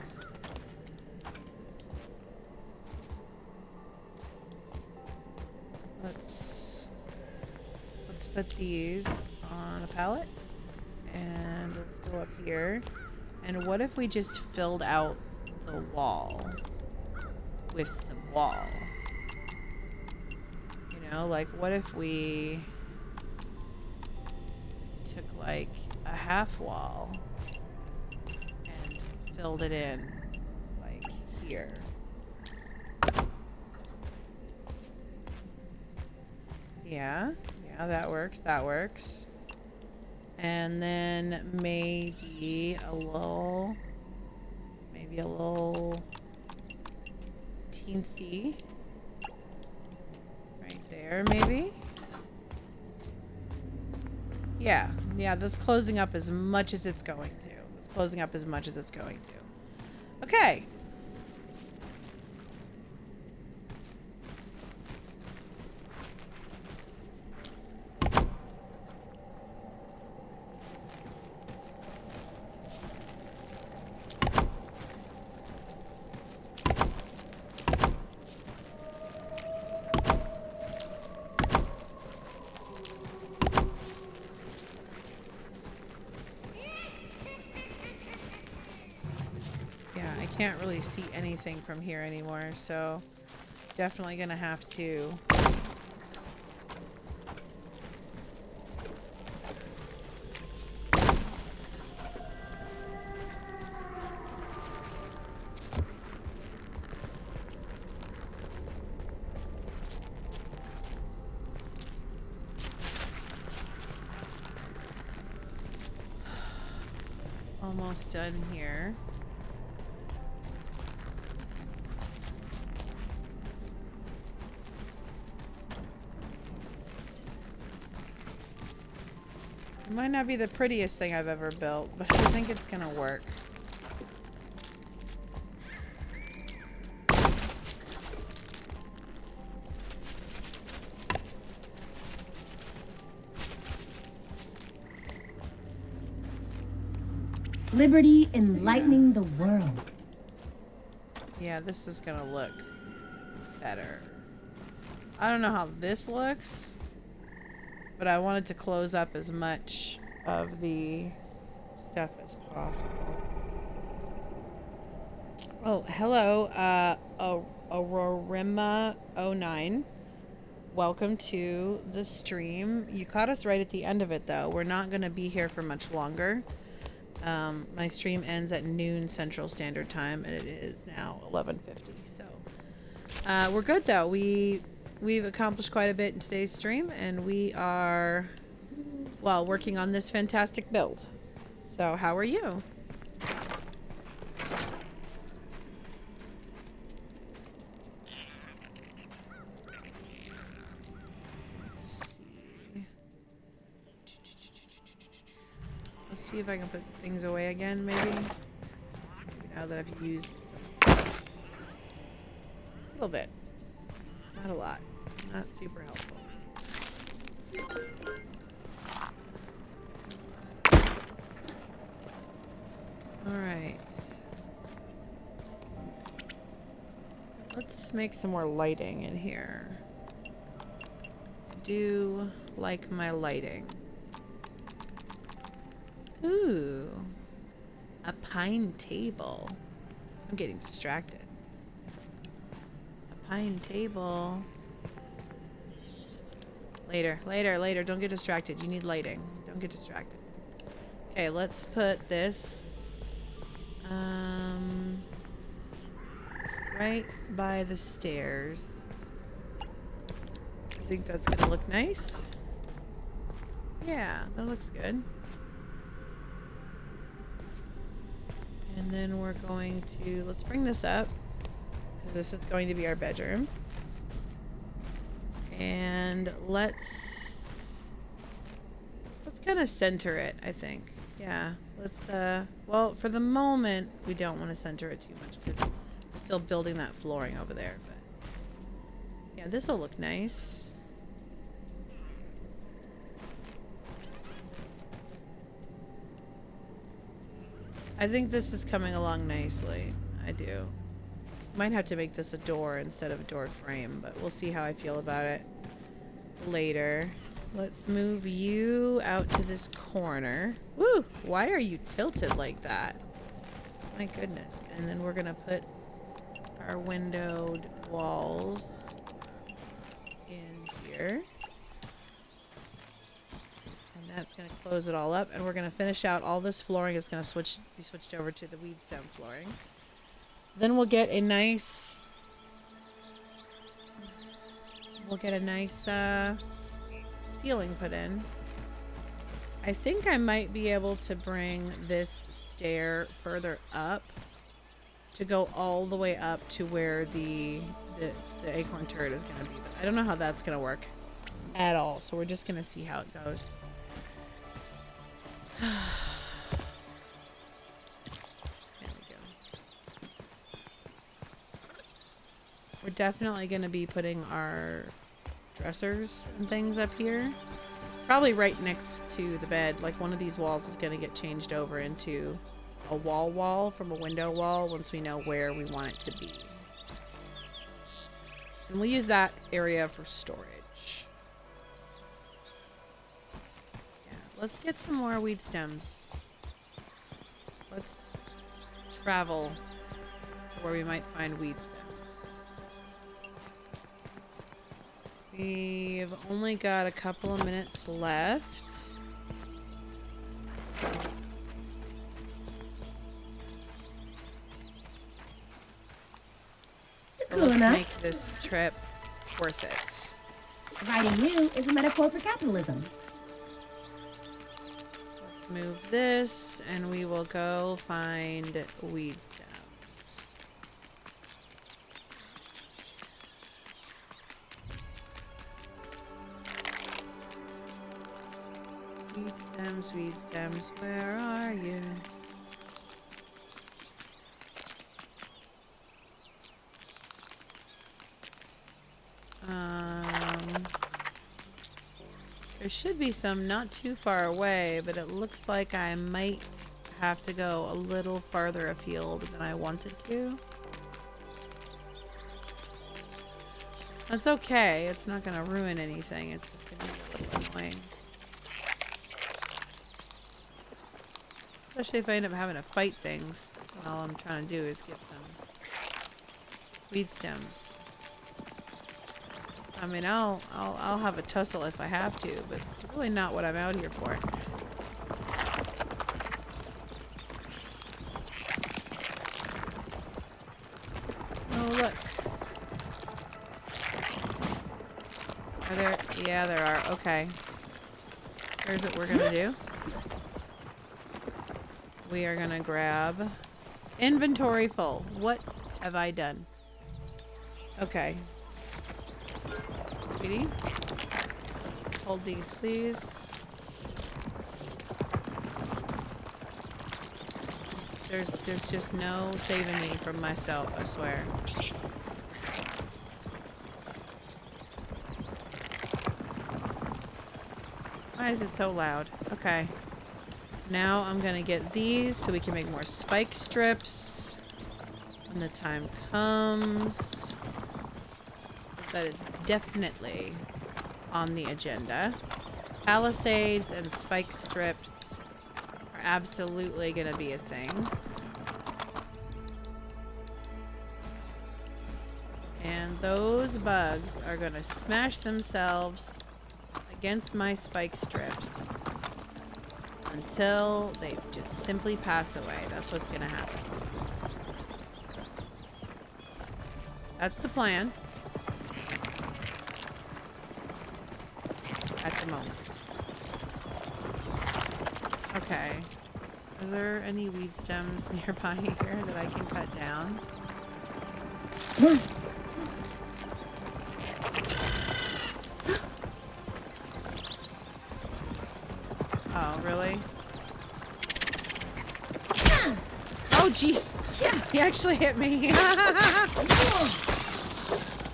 Let's put these on a pallet. And let's go up here. And what if we just filled out the wall with some wall? You know, like what if we took like a half wall and filled it in like here. Yeah, that works. And then maybe a little teensy right there, maybe. Yeah, that's closing up as much as it's going to. It's closing up as much as it's going to. Okay. Can't really see anything from here anymore, so definitely gonna have to almost done here. It might not be the prettiest thing I've ever built, but I think it's gonna work. Liberty enlightening the world. Yeah, this is gonna look better. I don't know how this looks, but I wanted to close up as much of the stuff as possible. Oh, hello, Aurorima09. Welcome to the stream. You caught us right at the end of it, though. We're not going to be here for much longer. My stream ends at noon Central Standard Time, and it is now 11:50. So We're good though. We've accomplished quite a bit in today's stream, and we are, well, working on this fantastic build. So how are you? Let's see if I can put things away again, maybe. Now that I've used some stuff. A little bit. Not a lot. Not super helpful. Alright. Let's make some more lighting in here. I do like my lighting. Ooh. A pine table. I'm getting distracted. A pine table. Later, later, later. Don't get distracted. You need lighting. Don't get distracted. Okay, let's put this right by the stairs. I think that's gonna look nice. Yeah, that looks good. And then we're going to, let's bring this up, because this is going to be our bedroom. And let's kind of center it, I think. Yeah, let's, well, for the moment, we don't want to center it too much, because we're still building that flooring over there, but yeah, this will look nice. I think this is coming along nicely. I do. Might have to make this a door instead of a door frame, but we'll see how I feel about it later. Let's move you out to this corner. Woo! Why are you tilted like that? My goodness. And then we're gonna put our windowed walls in here. That's going to close it all up, and we're going to finish out all this flooring is going to be switched over to the weed stem flooring. Then we'll get a nice ceiling put in. I think I might be able to bring this stair further up to go all the way up to where the acorn turret is going to be. But I don't know how that's going to work at all, so we're just going to see how it goes. There we go. We're definitely going to be putting our dressers and things up here. Probably right next to the bed. Like one of these walls is going to get changed over into a wall from a window wall once we know where we want it to be. And we'll use that area for storage. Let's get some more weed stems. Let's travel where we might find weed stems. We've only got a couple of minutes left. So let's make this trip worth it. Writing you is a metaphor for capitalism. Move this, and we will go find weed stems. Weed stems, where are you? There should be some not too far away, but it looks like I might have to go a little farther afield than I wanted to. That's okay. It's not going to ruin anything. It's just going to be a little annoying. Especially if I end up having to fight things. All I'm trying to do is get some weed stems. I mean, I'll have a tussle if I have to, but it's really not what I'm out here for. Oh, look. Are there? Yeah, there are. Okay. Here's what we're gonna do. We are gonna grab inventory full. What have I done? Okay. Sweetie. Hold these, please. There's just no saving me from myself, I swear. Why is it so loud? Okay. Now I'm gonna get these so we can make more spike strips when the time comes. 'Cause that is definitely on the agenda. Palisades and spike strips are absolutely gonna be a thing. And those bugs are gonna smash themselves against my spike strips until they just simply pass away. That's what's gonna happen. That's the plan. At the moment. Okay. Is there any weed stems nearby here that I can cut down? Oh, really? Oh, jeez. He actually hit me. Oh,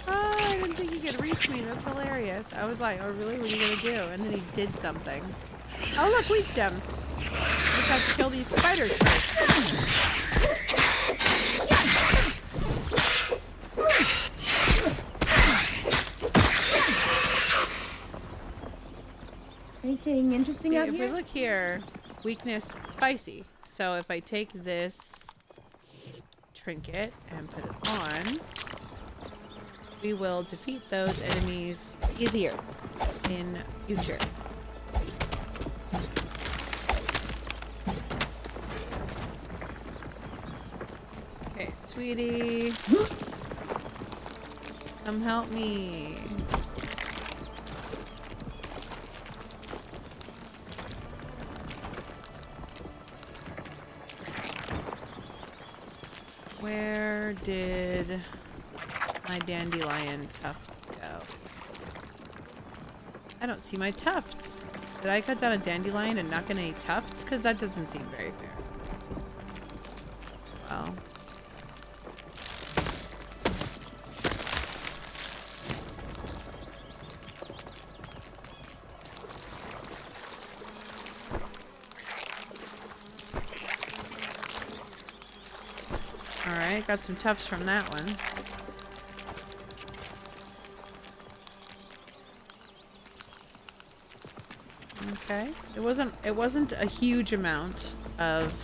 I didn't think he could reach me. That's hilarious. I was like, oh, really? What are you going to do? And then he did something. Oh, look, weed stems. Just have to kill these spiders first. Anything interesting out If here? we look here, weakness, spicy. So if I take this trinket and put it on, we will defeat those enemies easier in future. Okay, sweetie. Come help me. Where did my dandelion tufts go? I don't see my tufts. Did I cut down a dandelion and not get any tufts? Because that doesn't seem very fair. Well. Alright, got some tufts from that one. Okay. It wasn't a huge amount of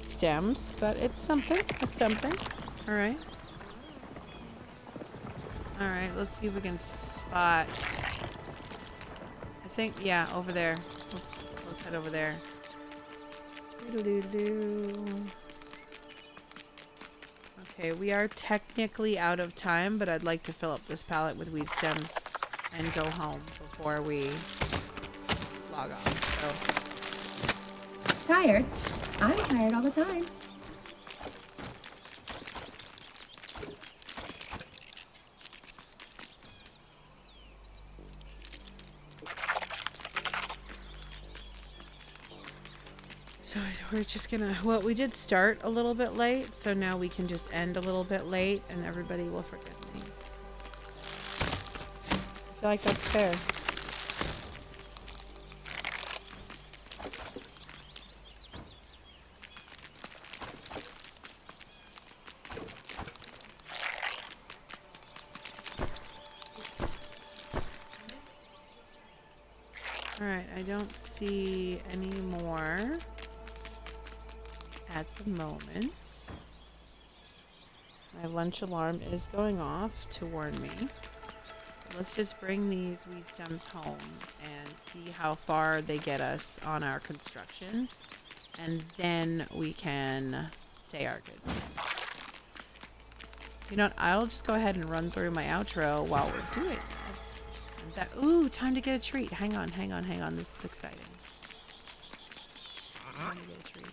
stems, but it's something. It's something. Alright. Alright, let's see if we can spot. I think, yeah, over there. Let's head over there. Doo-doo-doo-doo. Okay, we are technically out of time, but I'd like to fill up this pallet with weed stems and go home before we log off. So. Tired? I'm tired all the time. So we're just gonna, well, we did start a little bit late, so now we can just end a little bit late and everybody will forgive me. I feel like that's fair. Alright, I don't see any more at the moment. My lunch alarm is going off to warn me. Let's just bring these weed stems home and see how far they get us on our construction. And then we can say our goodbyes. You know what? I'll just go ahead and run through my outro while we're doing this. Ooh, time to get a treat. Hang on. This is exciting. Time to get a treat.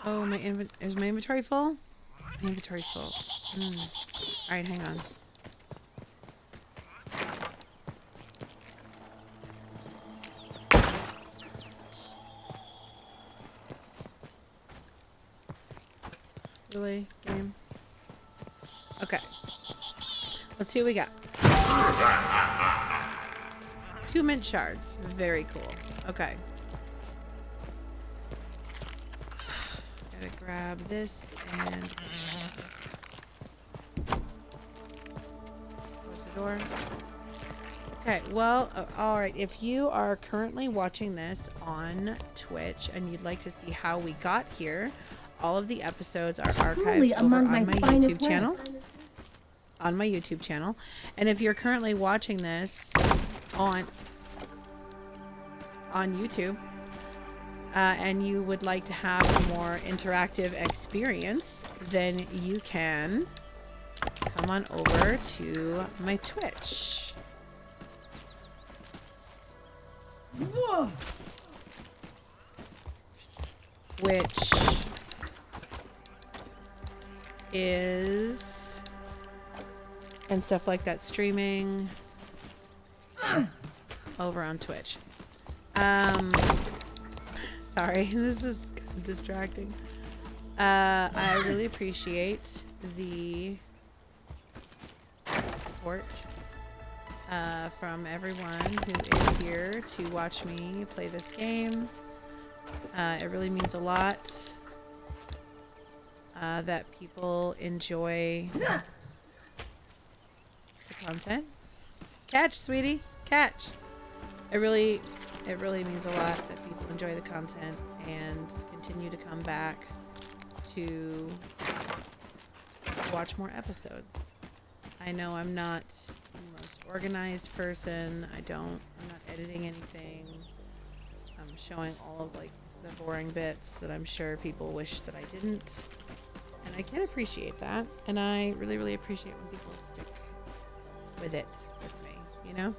Oh, is my inventory full? My inventory's full. All right, hang on. Really, game? Okay. Let's see what we got. 2 mint shards. Very cool. Okay. Gotta grab this and close the door. Okay, well, all right. If you are currently watching this on Twitch and you'd like to see how we got here, all of the episodes are archived over on my YouTube channel. On my YouTube channel. And if you're currently watching this on YouTube, and you would like to have a more interactive experience, then you can come on over to my Twitch. Whoa. Which is, and stuff like that, streaming over on Twitch. Sorry, this is kind of distracting. I really appreciate the support from everyone who is here to watch me play this game. It really means a lot that people enjoy the content. Catch, sweetie, catch. It really means a lot that people enjoy the content and continue to come back to watch more episodes. I know I'm not the most organized person. I'm not editing anything. I'm showing all of like the boring bits that I'm sure people wish that I didn't. And I can appreciate that. And I really, really appreciate when people stick with it with me, you know?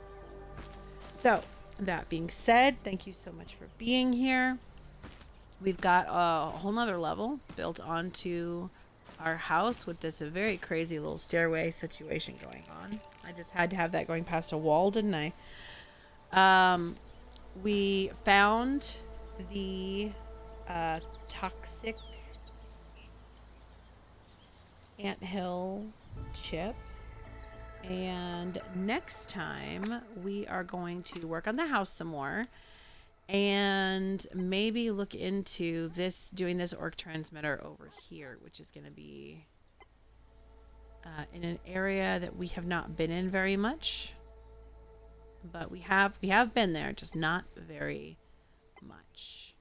So, that being said, thank you so much for being here. We've got a whole nother level built onto our house with this very crazy little stairway situation going on. I just had to have that going past a wall, didn't I? We found the toxic anthill chip. And next time we are going to work on the house some more and maybe look into doing this orc transmitter over here, which is going to be in an area that we have not been in very much, but we have been there, just not very much.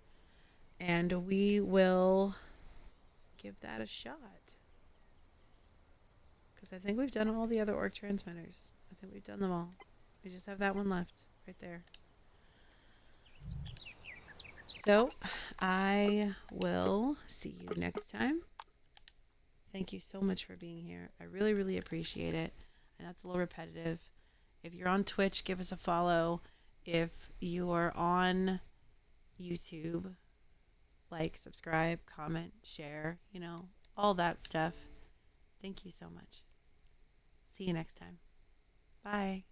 And we will give that a shot. Because I think we've done all the other orc transmitters. I think we've done them all. We just have that one left right there. So, I will see you next time. Thank you so much for being here. I really, really appreciate it. I know it's a little repetitive. If you're on Twitch, give us a follow. If you are on YouTube, like, subscribe, comment, share, all that stuff. Thank you so much. See you next time. Bye.